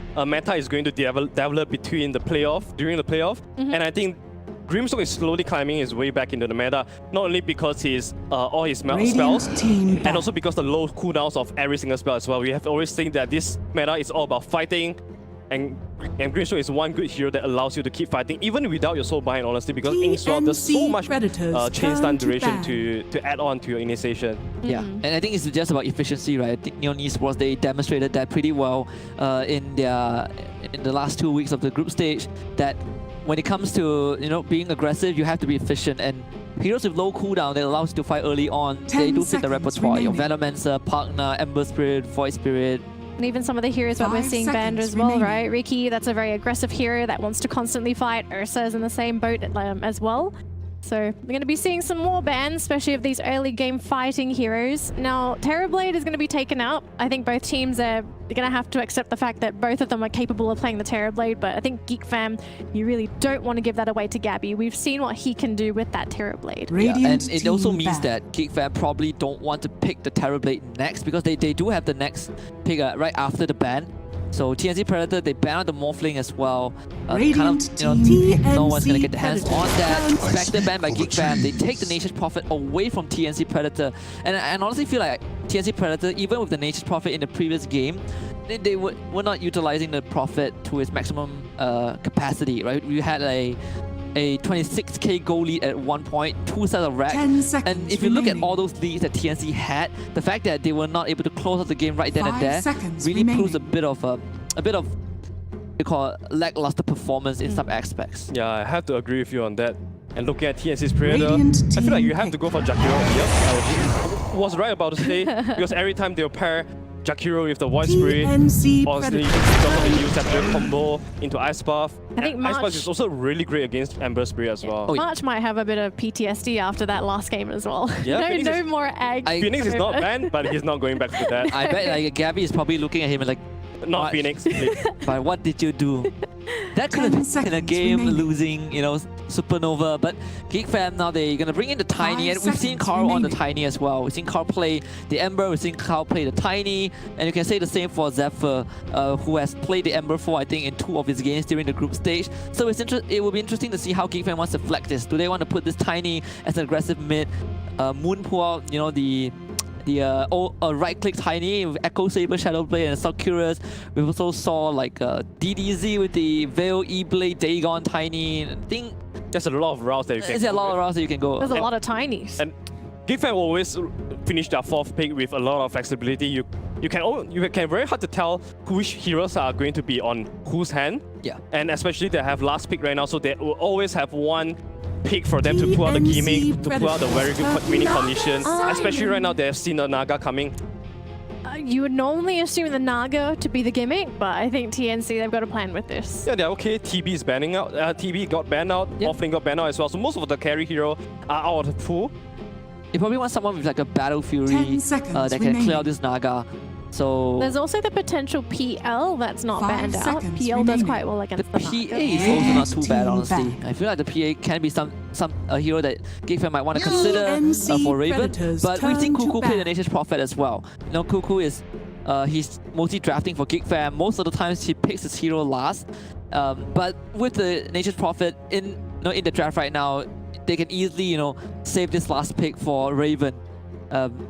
Speaker 2: is going to develop during the playoff, and I think Grimstone is slowly climbing his way back into the meta, not only because he's all his spells,
Speaker 1: team
Speaker 2: and also because the low cooldowns of every single spell as well. We have always seen that this meta is all about fighting, and Grimstone is one good hero that allows you to keep fighting even without your soul bind, honestly, because Inkstone does so
Speaker 8: TNC
Speaker 2: much
Speaker 8: Predators
Speaker 2: chain stun
Speaker 8: turn to
Speaker 2: duration
Speaker 8: ban.
Speaker 2: to add on to your initiation.
Speaker 4: Yeah, and I think it's just about efficiency, right? I think Neon Esports, they demonstrated that pretty well in the last 2 weeks of the group stage, that when it comes to, you know, being aggressive, you have to be efficient, and heroes with low cooldown that allows you to fight early on,
Speaker 1: 10
Speaker 4: they do fit the
Speaker 1: seconds
Speaker 4: repertoire. Your
Speaker 1: remaining.
Speaker 4: Venomancer, Pugna, Ember Spirit, Void Spirit.
Speaker 3: And even some of the heroes that we're
Speaker 1: 5
Speaker 3: seeing banned
Speaker 1: seconds
Speaker 3: as well,
Speaker 1: remaining.
Speaker 3: right? Ricky, that's a very aggressive hero that wants to constantly fight. Ursa is in the same boat as well. So we're going to be seeing some more bans, especially of these early game fighting heroes. Now, Terrorblade is going to be taken out. I think both teams are going to have to accept the fact that both of them are capable of playing the Terrorblade, but I think Geek Fam, you really don't want to give that away to Gabby. We've seen what he can do with that Terrorblade.
Speaker 1: Radiant
Speaker 4: And it also
Speaker 1: team
Speaker 4: means
Speaker 1: ban.
Speaker 4: that Geek Fam probably don't want to pick the Terrorblade next, because they do have the next pick right after the ban. So TNC Predator, they ban out the Morphling as well.
Speaker 1: Radiant
Speaker 4: You know,
Speaker 1: team
Speaker 4: no one's gonna get their hands
Speaker 8: Predator
Speaker 4: on that.
Speaker 8: turn to
Speaker 4: Spectre ban by Geek Fam. They take the Nature's Prophet away from TNC Predator. And I honestly feel like TNC Predator, even with the Nature's Prophet in the previous game, they were not utilizing the Prophet to its maximum capacity, right? We had a 26k goal lead at one point, 2 sets of racks.
Speaker 1: 10 seconds
Speaker 4: And if you look at
Speaker 1: remaining.
Speaker 4: all those leads that TNC had, the fact that they were not able to close out the game right then and
Speaker 1: 5
Speaker 4: there
Speaker 1: seconds
Speaker 4: really proves a
Speaker 1: remaining.
Speaker 4: bit of they call it lackluster performance in some aspects.
Speaker 2: Yeah, I have to agree with you on that. And looking at TNC's Predator,
Speaker 1: Radiant
Speaker 2: I feel like
Speaker 1: team
Speaker 2: you have to go for Jakiro here. I was right about to say, because every time they'll pair Jakiro with the Void Spray.
Speaker 1: TNC
Speaker 2: Honestly,
Speaker 1: Predator.
Speaker 2: don't use that real combo into Ice Buff.
Speaker 3: I think
Speaker 2: And Ice Buff
Speaker 3: March-
Speaker 2: is also really great against Ember Spray as well.
Speaker 4: Oh, yeah.
Speaker 3: March might have a bit of PTSD after that last game as well.
Speaker 2: Yeah, Phoenix
Speaker 3: no
Speaker 2: is-
Speaker 3: more eggs.
Speaker 2: Phoenix is not banned, but he's not going back to that.
Speaker 4: I bet like Gabby is probably looking at him and like,
Speaker 2: Not
Speaker 4: What?
Speaker 2: Phoenix. please.
Speaker 4: but what did you do? That could
Speaker 1: 10
Speaker 4: have been a
Speaker 1: seconds
Speaker 4: game
Speaker 1: remaining.
Speaker 4: losing, Supernova. But Geek Fam now they're gonna bring in the Tiny,
Speaker 1: 5
Speaker 4: and we've seen
Speaker 1: seconds
Speaker 4: Carl on the
Speaker 1: remaining.
Speaker 4: Tiny as well. We've seen Carl play the Ember, we've seen Carl play the Tiny, and you can say the same for Zephyr, who has played the Ember 4, I think, in 2 of his games during the group stage. So it will be interesting to see how Geek Fam wants to flex this. Do they want to put this Tiny as an aggressive mid, moon pull out, the right-click Tiny with Echo Saber, Shadow Blade, and so curious. We also saw like DDZ with the Veil, E-Blade, Dagon, Tiny. I think
Speaker 2: There's a lot of routes that you can
Speaker 4: there's a
Speaker 2: go
Speaker 4: lot of
Speaker 2: with.
Speaker 4: routes that you can go.
Speaker 3: There's a lot of tinies.
Speaker 2: And Geek Fam always finish their 4th pick with a lot of flexibility. You can very hard to tell which heroes are going to be on whose hand.
Speaker 4: Yeah.
Speaker 2: And especially they have last pick right now, so they will always have one pick for them to pull out the
Speaker 1: TNC
Speaker 2: gimmick, to pull out the very good
Speaker 1: Predator.
Speaker 2: winning condition.
Speaker 1: Siren.
Speaker 2: Especially right now, they have seen the Naga coming.
Speaker 3: You would normally assume the Naga to be the gimmick, but I think TNC, they've got a plan with this.
Speaker 2: Yeah, they're okay. TB is banning out. TB got banned out.
Speaker 4: Yep.
Speaker 2: Offlane got banned out as well. So most of the carry hero are out of the pool.
Speaker 4: You probably want someone with like a Battle Fury
Speaker 1: 10 seconds
Speaker 4: that can clear
Speaker 1: remaining.
Speaker 4: out this Naga. So
Speaker 3: There's also the potential PL that's not
Speaker 1: 5
Speaker 3: banned out.
Speaker 1: seconds
Speaker 3: PL does
Speaker 1: remaining.
Speaker 3: quite well
Speaker 4: the
Speaker 3: against the
Speaker 4: PA
Speaker 3: Naga.
Speaker 4: is also not too bad,
Speaker 1: Team
Speaker 4: honestly.
Speaker 1: back.
Speaker 4: I feel like the PA can be a hero that Geek Fam might want to consider
Speaker 1: TNC
Speaker 4: for Raven.
Speaker 1: Predators
Speaker 4: But we've seen
Speaker 1: turn to
Speaker 4: Cuckoo play the
Speaker 1: back.
Speaker 4: Nature's Prophet as well. Cuckoo is he's mostly drafting for Geek Fam. Most of the times he picks his hero last. But with the Nature's Prophet in the draft right now, they can easily save this last pick for Raven.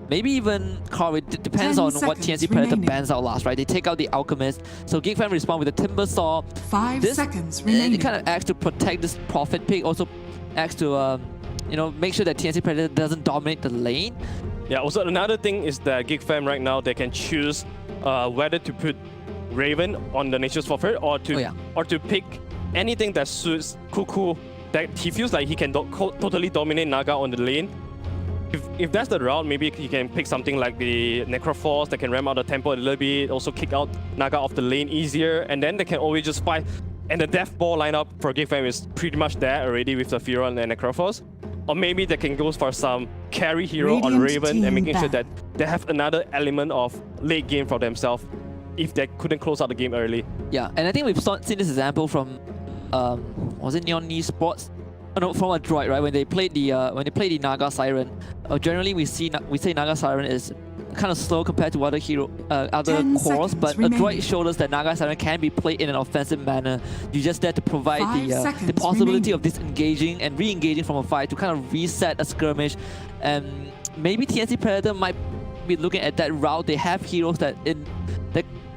Speaker 4: Maybe even Carl, it depends
Speaker 1: 10
Speaker 4: on what TNC
Speaker 1: seconds
Speaker 4: Predator
Speaker 1: remaining.
Speaker 4: bans out last, right? They take out the Alchemist. So Geek Fam respond with the Timber Saw.
Speaker 1: 5
Speaker 4: This
Speaker 1: seconds
Speaker 4: it
Speaker 1: remaining.
Speaker 4: kind of acts to protect this Prophet pick, also acts to make sure that TNC Predator doesn't dominate the lane.
Speaker 2: Yeah, also another thing is that Geek Fam right now, they can choose whether to put Raven on the Nature's Prophet or to pick anything that suits Cuckoo, that he feels like he can totally dominate Naga on the lane. If that's the route, maybe he can pick something like the Necroforce that can ram out the tempo a little bit, also kick out Naga off the lane easier, and then they can always just fight. And the Death Ball lineup for Geek Fam is pretty much there already with the Furon and Necroforce. Or maybe they can go for some carry hero on
Speaker 1: Radiant
Speaker 2: Raven
Speaker 1: team
Speaker 2: and making sure
Speaker 1: back.
Speaker 2: that they have another element of late game for themselves if they couldn't close out the game early.
Speaker 4: Yeah, and I think we've seen this example from was it Neon Esports? Oh, no, from Adroit, right? When they played the Naga Siren. Generally we say Naga Siren is kind of slow compared to other
Speaker 1: 10
Speaker 4: cores,
Speaker 1: seconds
Speaker 4: but
Speaker 1: remaining.
Speaker 4: Adroit showed us that Naga Siren can be played in an offensive manner. You just have to provide
Speaker 1: 5
Speaker 4: the
Speaker 1: seconds
Speaker 4: possibility
Speaker 1: remaining.
Speaker 4: of disengaging and re-engaging from a fight to kind of reset a skirmish. And maybe TNC Predator might be looking at that route. They have heroes that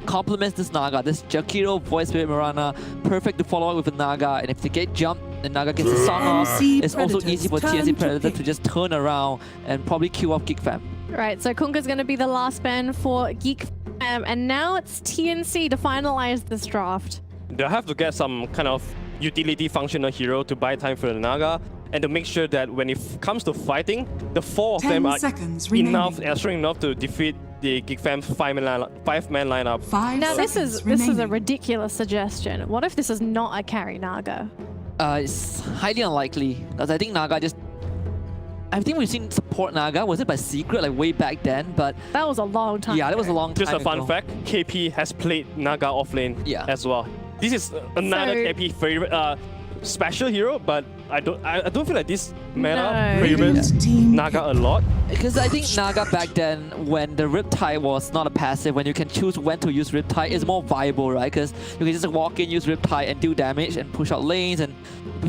Speaker 4: complements this Naga. This Jakiro, Voice Spirit Mirana, perfect to follow up with a Naga. And if they get jumped, the Naga gets a song off.
Speaker 1: TNC
Speaker 4: It's also easy for
Speaker 1: Predators
Speaker 4: TNC
Speaker 1: turn to
Speaker 4: Predator to
Speaker 1: pick.
Speaker 4: just turn around and probably kill off Geek Fam.
Speaker 3: Right, so Kunka's going to be the last ban for Geek Fam, and now it's TNC to finalize this draft.
Speaker 2: They'll have to get some kind of utility functional hero to buy time for the Naga and to make sure that when it comes to fighting, the 4 of
Speaker 1: 10
Speaker 2: them are
Speaker 1: seconds
Speaker 2: enough
Speaker 1: remaining.
Speaker 2: strong enough to defeat the Geek Fam 5-man lineup.
Speaker 1: 5
Speaker 3: Now this
Speaker 1: seconds
Speaker 3: is
Speaker 1: remaining.
Speaker 3: a ridiculous suggestion. What if this is not a carry Naga?
Speaker 4: It's highly unlikely, because I think Naga I think we've seen support Naga, was it by secret, like way back then, but
Speaker 3: That was a long time
Speaker 4: yeah, that was a
Speaker 3: ago.
Speaker 4: long time
Speaker 2: Just a fun
Speaker 4: ago.
Speaker 2: fact, KP has played Naga offlane
Speaker 4: Yeah.
Speaker 2: as well. This is another
Speaker 3: So-
Speaker 2: KP favorite special hero, but I don't feel like this meta
Speaker 3: No.
Speaker 2: favorites
Speaker 1: Radiant team
Speaker 2: Naga a lot.
Speaker 4: Because I think Naga back then, when the Riptide was not a passive, when you can choose when to use Riptide, is more viable, right? Because you can just walk in, use Riptide, and do damage, and push out lanes, and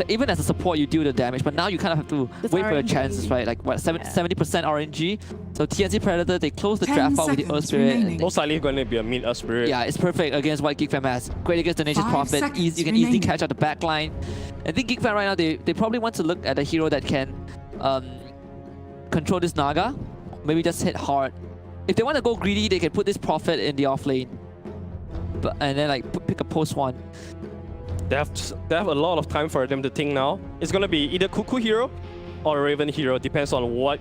Speaker 4: even as a support, you do the damage. But now you kind of have to
Speaker 3: It's
Speaker 4: wait for your
Speaker 3: RNG.
Speaker 4: chances, right? Like what, 70% RNG. So TNC Predator, they close the
Speaker 1: 10
Speaker 4: draft out with the Earth
Speaker 1: seconds
Speaker 4: Spirit.
Speaker 1: remaining.
Speaker 2: Most likely going to be a mid Spirit.
Speaker 4: Yeah, it's perfect against what Geek Fam has. Great against the Nature's
Speaker 1: 5
Speaker 4: Prophet.
Speaker 1: seconds
Speaker 4: You can easily
Speaker 1: remaining.
Speaker 4: catch out the back line. I think Geek Fam right now, they probably want to look at a hero that can control this Naga. Maybe just hit hard. If they want to go greedy, they can put this Prophet in the off lane. And then like pick a post one.
Speaker 2: They have a lot of time for them to think now. It's going to be either Cuckoo hero or a Raven hero depends on what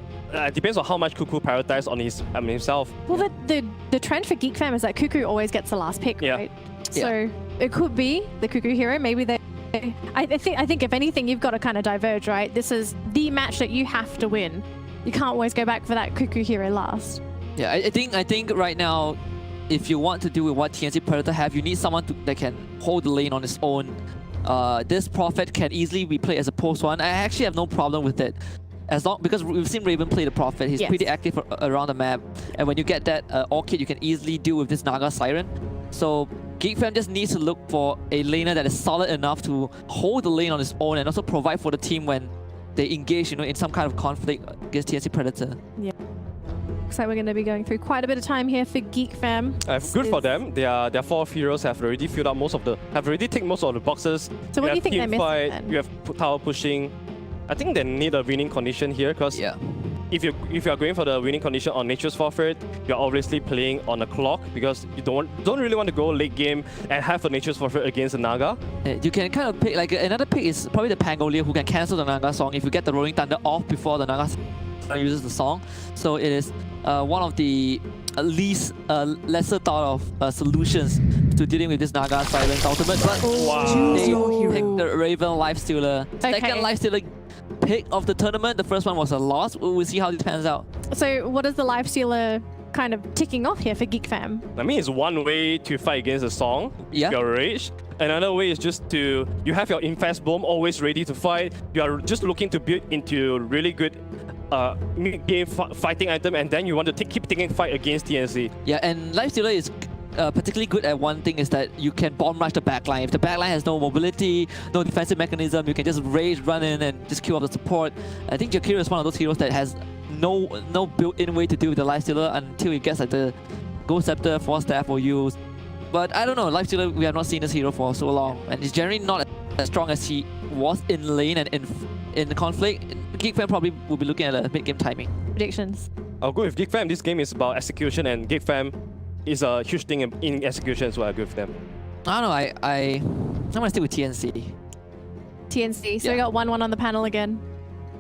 Speaker 2: depends on how much Cuckoo prioritizes on himself.
Speaker 3: Well, the trend for Geek Fam is that Cuckoo always gets the last pick,
Speaker 2: Yeah.
Speaker 3: right? So it could be the Cuckoo hero. Maybe they. I think if anything, you've got to kind of diverge, right? This is the match that you have to win. You can't always go back for that Cuckoo hero last.
Speaker 4: Yeah, I think right now, if you want to do with what TNC Predator have, you need someone that can hold the lane on its own. This Prophet can easily be played as a post one. I actually have no problem with it, as long because we've seen Raven play the Prophet. He's pretty active around the map, and when you get that Orchid, you can easily deal with this Naga Siren. So Geek Fam just needs to look for a laner that is solid enough to hold the lane on its own and also provide for the team when they engage, in some kind of conflict against TNC Predator.
Speaker 3: Yeah. Looks like we're going to be going through quite a bit of time here for Geek Fam.
Speaker 2: Good for them. Their 4 heroes have already filled up have already taken most of the boxes.
Speaker 3: So what do you think they're missing then?
Speaker 2: You have tower pushing. I think they need a winning condition here because if you are going for the winning condition on Nature's Forfeit, you're obviously playing on a clock because you don't really want to go late game and have a Nature's Forfeit against a Naga.
Speaker 4: You can kind of pick, like another pick is probably the Pangolier who can cancel the Naga song if you get the Rolling Thunder off before the Naga uses the song. So it is one of the lesser thought of solutions to dealing with this Naga Silence ultimate. But
Speaker 1: Choose your
Speaker 4: they
Speaker 1: hero.
Speaker 4: picked the Raven Lifestealer. Second Lifestealer pick of the tournament. The first one was a loss. We'll see how this pans out.
Speaker 3: So what is the Lifestealer kind of ticking off here for Geek Fam?
Speaker 2: I mean, it's one way to fight against a song.
Speaker 4: Yeah.
Speaker 2: Your rage. Another way is just you have your Infest Bomb always ready to fight. You are just looking to build into really good mid-game fighting item, and then you want to keep taking fight against TNC.
Speaker 4: Yeah, and Lifestealer is particularly good at one thing is that you can bomb rush the backline. If the backline has no mobility, no defensive mechanism, you can just rage, run in, and just kill off the support. I think Jakiro is one of those heroes that has no built-in way to deal with the Lifestealer until he gets like the Ghost Scepter, Force Staff or use. But I don't know, Lifestealer, we have not seen this hero for so long, and he's generally not as strong as he was in lane and in the conflict. Geek Fam probably will be looking at a mid-game timing.
Speaker 3: Predictions?
Speaker 2: I'll go with Geek Fam. This game is about execution, and Geek Fam is a huge thing in execution, so I go with them.
Speaker 4: I don't know, I'm gonna stick with TNC.
Speaker 3: TNC. So we got 1-1 on the panel again.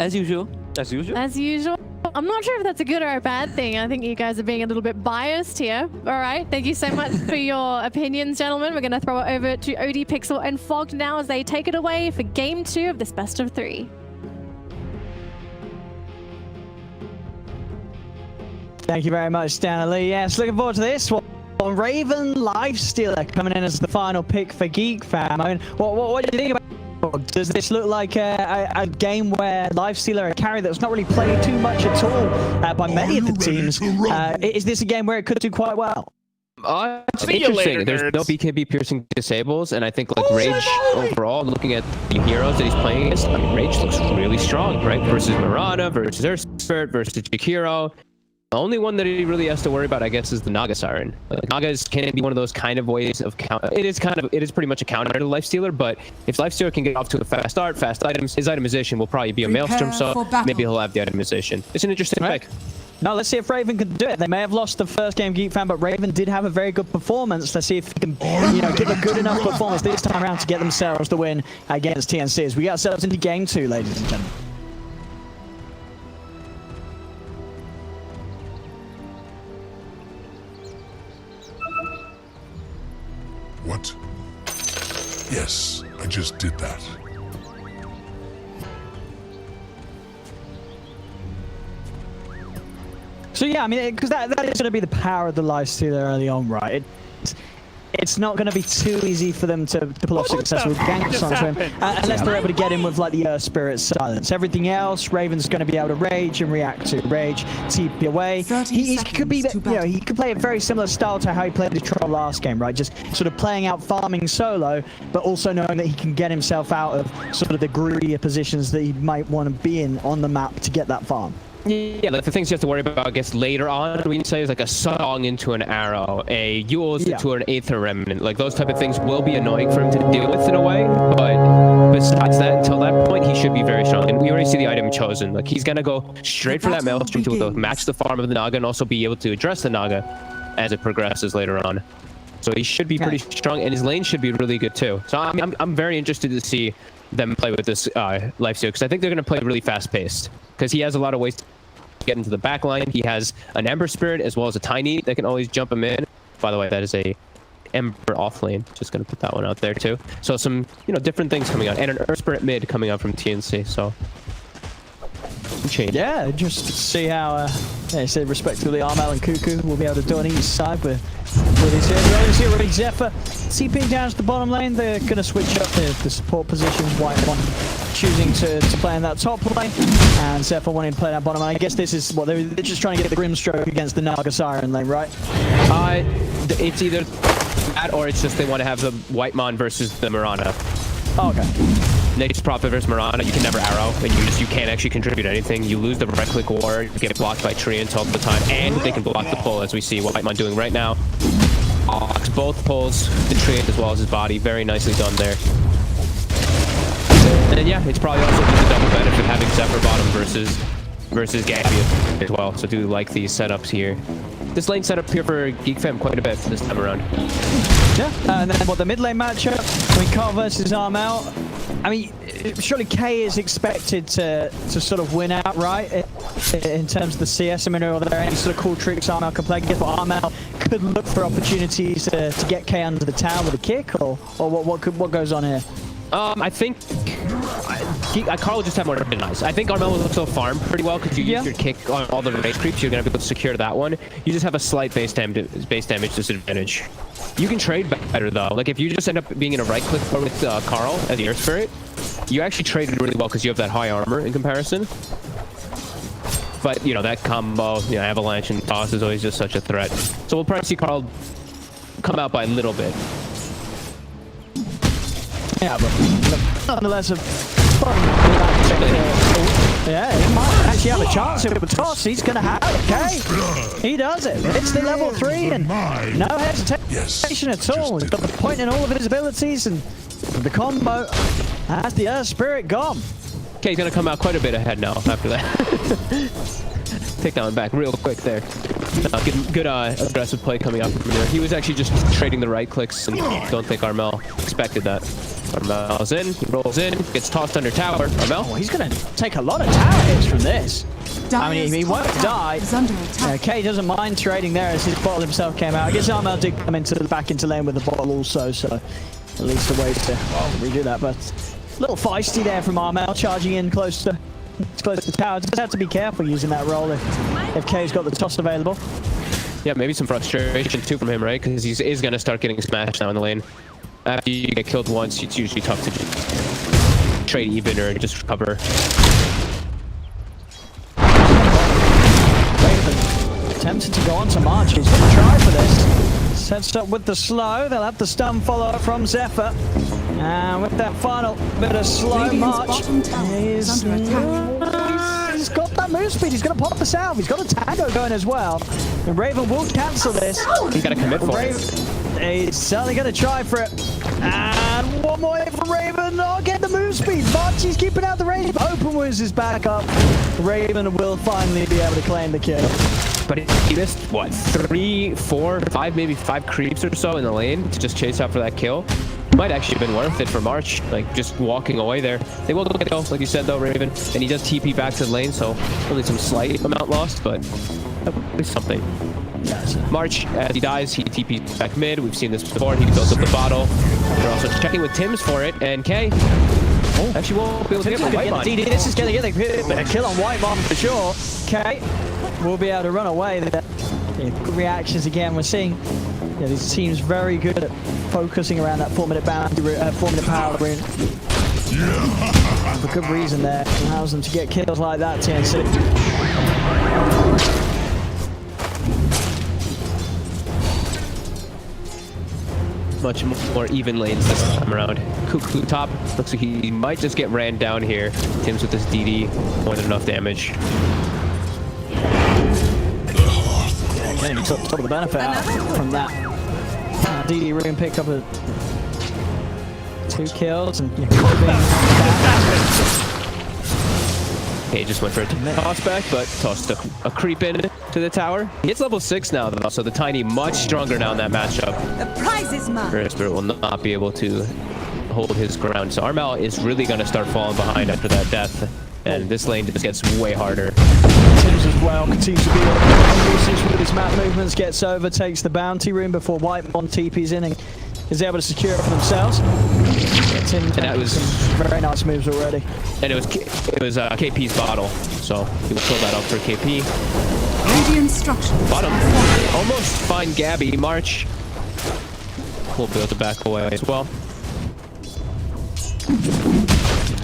Speaker 4: As usual.
Speaker 2: As usual?
Speaker 3: As usual. I'm not sure if that's a good or a bad thing. I think you guys are being a little bit biased here. All right. Thank you so much for your opinions, gentlemen. We're going to throw it over to OD Pixel and Fogged now as they take it away for Game 2 of this best of 3.
Speaker 5: Thank you very much, Stanley. Yes, looking forward to this one. Raven Lifestealer coming in as the final pick for Geek Fam. I mean, what do you think about? Does this look like a game where Lifestealer, a carry that's not really played too much at all by many of the teams? Is this a game where it could do quite well?
Speaker 6: It's interesting. There's no BKB piercing disables, and I think like Rage overall, looking at the heroes that he's playing against, I mean, Rage looks really strong, right? Versus Mirana, versus Earthspirit, versus Jakiro. The only one that he really has to worry about, I guess, is the Naga Siren. Nagas can be one of those kind of ways of counter. It is pretty much a counter to Lifestealer, but if Lifestealer can get off to a fast start, fast items, his itemization will probably be a Maelstrom, so maybe he'll have the itemization. It's an interesting pick.
Speaker 5: Now let's see if Raven can do it. They may have lost the first game, Geek Fam, but Raven did have a very good performance. Let's see if he can, give a good enough performance this time around to get themselves the win against TNC. As we get ourselves into Game 2, ladies and gentlemen.
Speaker 7: What? Yes, I just did that.
Speaker 5: So yeah, I mean, because that is going to be the power of the Lifestealer early on, right? It's not going to be too easy for them to pull off successful ganks onto him unless they're able to get in with like the Earth Spirit silence. Everything else, Raven's going to be able to rage and react to rage, TP away. He could be, he could play a very similar style to how he played the Troll last game, right? Just sort of playing out farming solo, but also knowing that he can get himself out of sort of the greedier positions that he might want to be in on the map to get that farm.
Speaker 6: Yeah, like the things you have to worry about, I guess, later on, we say is like a song into an arrow, a Yules into an Aether Remnant. Like those type of things will be annoying for him to deal with in a way, but besides that, until that point, he should be very strong. And we already see the item chosen. Like he's gonna go straight for that Maelstrom to match the farm of the Naga and also be able to address the Naga as it progresses later on. So he should be pretty strong, and his lane should be really good too. So I'm very interested to see them play with this lifesteal, because I think they're going to play really fast-paced, because he has a lot of ways to get into the back line. He has an Ember Spirit as well as a Tiny that can always jump him in. By the way, that is a Ember off lane. Just going to put that one out there too. So some, you know, different things coming out, and an Earth Spirit mid coming out from TNC. So change.
Speaker 5: Yeah, just to see how they say respectively Armel and Cuckoo will be able to do on each side with his heroes. Already Zephyr TPing down to the bottom lane. They're going to switch up the support positions. White one choosing to play in that top lane, and Zephyr wanting to play that bottom lane. I guess this is what they're just trying to get the Grimstroke against the Naga Siren lane, right?
Speaker 6: It's either that or it's just they want to have the Whitemon versus the Mirana.
Speaker 5: Oh, okay.
Speaker 6: Nate's Prophet versus Mirana, you can never arrow, and you can't actually contribute anything. You lose the right click war, you get blocked by Treants all the time, and they can block the pull, as we see what Whitemon doing right now. Blocks both pulls, the Treant as well as his body. Very nicely done there. And yeah, it's probably also just a double benefit having Zephyr bottom versus Gabby as well. So do like these setups here. This lane setup here for Geek Fam quite a bit this time around.
Speaker 5: Yeah, and then what the mid lane matchup? I mean, Carl versus Armel. I mean, surely K is expected to sort of win out, right? In terms of the CS. I mean, are there any sort of cool tricks Armel can play? But Armel could look for opportunities to get K under the tower with a kick, or what goes on here?
Speaker 6: I think Carl will just have more nice. I think Armel will also farm pretty well because you use your kick on all the range creeps. You're gonna be able to secure that one. You just have a slight base damage disadvantage. You can trade better though. Like if you just end up being in a right click with Carl as the Earth Spirit, you actually traded really well because you have that high armor in comparison. But you know that combo, you know, Avalanche and Toss is always just such a threat. So we'll probably see Carl come out by a little bit.
Speaker 5: Yeah, but nonetheless, fun. Yeah, he might actually have a chance here with Toss. He's going to have it, okay? He does it. It's the level 3 and no hesitation at all. He's got the point in all of his abilities, and the combo has the Earth Spirit gone.
Speaker 6: Okay, he's going to come out quite a bit ahead now after that. Take that one back real quick there. Good aggressive play coming out from there. He was actually just trading the right clicks, and don't think Armel expected that. Armel's in, he rolls in, gets tossed under tower. Armel?
Speaker 5: Oh, he's going to take a lot of tower hits from this. I mean, he won't die. K doesn't mind trading there as his bottle himself came out. I guess Armel did come back into lane with the bottle also, so at least a way to redo that. But a little feisty there from Armel, charging in close to tower. Just have to be careful using that roll if K's got the toss available.
Speaker 6: Yeah, maybe some frustration too from him, right? Because he is going to start getting smashed now in the lane. After you get killed once, it's usually tough to just trade even or just recover.
Speaker 5: Tempted to go on to March. He's going to try for this. Sets up with the slow. They'll have the stun follow from Zephyr. And with that final bit of slow March, he's got that move speed. He's going to pop the salve. He's got a Tango going as well. And Raven will cancel this.
Speaker 6: He's got to commit for it.
Speaker 5: He's certainly going to try for it. And one more hit from Raven. Oh, get the move speed. Marchie's keeping out the range. Open Wiz is back up. Raven will finally be able to claim the kill.
Speaker 6: But he missed, what, 3, 4, 5, maybe 5 creeps or so in the lane to just chase out for that kill. Might actually have been worth it for March, like just walking away there. They will get a kill, like you said though, Raven. And he does TP back to the lane, so only some slight amount lost, but at least something. March, as he dies, he TPs back mid. We've seen this before. He builds up the bottle. They're also checking with Tim's for it, and K actually won't be able to get Whitemon.
Speaker 5: This is going to get a kill on Whitemon for sure. K will be able to run away there. Good reactions again. We're seeing this team's very good at focusing around that 4-minute boundary, 4-minute power rune. For good reason there. Allows them to get kills like that, TNC.
Speaker 6: Much more even lanes this time around. Cuckoo top. Looks like he might just get ran down here. Tim's with this DD. More than enough damage.
Speaker 5: Can't even top of the benefit out from that. DD rune pick up 2 kills and
Speaker 6: Okay, just went for a toss back, but tossed a creep in to the tower. It's level 6 now though, so the Tiny much stronger now in that matchup.
Speaker 8: The prize is mine.
Speaker 6: Earth Spirit will not be able to hold his ground. So Armel is really going to start falling behind after that death. And this lane just gets way harder.
Speaker 5: Tims as well continues to be on with his map movements, gets over, takes the bounty room before Whitemon TP's in and is able to secure it for themselves. Tims
Speaker 6: and that was
Speaker 5: some very nice moves already.
Speaker 6: And it was KP's bottle, so he will fill that up for KP.
Speaker 1: Radiant structures.
Speaker 6: Bottom, almost find Gabby. March will be able to back away as well.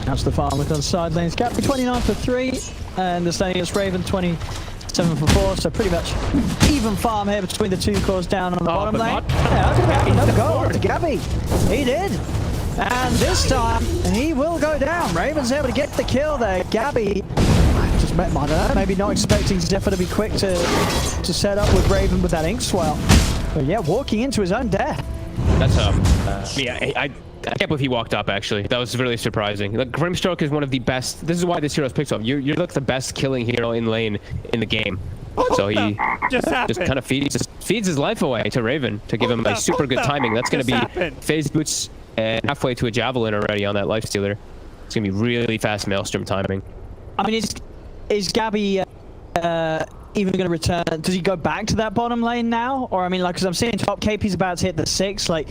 Speaker 5: That's the farm look on side lanes. Gabby 29 for 3, and the standing is Raven 27 for 4. So pretty much even farm here between the two cores down on the bottom lane. Yeah, no goal to Gabby. He did. And this time, he will go down. Raven's able to get the kill there. Gabby, just I don't know, maybe not expecting Zephyr to be quick to set up with Raven with that ink swell. But yeah, walking into his own death.
Speaker 6: That's I can't believe he walked up, actually. That was really surprising. Like, Grimstroke is one of the best. This is why this hero's picked up. You're like the best killing hero in lane in the game. So he just kind of feeds his life away to Raven to give him a super good timing. That's going to be phase boots and halfway to a javelin already on that lifestealer. It's going to be really fast maelstrom timing.
Speaker 5: I mean, is Gabby even going to return? Does he go back to that bottom lane now? Or, I mean, like, because I'm seeing top KP's about to hit the 6. Like,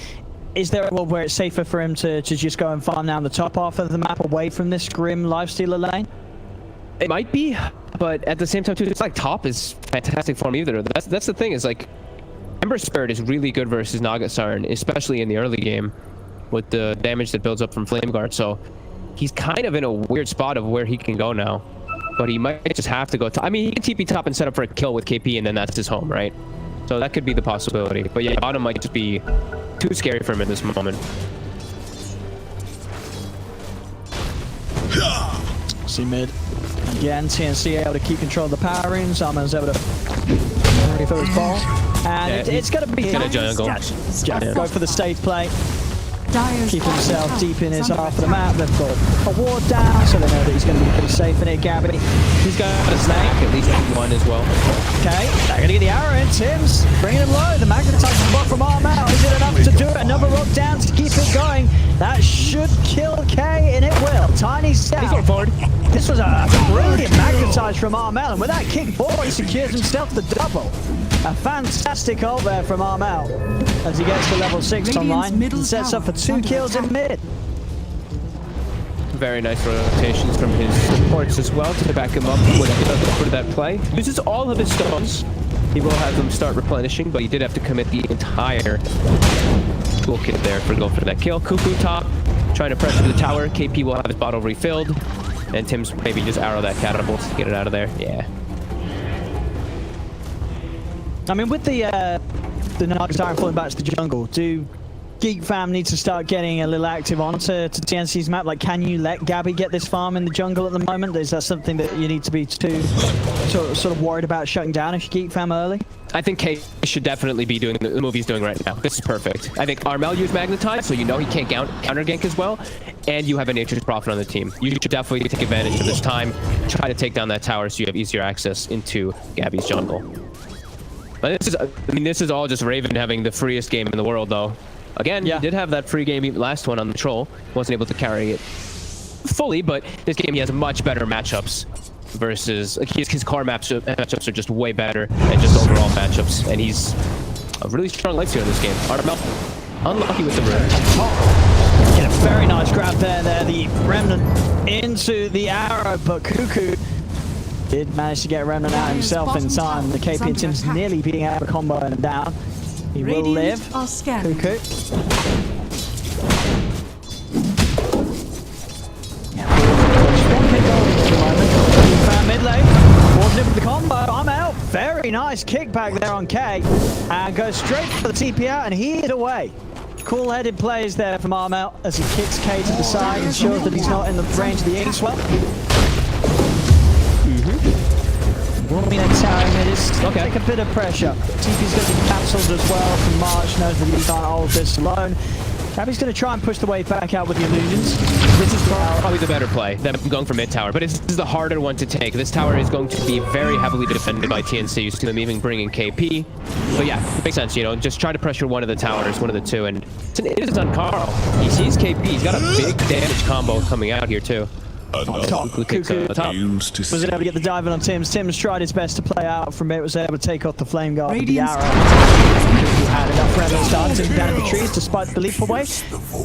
Speaker 5: is there a world where it's safer for him to just go and farm down the top half of the map away from this grim lifestealer lane?
Speaker 6: It might be, but at the same time, too, it's like top is fantastic form either. That's the thing, is like, Ember Spirit is really good versus Naga Siren, especially in the early game, with the damage that builds up from Flame Guard. So he's kind of in a weird spot of where he can go now. But he might just have to go top. I mean, he can TP top and set up for a kill with KP, and then that's his home, right? So that could be the possibility. But yeah, bottom might just be too scary for him in this moment.
Speaker 5: See mid. Again, TNC able to keep control of the power rooms. Arman's able to refill his ball. And it's going to be
Speaker 6: gonna jungle.
Speaker 5: Go for the safe play. Keep himself deep in his half of the map. They've got a ward down, so they know that he's going to be pretty safe in it. Gabby, he's going to snake.
Speaker 6: At least one as well.
Speaker 5: Okay, they're going to get the arrow in. Tim's bringing him low. The magnetizing block from Armel. Is it enough to do it? Another rock down to keep it going. That should kill K, and it will. Tiny step.
Speaker 6: He's going forward.
Speaker 5: This was a brilliant magnetize from Armel, and with that kick forward, he secures himself the double. A fantastic ult there from Armel as he gets to level 6 online and sets up for 2 kills in mid.
Speaker 6: Very nice rotations from his supports as well to back him up for that play. Uses all of his stones. He will have them start replenishing, but he did have to commit the entire toolkit there for go for that kill. Cuckoo top, trying to pressure the tower. KP will have his bottle refilled, and Tim's maybe just arrow that catapult to get it out of there. Yeah.
Speaker 5: I mean, with the Naga Siren falling back to the jungle, do Geek Fam need to start getting a little active onto TNC's map? Like, can you let Gabby get this farm in the jungle at the moment? Is that something that you need to be too sort of worried about shutting down if you Geek Fam early?
Speaker 6: I think K should definitely be doing the move he's doing right now. This is perfect. I think Armel used Magnetize, so you know he can't counter gank as well, and you have a Nature's Prophet on the team. You should definitely take advantage of this time, try to take down that tower so you have easier access into Gabby's jungle. But this is all just Raven having the freest game in the world, though. Again, he did have that free game last one on the Troll. Wasn't able to carry it fully, but this game he has much better matchups versus his core matchups are just way better and just overall matchups. And he's a really strong lifestealer in this game. Armel, unlucky with the rune.
Speaker 5: Get a very nice grab there. The Remnant into the arrow, but Cuckoo did manage to get Remnant out himself in time. The KP and Tim's nearly being able to combo him down. He will live. Cuckoo. Mid lane. Wasn't it with the combo. I'm out. Very nice kickback there on K. And goes straight for the TP out and he hit away. Cool-headed plays there from Armel as he kicks K to the side, ensures that he's not in the range of the ink swell. Tower mid is take a bit of pressure. TP's going to be cancelled as well from March, knows that he can't hold this alone. Gabby's going to try and push the wave back out with the illusions. This is
Speaker 6: probably the better play than going for mid tower, but this is the harder one to take. This tower is going to be very heavily defended by TNC. You see them even bringing KP. But yeah, it makes sense, you know, just try to pressure one of the towers, one of the two, and it is on Carl. He sees KP. He's got a big damage combo coming out here too.
Speaker 5: Cuckoo was able to get the dive in on Tim's. Tim's tried his best to play out from it, was able to take off the flame guard with the arrow. Cuckoo had enough rebel starting down in the trees despite the leap away.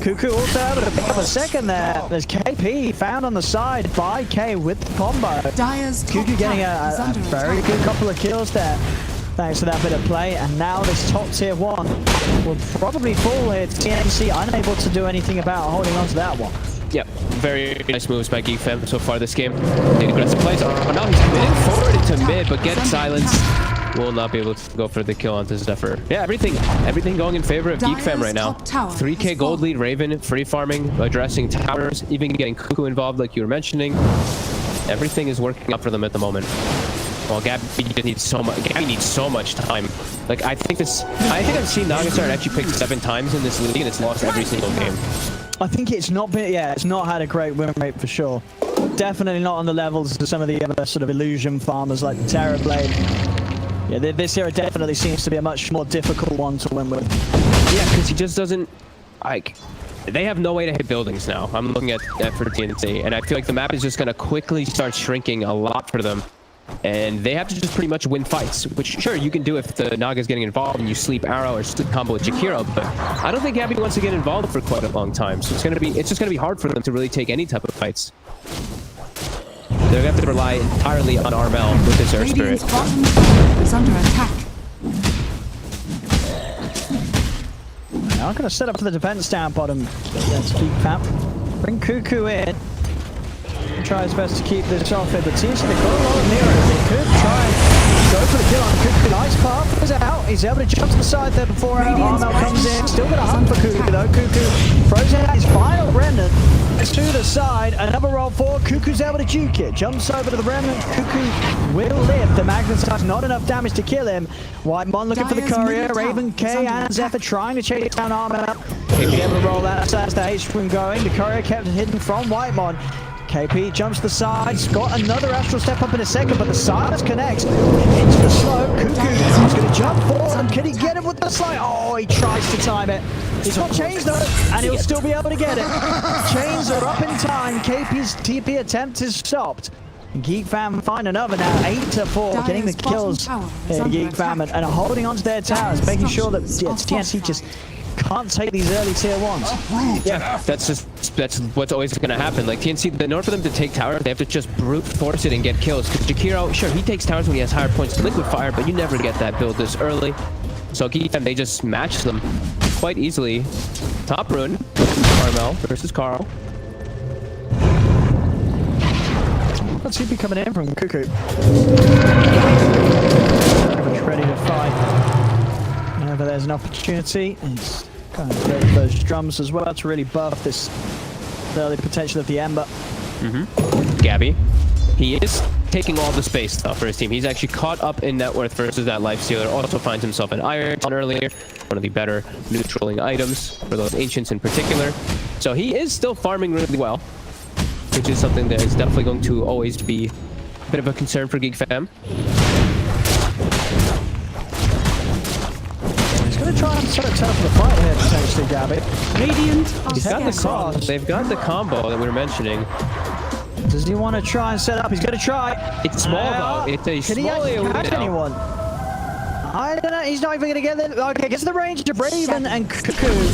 Speaker 5: Cuckoo also able to pick up a second there. There's KP found on the side by K with the combo. Cuckoo getting a very good couple of kills there. Thanks to that bit of play, and now this top tier 1 will probably fall here. TNC unable to do anything about holding on to that one.
Speaker 6: Yep, very nice moves by Geek Fam so far this game. The aggressive plays. Oh, now he's committing forward into mid, but gets silenced. Will not be able to go for the kill onto Zephyr. Yeah, everything going in favor of Geek Fam right now. 3k gold lead, Raven free farming, addressing towers, even getting Cuckoo involved like you were mentioning. Everything is working out for them at the moment. Well, Gabby needs so much. Gabby needs so much time. Like I think I've seen Nagastar actually picked 7 times in this league, and it's lost every single game.
Speaker 5: I think it's not been, it's not had a great win rate for sure. Definitely not on the levels of some of the other sort of illusion farmers like the Terrorblade. Yeah, this hero definitely seems to be a much more difficult one to win with.
Speaker 6: Yeah, because he just doesn't, like, they have no way to hit buildings now. I'm looking at for TNC, and I feel like the map is just going to quickly start shrinking a lot for them. And they have to just pretty much win fights, which sure you can do if the Naga's getting involved and you sleep arrow or sleep combo with Jakiro, but I don't think Gabby wants to get involved for quite a long time. So it's just gonna be hard for them to really take any type of fights. They're gonna have to rely entirely on Armel with his Earth Spirit.
Speaker 1: Is under attack.
Speaker 5: Now I'm gonna set up for the defense down bottom against Geek Fam. Bring Cuckoo in. Try his best to keep this off here, but TNC, they've got a lot of heroes. They could try and go for the kill on Cuckoo. Nice path is out. He's able to jump to the side there before Armel comes in. Still got a hunt for Cuckoo though. Cuckoo throws out his final remnant. It's to the side. Another roll for Cuckoo's able to juke it. Jumps over to the remnant. Cuckoo will live. The Magnetite's not enough damage to kill him. Whitemon looking for the courier. Raven, K, and Zephyr trying to chase down Armel. He'll be able to roll that. So that's the H-swing going. The courier kept hidden from Whitemon. KP jumps to the side, got another astral step up in a second, but the silence connects into the slope. Cuckoo is going to jump forward. Can he get him with the slide? Oh, he tries to time it. He's got chains though, and he'll still be able to get it. Chains are up in time. KP's TP attempt is stopped. Geek Fam find another now, 8-4, getting the kills here, Geek Fam, and holding onto their towers, making sure that TNC just can't take these early tier 1s.
Speaker 6: Yeah, that's what's always going to happen. Like TNC, in order for them to take tower, they have to just brute force it and get kills. Because Jakiro, sure, he takes towers when he has higher points to liquid fire, but you never get that build this early. So Geek Fam, they just match them quite easily. Top rune, Armel versus Carl.
Speaker 5: Let's see coming in from Cuckoo. Ready to fight. Whenever there's an opportunity, he's kind of go for those drums as well to really buff this early potential of the Ember.
Speaker 6: Gabby, he is taking all the space though for his team. He's actually caught up in net worth versus that Lifestealer. Also finds himself an Iron earlier, one of the better neutraling items for those Ancients in particular. So he is still farming really well, which is something that is definitely going to always be a bit of a concern for Geek Fam.
Speaker 5: Gonna try and set up for the fight here potentially, Gabby.
Speaker 6: He's got the cross. They've got the combo that we were mentioning.
Speaker 5: Does he want to try and set up? He's gonna try.
Speaker 6: It's small though. It's a
Speaker 5: Can he
Speaker 6: small
Speaker 5: actually catch anyone? I don't know. He's not even gonna get there. Okay, gets the range to Raven and Cuckoo,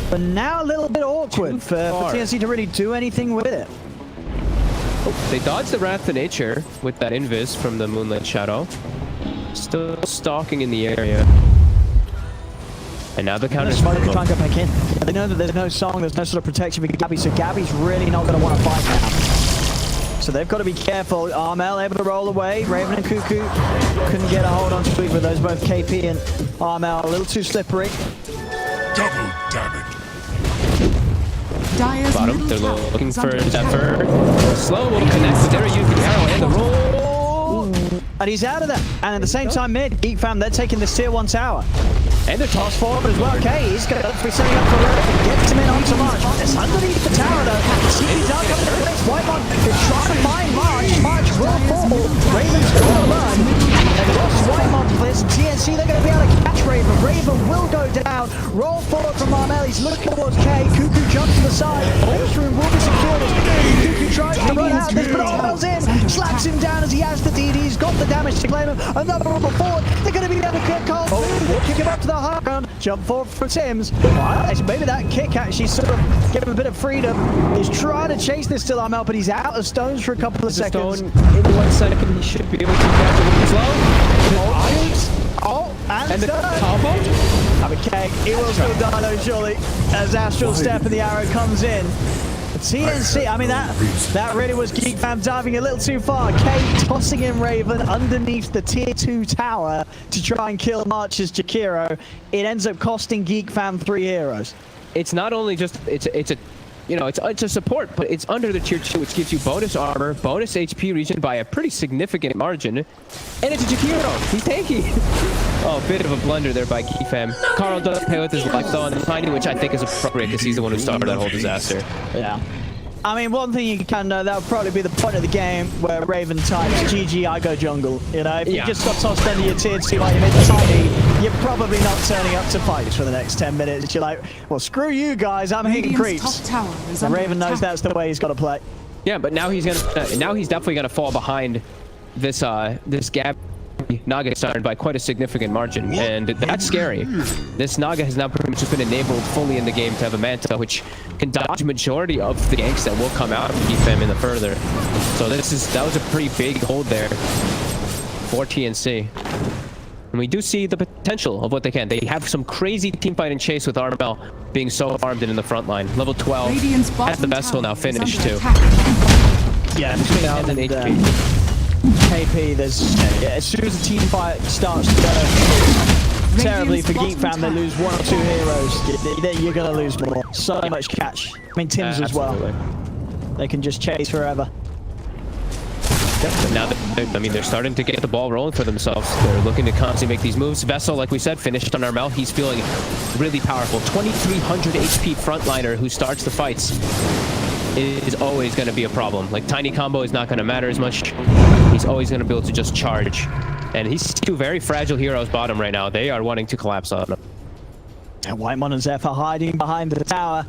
Speaker 5: but now a little bit awkward for TNC to really do anything with it.
Speaker 6: Oh, they dodged the Wrath of Nature with that invis from the Moonlit Shadow. Still stalking in the area. And now the counter is
Speaker 5: trying to go back in. Yeah, they know that there's no song, there's no sort of protection for Gabby, so Gabby's really not going to want to fight now. So they've got to be careful. Armel able to roll away. Raven and Cuckoo couldn't get a hold on to either of those, both KP and Armel. A little too slippery.
Speaker 7: Double damage.
Speaker 6: Bottom, they're looking for Zephyr. Slow will connect. They're using the arrow and the roll.
Speaker 5: And he's out of that. And at the same time, mid, Geek Fam, they're taking this tier 1 tower.
Speaker 6: And the toss forward as well.
Speaker 5: Okay, he's going to look for setting up for Raven. Gets him in onto March. It's underneath the tower though. CP down coming to the place. Whitemon is trying to find March. March will fall. Raven's going to run. They lost Whitemon for this. TNC, they're going to be able to catch Raven. Raven will go down. Roll forward from Marmel. He's looking towards K. Cuckoo jumps to the side. This room will be secured. Cuckoo tries to run out of this, but Marmel's in. Slaps him down as he has the DD. He's got the damage to claim him. Another rumble forward. They're going to be able to kick off. We'll kick him up to the high ground. Jump forward for Tim's. Maybe that kick actually sort of give him a bit of freedom. He's trying to chase this till I'm out, but he's out of stones for a couple of seconds.
Speaker 6: Stone in 1 second, he should be able to catch it with slow.
Speaker 5: And
Speaker 6: the
Speaker 5: done.
Speaker 6: combo.
Speaker 5: Okay, he will still die though, surely, as Astral Step and the arrow comes in. TNC, I mean, that really was Geek Fam diving a little too far. Kate tossing in Raven underneath the tier 2 tower to try and kill March's Jakiro. It ends up costing Geek Fam 3 heroes.
Speaker 6: It's not only just it's a support, but it's under the tier 2, which gives you bonus armor, bonus HP regen by a pretty significant margin, and it's a Jakiro. He's tanky. Oh, bit of a blunder there by Geek Fam. Carl does pay with his life though on the Tiny, which I think is appropriate because he's the one who started that whole disaster.
Speaker 5: Yeah. I mean, one thing you can know, that would probably be the point of the game where Raven types, GG, I go jungle. You know, if you just got tossed under your tier 2 like you made the Tiny, you're probably not turning up to fights for the next 10 minutes. You're like, well, screw you guys, I'm hitting creeps. And Raven knows that's the way he's got to play.
Speaker 6: Yeah, but now he's definitely gonna fall behind this this gap. Naga started by quite a significant margin, and that's scary. This Naga has now pretty much just been enabled fully in the game to have a Manta, which can dodge majority of the ganks that will come out and keep them in the further. So that was a pretty big hold there for TNC. And we do see the potential of what they can. They have some crazy teamfight and chase with Armel being so armed and in the front line. Level 12 has the Vessel now finished too.
Speaker 5: Yeah, between
Speaker 6: and an HP.
Speaker 5: KP, as soon as the team fight starts to go terribly for Geek Fam, they lose 1 or 2 heroes. You're gonna lose more. So much catch. I mean, Tim's as well. They can just chase forever.
Speaker 6: But now, they're starting to get the ball rolling for themselves. They're looking to constantly make these moves. Vessel, like we said, finished on Armel. He's feeling really powerful. 2,300 HP frontliner who starts the fights is always going to be a problem. Like, Tiny combo is not going to matter as much. He's always going to be able to just charge. And he's 2 very fragile heroes bottom right now. They are wanting to collapse on him.
Speaker 5: And Whitemon and Zeph are hiding behind the tower.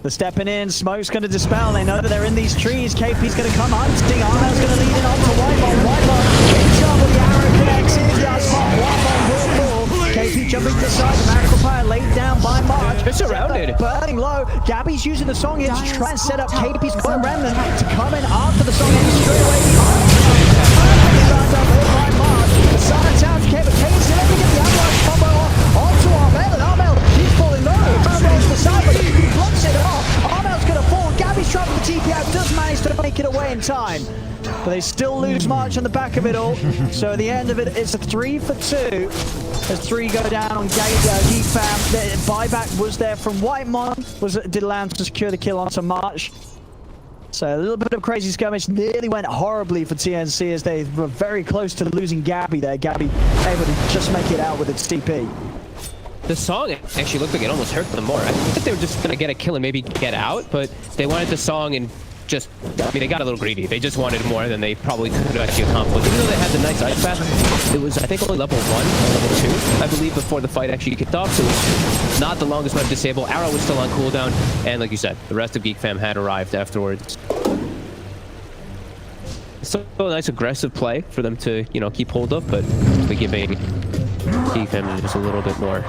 Speaker 5: They're stepping in. Smoke's going to dispel. They know that they're in these trees. KP's going to come hunting. Armel's going to lead in onto Whitemon. Whitemon in trouble. The arrow connects in. Does not. Whitemon will fall. KP jumping to the side. The Miracle Fire laid down by March.
Speaker 6: They're surrounded.
Speaker 5: Burning low. Gabby's using the song here to try and set up KP's Clone Remnant to come in after the song ends straight away behind. The side town to KP. KP's going to get the avalanche combo onto Armel. And Armel, he's falling low. Armel's to the side, but he blocks it off. Armel's going to fall. Gabby's trying for the TP out. Does manage to make it away in time. But they still lose March on the back of it all. So at the end of it, it's a 3 for 2. As 3 go down on Geek Fam. The buyback was there from Whitemon. Did allow him to secure the kill onto March. So a little bit of crazy skirmish. Nearly went horribly for TNC as they were very close to losing Gabby there. Gabby able to just make it out with its TP.
Speaker 6: The song actually looked like it almost hurt them more. I thought they were just going to get a kill and maybe get out, but they wanted the song and just, I mean, they got a little greedy. They just wanted more than they probably could have actually accomplished. Even though they had the nice ice path, it was, I think, only level 1 or level 2, I believe, before the fight actually kicked off. So it was not the longest web disable. Arrow was still on cooldown. And like you said, the rest of Geek Fam had arrived afterwards. So a nice aggressive play for them to, keep hold of, but giving Geek Fam just a little bit more.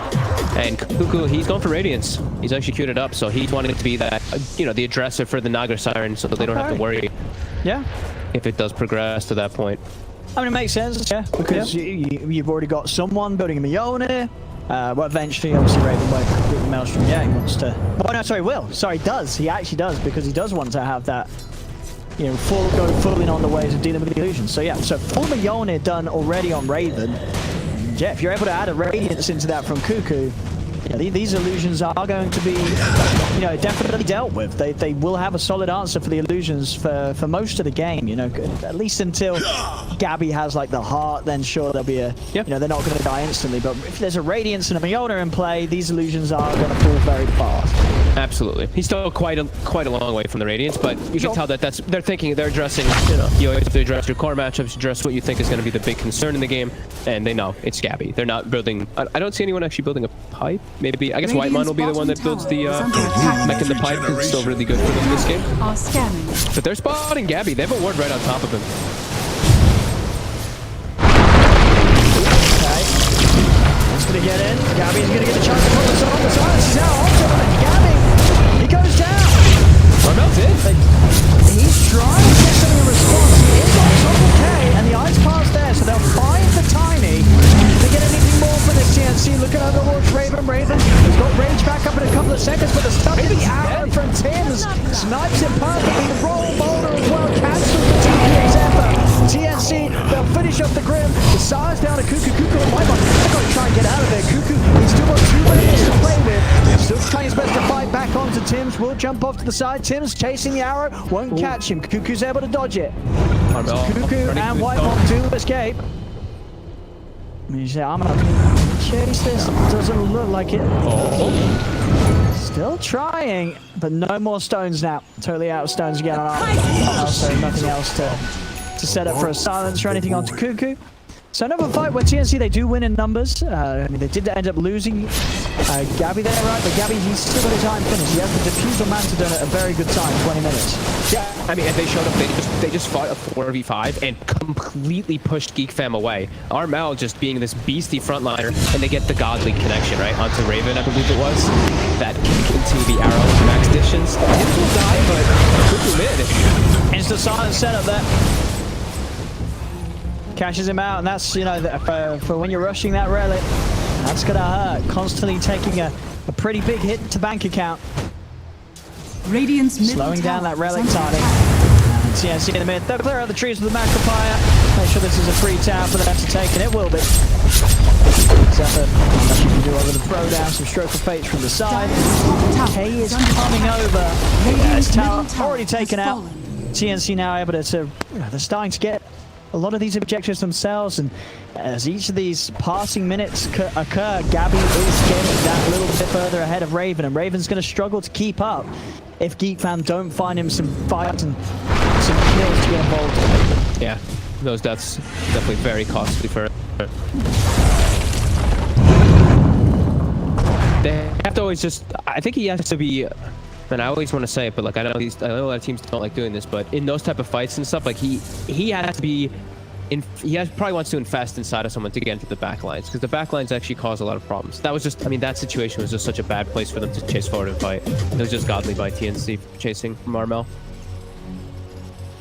Speaker 6: And Cuckoo, he's going for Radiance. He's actually queued it up, so he wanted to be that, the addresser for the Naga Siren, so they don't have to worry.
Speaker 5: Yeah.
Speaker 6: If it does progress to that point.
Speaker 5: I mean, it makes sense, yeah, because you've already got someone building a Mjolnir. Well, eventually, obviously, Raven won't get the Maelstrom. Yeah, he wants to. Oh no, sorry, Will. Sorry, does. He actually does, because he does want to have that. Go full in on the ways of dealing with the illusions. So yeah, so full Mjolnir done already on Raven. Yeah, if you're able to add a Radiance into that from Cuckoo, yeah, these illusions are going to be, you know, definitely dealt with. They will have a solid answer for the illusions for most of the game, you know, at least until Gabby has like the heart, then sure there'll be a, you know, they're not going to die instantly. But if there's a Radiance and a Miona in play, these illusions are going to fall very fast.
Speaker 6: Absolutely. He's still quite a long way from the Radiance, but you can tell that they're thinking, they're addressing, you know, you always have to address your core matchups, address what you think is going to be the big concern in the game, and they know it's Gabby. They're not building, I don't see anyone actually building a pipe. Maybe, I guess Whitemon will be the one that builds the mech in the pipe. It's still really good for them this game.
Speaker 1: Are scanning.
Speaker 6: But they're spotting Gabby. They have a ward right on top of him.
Speaker 5: Okay. He's going to get in. Gabby's going to get a chance to put this on the side. She's now onto him. Gabby, he goes down.
Speaker 6: Marmel's in.
Speaker 5: He's trying to get something in response. He is on top of K, and the ice pass there, so they'll find the Tiny. If they get anything more for this TNC, look at Overwatch Raven. Raven has got Rage back up in a couple of seconds, but the stuff in the arrow from Tim's snipes him perfectly. The roll boulder as well cancels the TPA's effort. TNC, they'll finish off the Grim. The Sar's down to Cuckoo. Cuckoo and Whitemon. They've got to try and get out of there. Cuckoo, he's still got 2 minutes to play with. Still trying his best to fight back onto Tim's. Will jump off to the side. Tim's chasing the arrow. Won't catch him. Cuckoo's able to dodge it. Cuckoo and Whitemon do escape. I mean, you say, I'm gonna chase this. Doesn't look like it. Still trying, but no more stones now. Totally out of stones again on our so nothing else to set up for a silence or anything onto Cuckoo. So another fight where TNC, they do win in numbers. I mean, they did end up losing Gabby there, right? But Gabby, he's still got his time finished. He has the Diffusal Mantodon at a very good time, 20 minutes.
Speaker 6: Yeah, I mean, and they showed up, they just fought a 4v5 and completely pushed Geek Fam away. Armel just being this beastie frontliner, and they get the godly connection, right? Onto Raven, I believe it was. That kick into the arrow max distance. Tims will die, but Cuckoo mid.
Speaker 5: It's the silence setup there. Cashes him out, and that's, you know, for when you're rushing that relic, that's gonna hurt. Constantly taking a pretty big hit to bank account.
Speaker 1: Radiant's
Speaker 5: Slowing down that relic target. TNC in the mid. They'll clear out the trees with the Macropier. Make sure this is a free tower for them to take, and it will be. Zephyr, you can do over the throwdown, some stroke of fates from the side. K is coming over. His tower already taken out. TNC now able to, they're starting to get a lot of these objectives themselves, and as each of these passing minutes occur, Gabby is getting that little bit further ahead of Raven, and Raven's going to struggle to keep up if Geek Fam don't find him some fights and some kills to get involved in.
Speaker 6: Yeah, those deaths definitely very costly for her. They have to always just, I think he has to be, and I always want to say it, but like I know a lot of teams don't like doing this, but in those type of fights and stuff, like he has to be, probably wants to infest inside of someone to get into the back lines, because the back lines actually cause a lot of problems. That was just, I mean, that situation was just such a bad place for them to chase forward and fight. It was just godly by TNC chasing from Armel.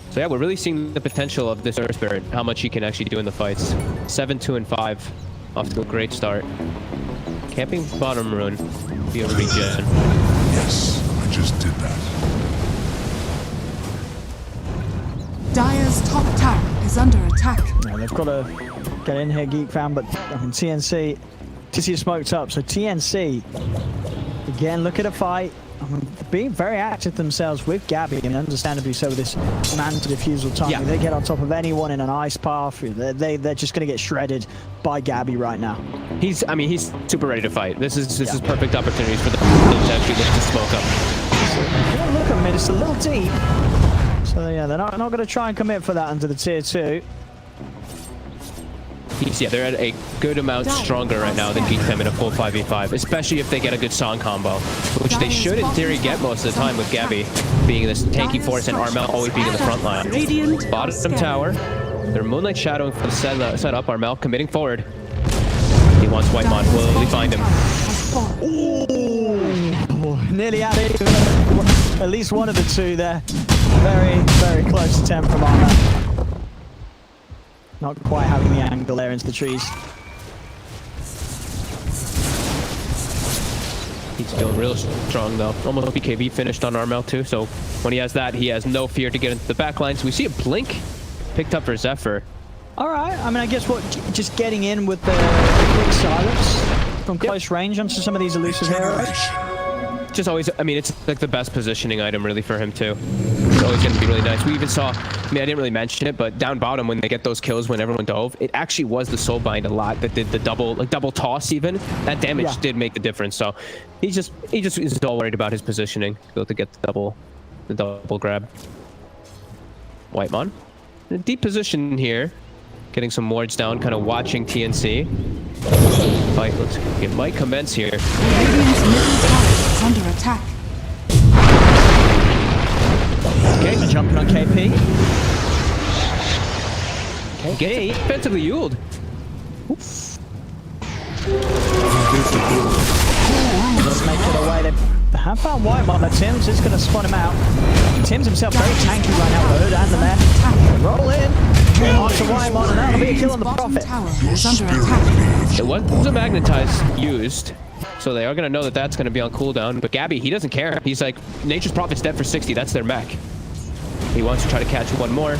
Speaker 6: So yeah, we're really seeing the potential of this Earth Spirit, how much he can actually do in the fights. 7-2-5, off to a great start. Camping bottom rune, be a regen.
Speaker 7: Yes, I just did that.
Speaker 1: Dire's top tower is under attack.
Speaker 5: Yeah, they've got to get in here, Geek Fam, but I mean, TNC is smoked up, so TNC, again, look at a fight. I mean, being very active themselves with Gabby, and understandably so with this Manta Diffusal time.
Speaker 6: Yeah.
Speaker 5: They get on top of anyone in an ice path, they're just going to get shredded by Gabby right now.
Speaker 6: He's super ready to fight. This is perfect opportunities for them to actually look to smoke up.
Speaker 5: So, yeah, look at him, it's a little deep. So yeah, they're not going to try and commit for that under the tier 2.
Speaker 6: Yeah, they're at a good amount stronger right now than Geek Fam in a full 5v5, especially if they get a good song combo, which they should in theory get most of the time with Gabby being this tanky force and Armel always being in the front line. Bottom tower, they're Moonlight shadowing for the setup. Armel committing forward. He wants Whitemon. Will he find him?
Speaker 5: Ooh, nearly out of at least one of the two there. Very, very close attempt from Armel. Not quite having the angle there into the trees.
Speaker 6: He's feeling real strong though. Almost BKB finished on Armel too, so when he has that, he has no fear to get into the back line. So we see a blink picked up for Zephyr.
Speaker 5: All right, I mean, I guess just getting in with the quick silence. from close range onto some of these elusive heroes.
Speaker 6: Just always, I mean, it's like the best positioning item really for him too. It's always going to be really nice. We even saw, I mean, I didn't really mention it, but down bottom when they get those kills when everyone dove, it actually was the soul bind a lot that did the double toss even. That damage did make the difference. So he just is all worried about his positioning, able to get the double grab. Whitemon in a deep position here, getting some wards down, kind of watching TNC. Fight, it might commence here.
Speaker 1: Radiant's middle tower is under attack.
Speaker 5: Okay, jumping on KP.
Speaker 6: Okay, defensively Yuled.
Speaker 5: Let's make it away. They have found Whitemon, but Tim's is going to spot him out. Tim's himself very tanky right now, the hood and the left. Roll in. Onto Whitemon, and that'll be a kill on the Prophet.
Speaker 1: Tower is under attack.
Speaker 6: It was a magnetize used, so they are going to know that that's going to be on cooldown. But Gabby, he doesn't care. He's like, Nature's Prophet's dead for 60. That's their mech. He wants to try to catch one more.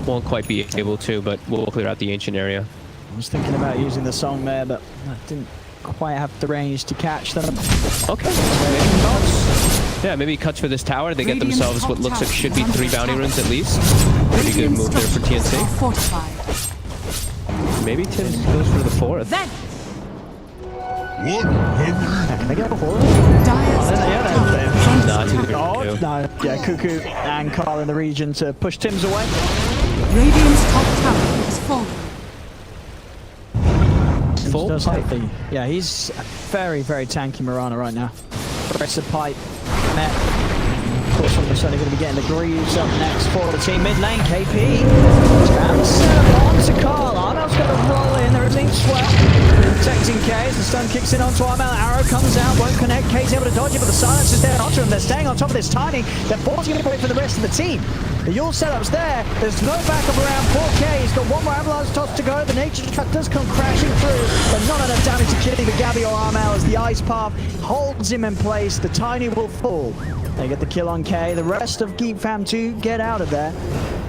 Speaker 6: Won't quite be able to, but we'll clear out the ancient area.
Speaker 5: I was thinking about using the song there, but I didn't quite have the range to catch them.
Speaker 6: Okay. Maybe he cuts for this tower. They get themselves what looks like should be 3 bounty runes at least. Pretty good move there for TNC. Maybe Tim goes for the 4th.
Speaker 1: Then
Speaker 5: Can they get a 4th? Yeah, Cuckoo and Carl in the region to push Tim's away.
Speaker 1: Radiant's top tower is falling.
Speaker 6: Full
Speaker 5: Does
Speaker 6: pipe.
Speaker 5: have the, yeah, he's a very, very tanky Mirana right now. Aggressive pipe, net. Of course, we're certainly going to be getting the Greaves up next for the team. Mid lane, KP. On to Carl. Armel's going to roll in. There is Ink Sweat. Protecting K. The stun kicks in onto Armel. Arrow comes out, won't connect. K's able to dodge it, but the silence is there onto him. They're staying on top of this Tiny. They're forcing it away for the rest of the team. The Yule setup's there. There's no backup around 4K. He's got one more avalanche toss to go. The nature truck does come crashing through, but not enough damage to kill either Gabby or Armel as the ice path holds him in place. The Tiny will fall. They get the kill on K. The rest of Geek Fam to get out of there.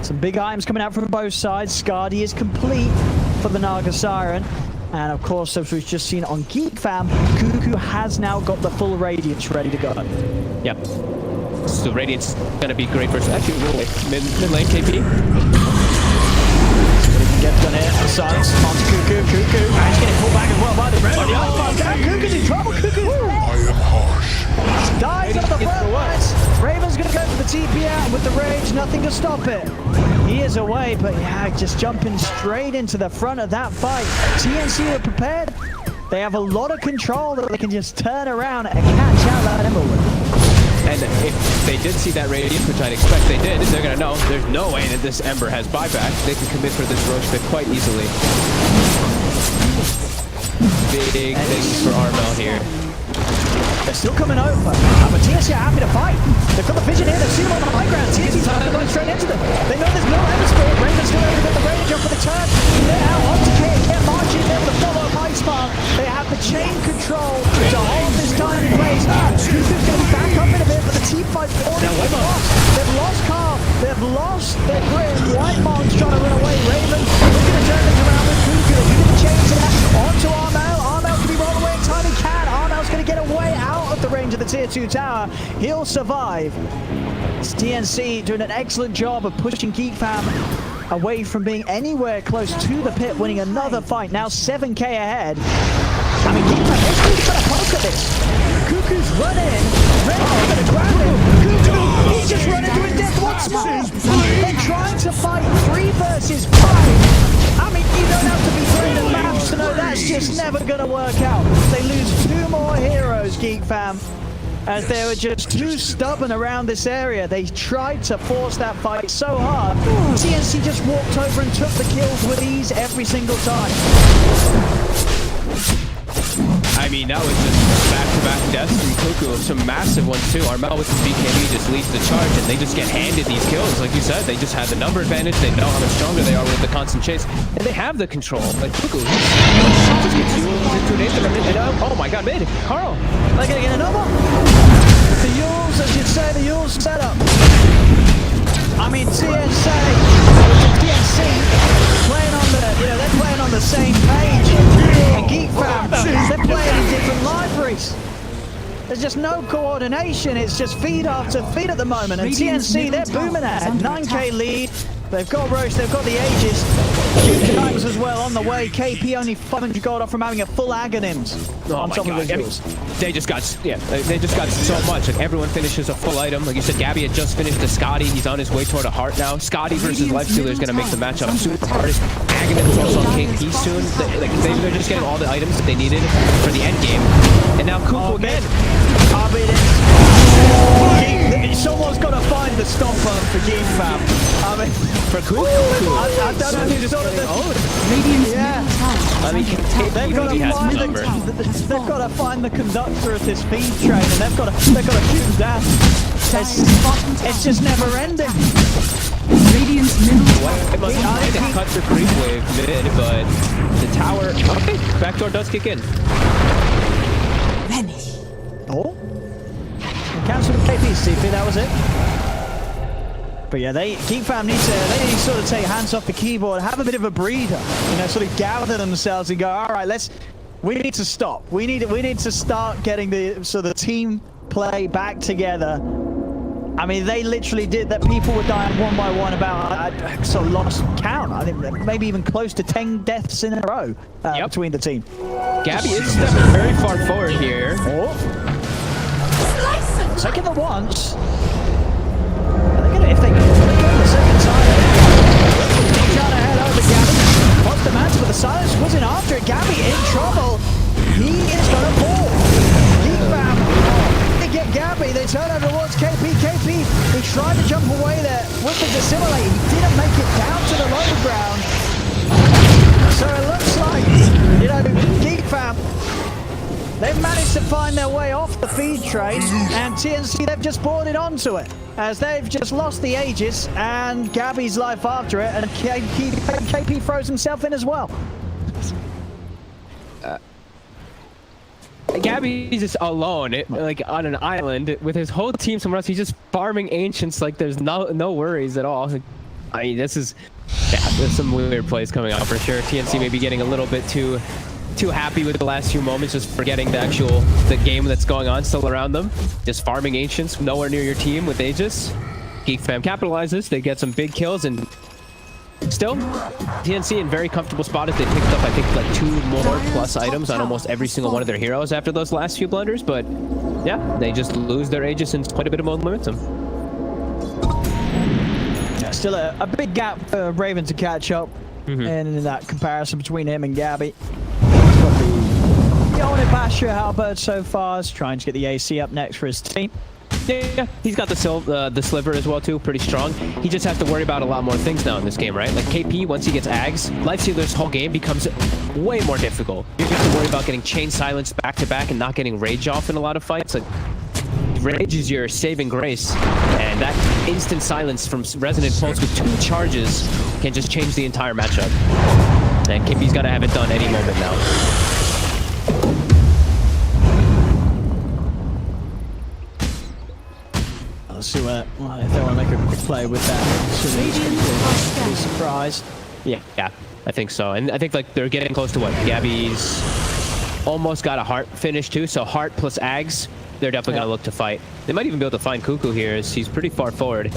Speaker 5: Some big items coming out from both sides. Skadi is complete for the Naga Siren. And of course, as we've just seen on Geek Fam, Cuckoo has now got the full Radiance ready to go.
Speaker 6: Yep. So Radiance is going to be great for actually mid lane KP.
Speaker 5: Gets one here for silence. Onto Cuckoo. Cuckoo. And he's getting pulled back as well by the Red. Cuckoo's in trouble. Cuckoo.
Speaker 7: I am harsh.
Speaker 5: Dives up the front lines. Raven's going to go for the TP out with the rage. Nothing to stop it. He is away, but yeah, just jumping straight into the front of that fight. TNC are prepared. They have a lot of control that they can just turn around and catch out that Emerald.
Speaker 6: And if they did see that Radiance, which I'd expect they did, they're going to know there's no way that this Ember has buyback. They can commit for this Roche pick quite easily. Big things for Armel here.
Speaker 5: They're still coming over, but TNC are happy to fight. They've got the vision here, they've seen them on the high ground. TNC's going straight into them. They know there's no Everspear. Raven's still able to get the range up for the turn. They're out onto K. They're marching there with the follow High Spark. They have the chain control to hold this time in place. Cuckoo's going to be back up in a bit, but the team fight's already lost. They've lost Carl. They've lost their grip. Whitemon's trying to run away. Raven looking to turn things around with Cuckoo. They're using the chain to that onto Armel. Armel can be rolled away. Tiny can. Armel's going to get away out of the range of the tier 2 tower. He'll survive. It's TNC doing an excellent job of pushing Geek Fam away from being anywhere close to the pit, winning another fight. Now 7K ahead. I mean, Geek Fam, let's really try to poke at this. Cuckoo's running. Red's going to grab him. Cuckoo, he's just running to his death once more. They're trying to fight 3 versus 5. I mean, you don't have to be great at maps to know that's just never going to work out. They lose 2 more heroes, Geek Fam, as they were just too stubborn around this area. They tried to force that fight so hard. TNC just walked over and took the kills with ease every single time.
Speaker 6: I mean, that was just back-to-back deaths from Cuckoo, some massive ones too. Armel with the BKB just leads the charge, and they just get handed these kills. Like you said, they just have the number advantage. They know how much stronger they are with the constant chase, and they have the control. Like Cuckoo, just gets you into an instant. Oh my God, mid Carl.
Speaker 5: They're gonna get another. The Yules, as you'd say, the Yules setup. I mean, TNC playing on the, they're playing on the same page. And Geek Fam, they're playing just no coordination. It's just feed after feed at the moment. And
Speaker 1: Radiant's
Speaker 5: TNC, they're
Speaker 1: middle tower
Speaker 5: booming
Speaker 1: is
Speaker 5: ahead.
Speaker 1: under
Speaker 5: 9k
Speaker 1: attack.
Speaker 5: lead. They've got Roche, they've got the Aegis. Huge times as well on the way. KP only 500 gold off from having a full Aghanims on top of the jewels.
Speaker 6: They just got so much. Like everyone finishes a full item. Like you said, Gabby had just finished the Scotty. He's on his way toward a heart now. Scotty versus Lifestealer is going to make the matchup super hard. Aghanim is also on KP soon. They're just getting all the items that they needed for the end game. And now Kuku again.
Speaker 5: Someone's got to find the stop button for Geek Fam. I mean,
Speaker 6: For Kuku.
Speaker 5: I don't know who's sort of the...
Speaker 1: Radiant's
Speaker 5: Yeah.
Speaker 1: middle tower
Speaker 6: I mean,
Speaker 5: They've got,
Speaker 6: KP has the number.
Speaker 5: they've got to find the conductor of this feed train, and they've got to shoot him down. It's just never ending.
Speaker 1: Radiant's middle tower.
Speaker 6: It must have cut the creep wave mid, but the tower. Okay, backdoor does kick in.
Speaker 1: Vanish.
Speaker 5: Oh, cancel the KP, Stevie. That was it. But yeah, Geek Fam need to sort of take hands off the keyboard, have a bit of a breather, you know, sort of gather themselves and go, all right, we need to stop. We need to start getting the team play back together. I mean, they literally did that. People were dying one by one. I sort of lost count. I think maybe even close to 10 deaths in a row between the team.
Speaker 6: Gabby is stepping very far forward here.
Speaker 5: Oh, taking the once. If they go the second time, he's trying to head over Gabby. Wants the match, but the silence wasn't after it. Gabby in trouble. He is going to fall. Geek Fam, they get Gabby. They turn over towards KP. KP, he tried to jump away there with the dissimilate. He didn't make it down to the low ground. So it looks like, you know, Geek Fam, they've managed to find their way off the feed train, and TNC, they've just boarded onto it, as they've just lost the Aegis and Gabby's life after it, and KP throws himself in as well.
Speaker 6: Gabby's just alone, like on an island with his whole team somewhere else. He's just farming ancients like there's no worries at all. I mean, there's some weird plays coming out for sure. TNC may be getting a little bit too happy with the last few moments, just forgetting the game that's going on still around them. Just farming ancients nowhere near your team with Aegis. Geek Fam capitalizes. They get some big kills, and still TNC in very comfortable spot as they picked up, I think, like 2 more plus items on almost every single one of their heroes after those last few blunders. But yeah, they just lose their Aegis and quite a bit of momentum.
Speaker 5: Yeah, still a big gap for Raven to catch up, and in that comparison between him and Gabby. The only Basher Halberd so far is trying to get the AC up next for his team.
Speaker 6: Yeah, he's got the sliver as well too, pretty strong. He just has to worry about a lot more things now in this game, right? Like KP, once he gets Ags, Lifestealer's whole game becomes way more difficult. You have to worry about getting chain silenced back to back and not getting rage off in a lot of fights. Like, rage is your saving grace, and that instant silence from Resonant Pulse with 2 charges can just change the entire matchup. And KP's got to have it done any moment now.
Speaker 5: Let's see if they want to make a quick play with that. Be surprised.
Speaker 6: Yeah, I think so. And I think like they're getting close to what? Gabby's almost got a heart finish too, so heart plus Ags, they're definitely going to look to fight. They might even be able to find Kuku here as he's pretty far forward.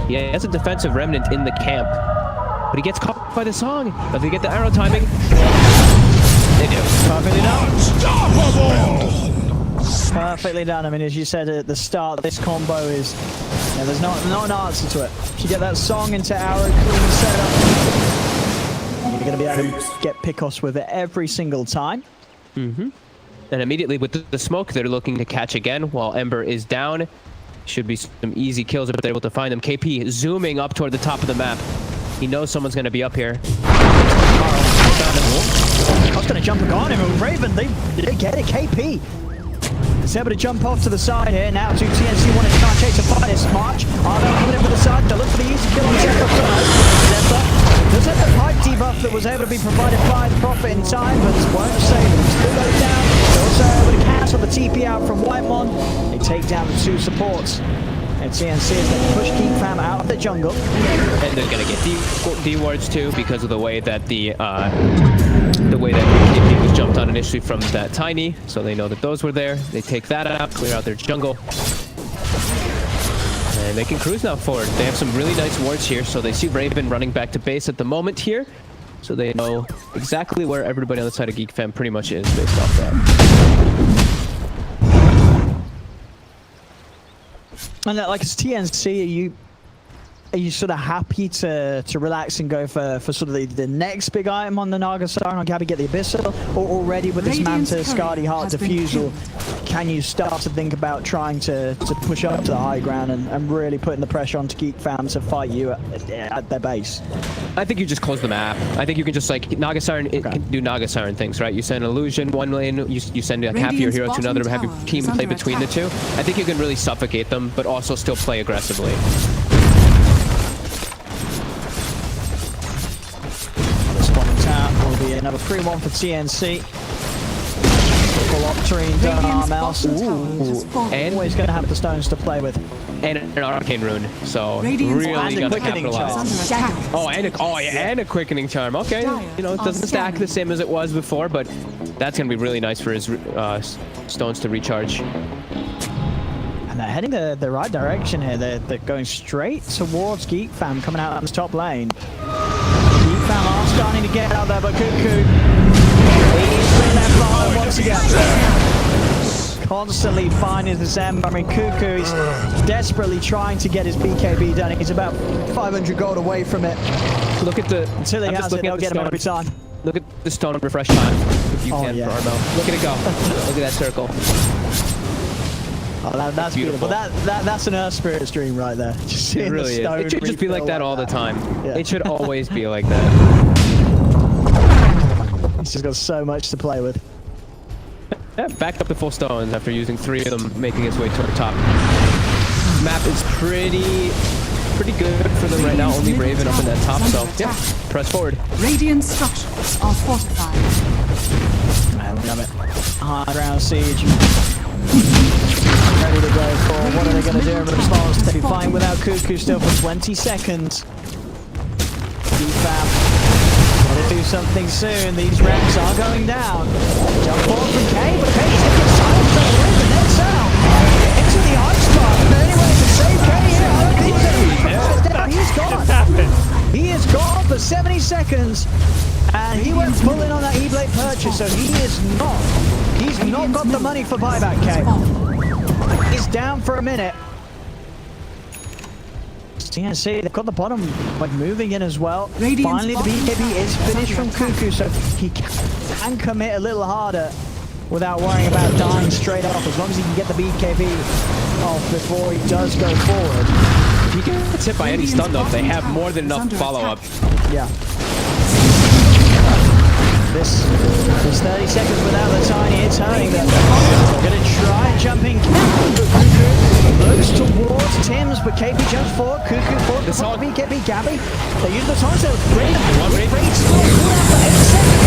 Speaker 6: Yeah, he has a defensive remnant in the camp, but he gets caught by the song. Does he get the arrow timing? They do.
Speaker 5: Perfectly done. Perfectly done. I mean, as you said at the start, this combo is, there's not an answer to it. If you get that song into arrow, clean setup, you're going to be able to get Picos with it every single time.
Speaker 6: And immediately with the smoke, they're looking to catch again while Ember is down. Should be some easy kills if they're able to find them. KP zooming up toward the top of the map. He knows someone's going to be up here.
Speaker 5: I was going to jump on him, but Raven, they get it. KP is able to jump off to the side here. Now to TNC wanting to try and chase a fight. It's March. Arno coming in for the side to look for the easy kill on Zephyr first. Zephyr does have the pipe debuff that was able to be provided by the Prophet in time, but won't save him. Still goes down. They're also able to cancel the TP out from Whitemon. They take down the 2 supports. And TNC is going to push Geek Fam out of the jungle.
Speaker 6: And they're going to get D wards too because of the way that KP was jumped on initially from that Tiny, so they know that those were there. They take that out, clear out their jungle. And they can cruise now forward. They have some really nice wards here, so they see Raven running back to base at the moment here. So they know exactly where everybody on the side of Geek Fam pretty much is based off that.
Speaker 5: And like it's TNC, are you sort of happy to relax and go for sort of the next big item on the Naga Siren on Gabby, get the Abyssal, or already with this Manta, Skadi, Heart Diffusal, can you start to think about trying to push up to the high ground and really putting the pressure onto Geek Fam to fight you at their base?
Speaker 6: I think you just close the map. I think you can just like Naga Siren, it can do Naga Siren things, right? You send Illusion one lane, you send half your hero to another, have your team play between the two. I think you can really suffocate them, but also still play aggressively.
Speaker 5: Will be another 3-1 for TNC. Full Octarine, Dark Mouse. And always going to have the stones to play with.
Speaker 6: And an Arcane Rune, so really going to capitalize. Oh, and a Quickening Charm. Okay, you know, it doesn't stack the same as it was before, but that's going to be really nice for his stones to recharge.
Speaker 5: And they're heading the right direction here. They're going straight towards Geek Fam, coming out on the top lane. Geek Fam are starting to get out there, but Cuckoo, he's been left behind once again. Constantly finding this Ember. I mean, Cuckoo is desperately trying to get his BKB done. He's about 500 gold away from it.
Speaker 6: Look at the...
Speaker 5: Until he has it, they'll get him every time.
Speaker 6: Look at the stone refresh time, if you can,
Speaker 5: yeah.
Speaker 6: for Armel. Look at it go. Look at that circle.
Speaker 5: Oh, that's beautiful. That's an Earth Spirit's dream right there. Just seeing
Speaker 6: it really
Speaker 5: the
Speaker 6: is. It should just be like that all the time.
Speaker 5: Yeah.
Speaker 6: It should always be like that.
Speaker 5: He's just got so much to play with.
Speaker 6: Yeah, backed up the full stones after using 3 of them, making his way toward the top. Map is pretty good for them right now. Only Raven up in that top, so yeah, press forward.
Speaker 1: Radiant structures are fortified.
Speaker 5: Damn it. High ground siege. Ready to go for what are they going to do in response? They'll be fine without Cuckoo still for 20 seconds. Geek Fam, gotta do something soon. These ranks are going down. Jump forward from K, but K's taking silence from the and that's out. Into the ice spot. Anyway, to save K here, I don't think he's down. He's gone. He is gone for 70 seconds. And he went full in on that E-Blade purchase, so he's not got the money for buyback, K. He's down for a minute. TNC, they've got the bottom like moving in as well. Finally, the BKB is finished from Cuckoo, so he can commit a little harder without worrying about dying straight off, as long as he can get the BKB off before he does go forward.
Speaker 6: If you get hit by any stun though, they have more than enough follow-up.
Speaker 5: Yeah. This 30 seconds without the Tiny, it's hurting them. Gonna try and jump in. Cuckoo looks towards Tim's, but KP jumps forward. Cuckoo forward before BKB. Gabby, they use the time to bring the breaks.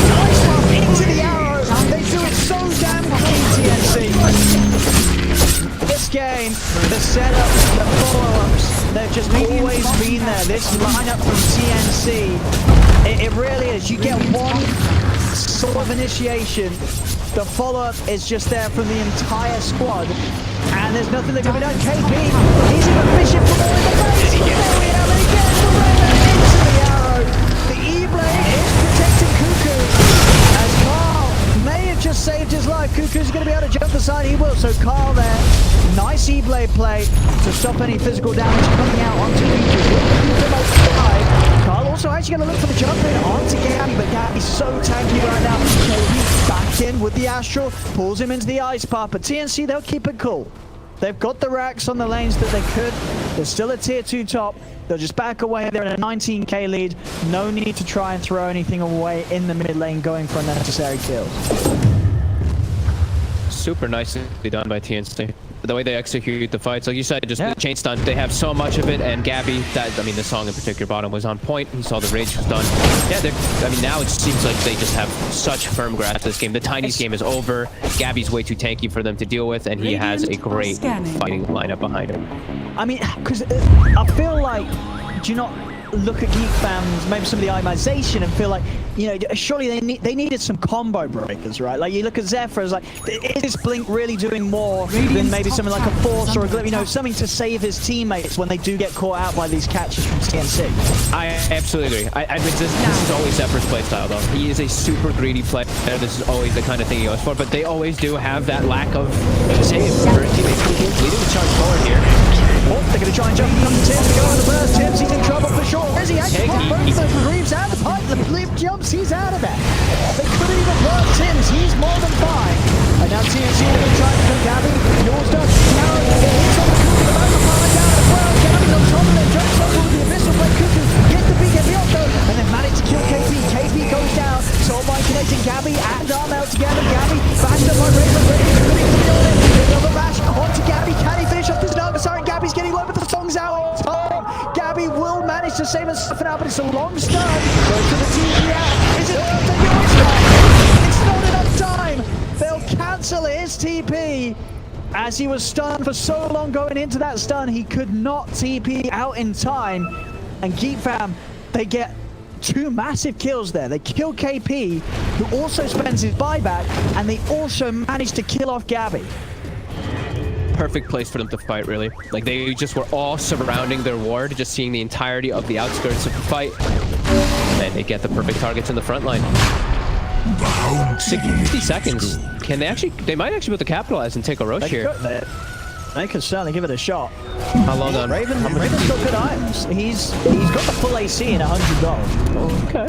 Speaker 5: Nice one into the arrow. They do it so damn clean, TNC. This game, the setup, the follow-ups, they've just always been there. This lineup from TNC, it really is. You get one sort of initiation, the follow-up is just there from the entire squad, and there's nothing that can be done. KP, he's even fishing for more in the base. There we have it again, the Raven into the arrow. The E-Blade is protecting Cuckoo, as Carl may have just saved his life. Cuckoo's going to be able to jump the side, he will. So Carl there, nice E-Blade play to stop any physical damage coming out onto Cuckoo. Carl also actually going to look for the jump in onto Gabby, but Gabby's so tanky right now. He's back in with the Astral, pulls him into the ice path, but TNC, they'll keep it cool. They've got the racks on the lanes that they could. There's still a tier 2 top. They'll just back away. They're at a 19k lead. No need to try and throw anything away in the mid lane, going for unnecessary kills.
Speaker 6: Super nicely done by TNC. The way they execute the fights, like you said, just the chain stun, they have so much of it, and Gabby, the song in particular, bottom was on point. He saw the rage was done. Yeah, now it seems like they just have such firm grasp of this game. The Tiny's game is over. Gabby's way too tanky for them to deal with, and he has a great fighting lineup behind him.
Speaker 5: I mean, because I feel like, do you not, look at Geek Fams, maybe some of the itemization, and feel like, you know, surely they needed some combo breakers, right? Like you look at Zephyr, it's like, is this Blink really doing more than maybe something like a Force or a Glimmer, you know, something to save his teammates when they do get caught out by these catches from TNC?
Speaker 6: I absolutely agree. I mean, this is always Zephyr's playstyle, though. He is a super greedy player. This is always the kind of thing he goes for, but they always do have that lack of save for teammates. Leading the charge forward here.
Speaker 5: Oh, they're going to try and jump from Tim's going the burst. Tim's, he's in trouble for sure. Is he actually both the Reeves and the pipe? The blip jumps, he's out of there. They couldn't even work Tim's, he's more than fine. And now TNC are going to try to kill Gabby. Yours does. Now it hits on the Cuckoo, the Magpie down as well. Gabby's on top of it, jumps up over the Abyssal Blade Cuckoo. Gets the BKB also, and then managed to kill KP. KP goes down. Soulbind connecting Gabby and Armel together. Gabby bashed up by Raven, ready to put it in. Another bash onto Gabby. Can he finish off this Naga? Sorry, Gabby's getting low, but the song's out on time. Gabby will manage to save himself now, but it's a long stun. Goes to the TP out. Is it worth the yours? It's not enough time. They'll cancel his TP. As he was stunned for so long going into that stun, he could not TP out in time. And Geek Fam, they get 2 massive kills there. They kill KP, who also spends his buyback, and they also manage to kill off Gabby.
Speaker 6: Perfect place for them to fight, really. Like, they just were all surrounding their ward, just seeing the entirety of the outskirts of the fight. And they get the perfect targets in the front line. 60 seconds. Can they actually... They might actually be able to capitalize and take a Roche here.
Speaker 5: They could certainly give it a shot.
Speaker 6: How long on?
Speaker 5: Raven's got good items. He's got the full AC and 100 gold.
Speaker 6: Okay.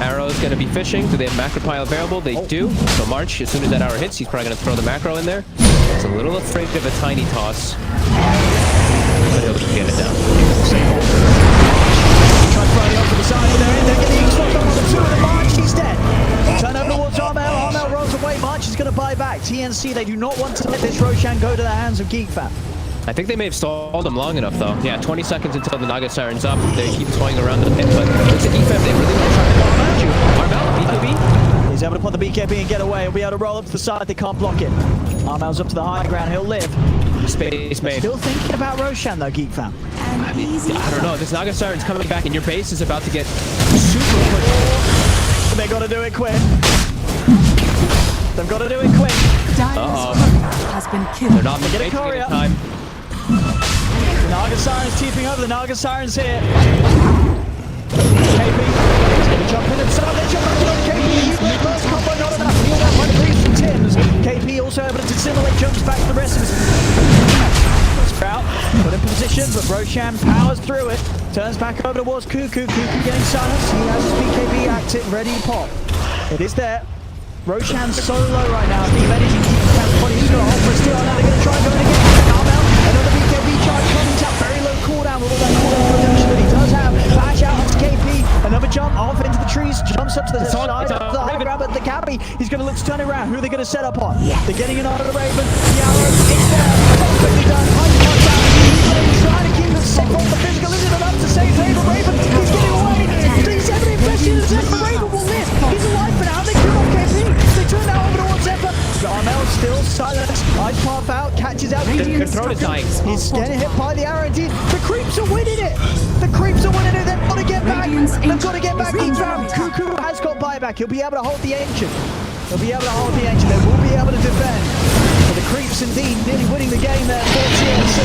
Speaker 6: Arrow's going to be fishing. Do they have macro pile available? They do. So March, as soon as that arrow hits, he's probably going to throw the macro in there. It's a little afraid of a tiny toss. But he'll get it down.
Speaker 5: Try throwing over the side. They're in. They're getting swapped up on the 2 and March. He's dead. Turn over towards Armel. Armel rolls away. March is going to buy back. TNC, they do not want to let this Roshan go to the hands of Geek Fam.
Speaker 6: I think they may have stalled him long enough, though. Yeah, 20 seconds until the Naga Siren's up. They keep toying around the pit, but it's a defense. They really want to try to block at you. Armel, BKB.
Speaker 5: He's able to put the BKB and get away. He'll be able to roll up to the side. They can't block it. Armel's up to the high ground. He'll live.
Speaker 6: Space made.
Speaker 5: Still thinking about Roshan, though, Geek Fam.
Speaker 6: I don't know. This Naga Siren's coming back, and your base is about to get super quick.
Speaker 5: They gotta do it quick. They've got to do it quick.
Speaker 1: Dire's has been killed.
Speaker 6: They're not making it in time.
Speaker 5: The Naga Siren's TPing over. The Naga Siren's here. KP is going to jump in and start. They jump over on KP. First combo not enough. He'll have one breeze from Tim's. KP also able to dissimulate, jumps back to the rest of his. Sprout put in position, but Roshan powers through it. Turns back over towards Cuckoo. Cuckoo getting silenced. He has his BKB active, ready to pop. It is there. Roshan's so low right now. The managing Geek Fam 20. He's got a hold for a steal. Now they're going to try and go in again. Armel, another BKB charge coming out. Very low cooldown with all that cooldown protection that he does have. Bash out onto KP. Another jump off into the trees. Jumps up to the side of the high ground. But the Gabby, he's going to look to turn it around. Who are they going to set up on? They're getting it onto the Raven. The arrow is there. Quickly done. Punch comes out. He's trying to keep him safe off the physical. Isn't enough to save Raven. Raven, he's getting away. 370 impressions. The Raven will live. He's alive for now. They kill off KP. They turn now over towards Zephyr. Armel still silent. Ice path out, catches out.
Speaker 6: The control is dying.
Speaker 5: He's getting hit by the arrow indeed. The creeps are winning it. The creeps are winning it. They've got to get back. They've got to get back. Cuckoo has got buyback. He'll be able to hold the ancient. He'll be able to hold the ancient. They will be able to defend. But the creeps indeed nearly winning the game there for TNC.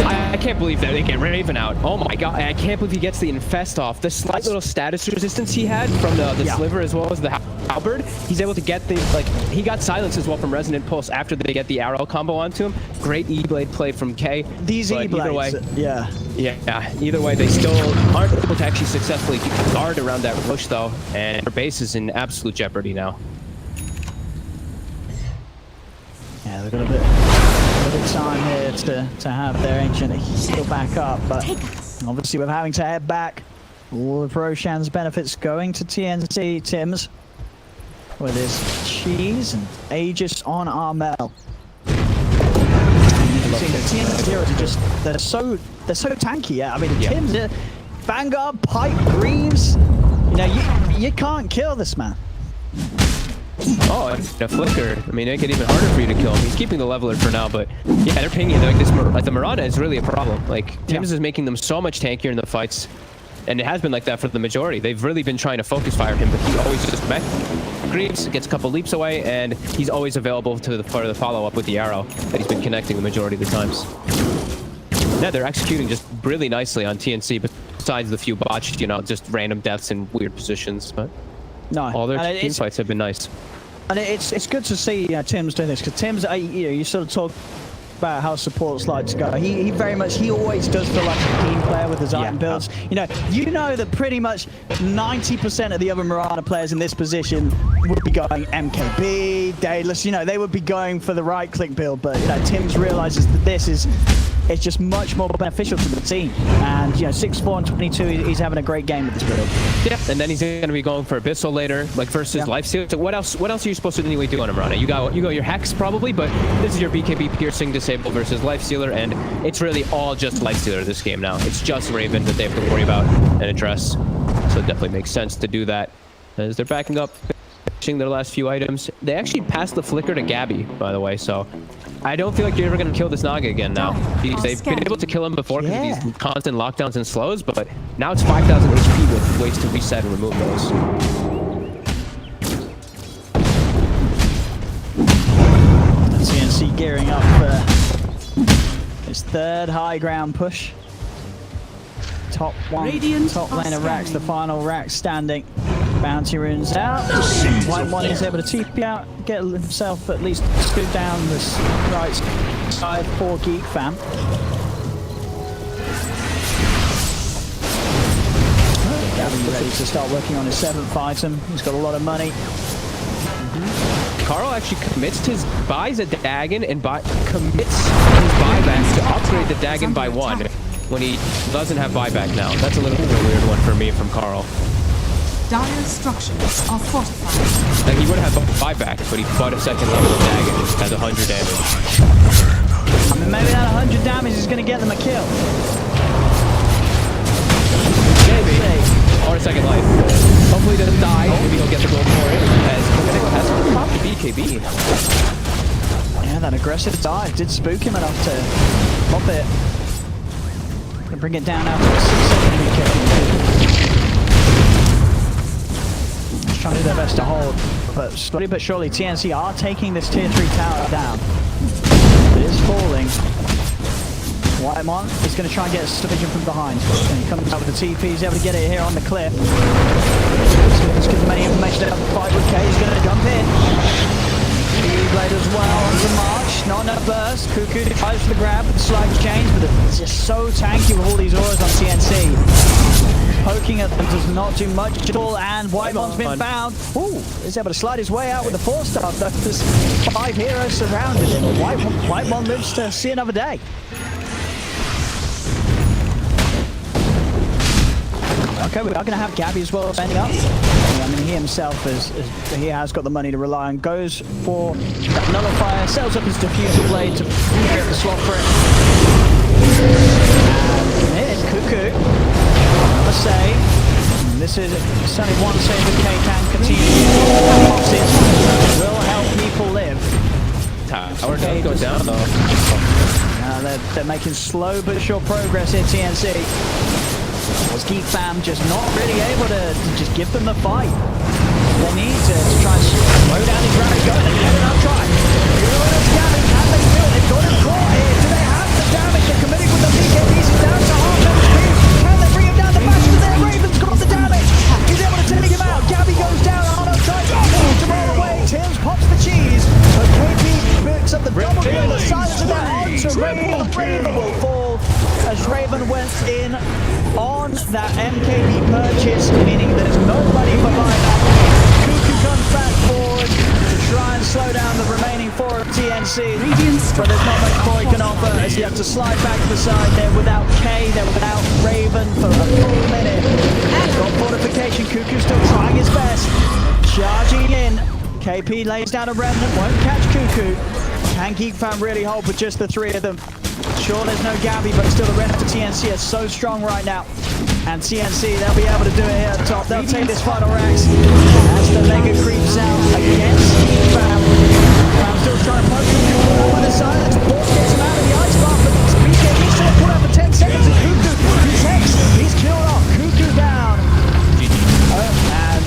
Speaker 6: I can't believe that they get Raven out. Oh my god, I can't believe he gets the infest off. The slight little status resistance he had from the sliver as well as the halberd, he's able to get the, like, he got silence as well from Resonant Pulse after they get the arrow combo onto him. Great E-Blade play from K.
Speaker 5: These E-Blades, yeah,
Speaker 6: either way, they still aren't able to actually successfully guard around that Roche though, and their base is in absolute jeopardy now.
Speaker 5: Yeah, they've got a bit of time here to have their ancient heal back up, but obviously we're having to head back. All of Roshan's benefits going to TNC Tim's with his cheese and Aegis on Armel. Seeing the TNC heroes are just they're so tanky. Yeah, I mean the Tim's Vanguard, Pipe, Greaves. You know you can't kill this man.
Speaker 6: Oh, and a flicker. I mean, make it even harder for you to kill him. He's keeping the leveler for now, but yeah, they're pinging. Like this, like the Mirana is really a problem. Like Tim's is making them so much tankier in the fights, and it has been like that for the majority. They've really been trying to focus fire him, but he always just back creeps, gets a couple leaps away, and he's always available to for the follow up with the arrow that he's been connecting the majority of the times. Yeah, they're executing just really nicely on TNC, besides the few botched, you know, just random deaths in weird positions. But all their team fights have been nice.
Speaker 5: And it's good to see Tim's doing this, because Tim's, you sort of talk about how supports like to go. He always does feel like a team player with his item builds. You know that pretty much 90% of the other Mirana players in this position would be going MKB, Daedalus, they would be going for the right click build, but Tim's realizes that this is it's just much more beneficial to the team. And 6-4 and 22, he's having a great game with this build.
Speaker 6: Yeah, and then he's going to be going for Abyssal later, like versus Lifestealer. So what else are you supposed to anyway do on Mirana? You go your Hex probably, but this is your BKB piercing disable versus Lifestealer, and it's really all just Lifestealer this game now. It's just Raven that they have to worry about and address. So it definitely makes sense to do that as they're backing up, finishing their last few items. They actually passed the flicker to Gabby, by the way, so I don't feel like you're ever going to kill this Naga again now. They've been able to kill him before because of these constant lockdowns and slows, but now it's 5,000 HP with ways to reset and remove those.
Speaker 5: TNC gearing up for his third high ground push. Top lane of Rax, the final Rax standing. Bounty runes out. White one is able to TP out, get himself at least scoot down this right side for Geek Fam. Gabby ready to start working on his 7th item. He's got a lot of money.
Speaker 6: Carl actually commits to his buys a Dagon and commits his buyback to upgrade the Dagon by 1 when he doesn't have buyback now. That's a little bit of a weird one for me from Carl.
Speaker 1: Dire's structures are fortified.
Speaker 6: Like he would have buyback, but he bought a 2nd level of Dagon, which has 100 damage.
Speaker 5: I mean, maybe that 100 damage is going to get them a kill.
Speaker 6: Maybe. Or a 2nd life. Hopefully he doesn't die. Maybe he'll get the gold for it. As popped the BKB.
Speaker 5: Yeah, that aggressive dive did spook him enough to pop it. Gonna bring it down after a 6-second BKB. Trying to do their best to hold, but slowly but surely TNC are taking this tier 3 tower down. It is falling. Whitemon is going to try and get a division from behind. And he comes out with the TP, he's able to get it here on the cliff. Let's give him any information about the fight with K. He's going to jump in. Blade as well onto March, not enough burst. Cuckoo tries for the grab, but the slide change, but it's just so tanky with all these auras on TNC. Poking at them does not do much at all, and Whitemon's been found. Ooh, is able to slide his way out with the 4-star. There's 5 heroes surrounded him. Whitemon lives to see another day. Okay, we are going to have Gabby as well standing up. I mean, he himself he has got the money to rely on. Goes for that nullifier, sells up his diffuser blade to get the slot for it. And here's Cuckoo. Another save. This is only one save that K can continue. Will help people live.
Speaker 6: Tower does go down though.
Speaker 5: They're making slow but sure progress here, TNC. Was Geek Fam just not really able to just give them the fight they need to try and slow down his rapid gun and let it out try. Damage, can they do it? They've got him caught here. Do they have the damage? They're committing with the BKBs down to half HP. Can they bring him down the master there? Raven's got the damage. He's able to take him out. Gabby goes down. Arno tries to roll away. Tim's pops the cheese. But KP picks up the double kill. The silence of that onto Raven. Raven will fall as Raven went in on that MKB purchase, meaning there's no money for buyback. Cuckoo comes back forward to try and slow down the remaining 4 of TNC, but there's not much more he can offer as he has to slide back to the side. They're without K, they're without Raven for a full minute. Got fortification, Cuckoo still trying his best. Charging in, KP lays down a remnant, won't catch Cuckoo. Can Geek Fam really hold with just the 3 of them? Sure, there's no Gabby, but still the rest of TNC is so strong right now. And TNC, they'll be able to do it here at the top. they'll take this final racks as the Mega creeps out against Geek Fam. Fam still trying to poke him on the side. That's Bolt gets him out of the ice bar, but BK needs to put up for 10 seconds. And Cuckoo, he's hexed. He's killed off. Cuckoo down. And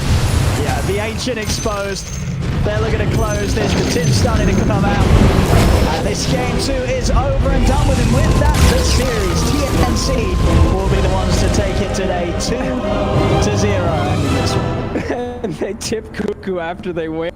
Speaker 5: yeah, the Ancient exposed. They're looking to close this. The tip's starting to come out. And this game 2 is over and done with. And with that, the series, TNC will be the ones to take it today, 2-0.
Speaker 8: And they tip Cuckoo after they win.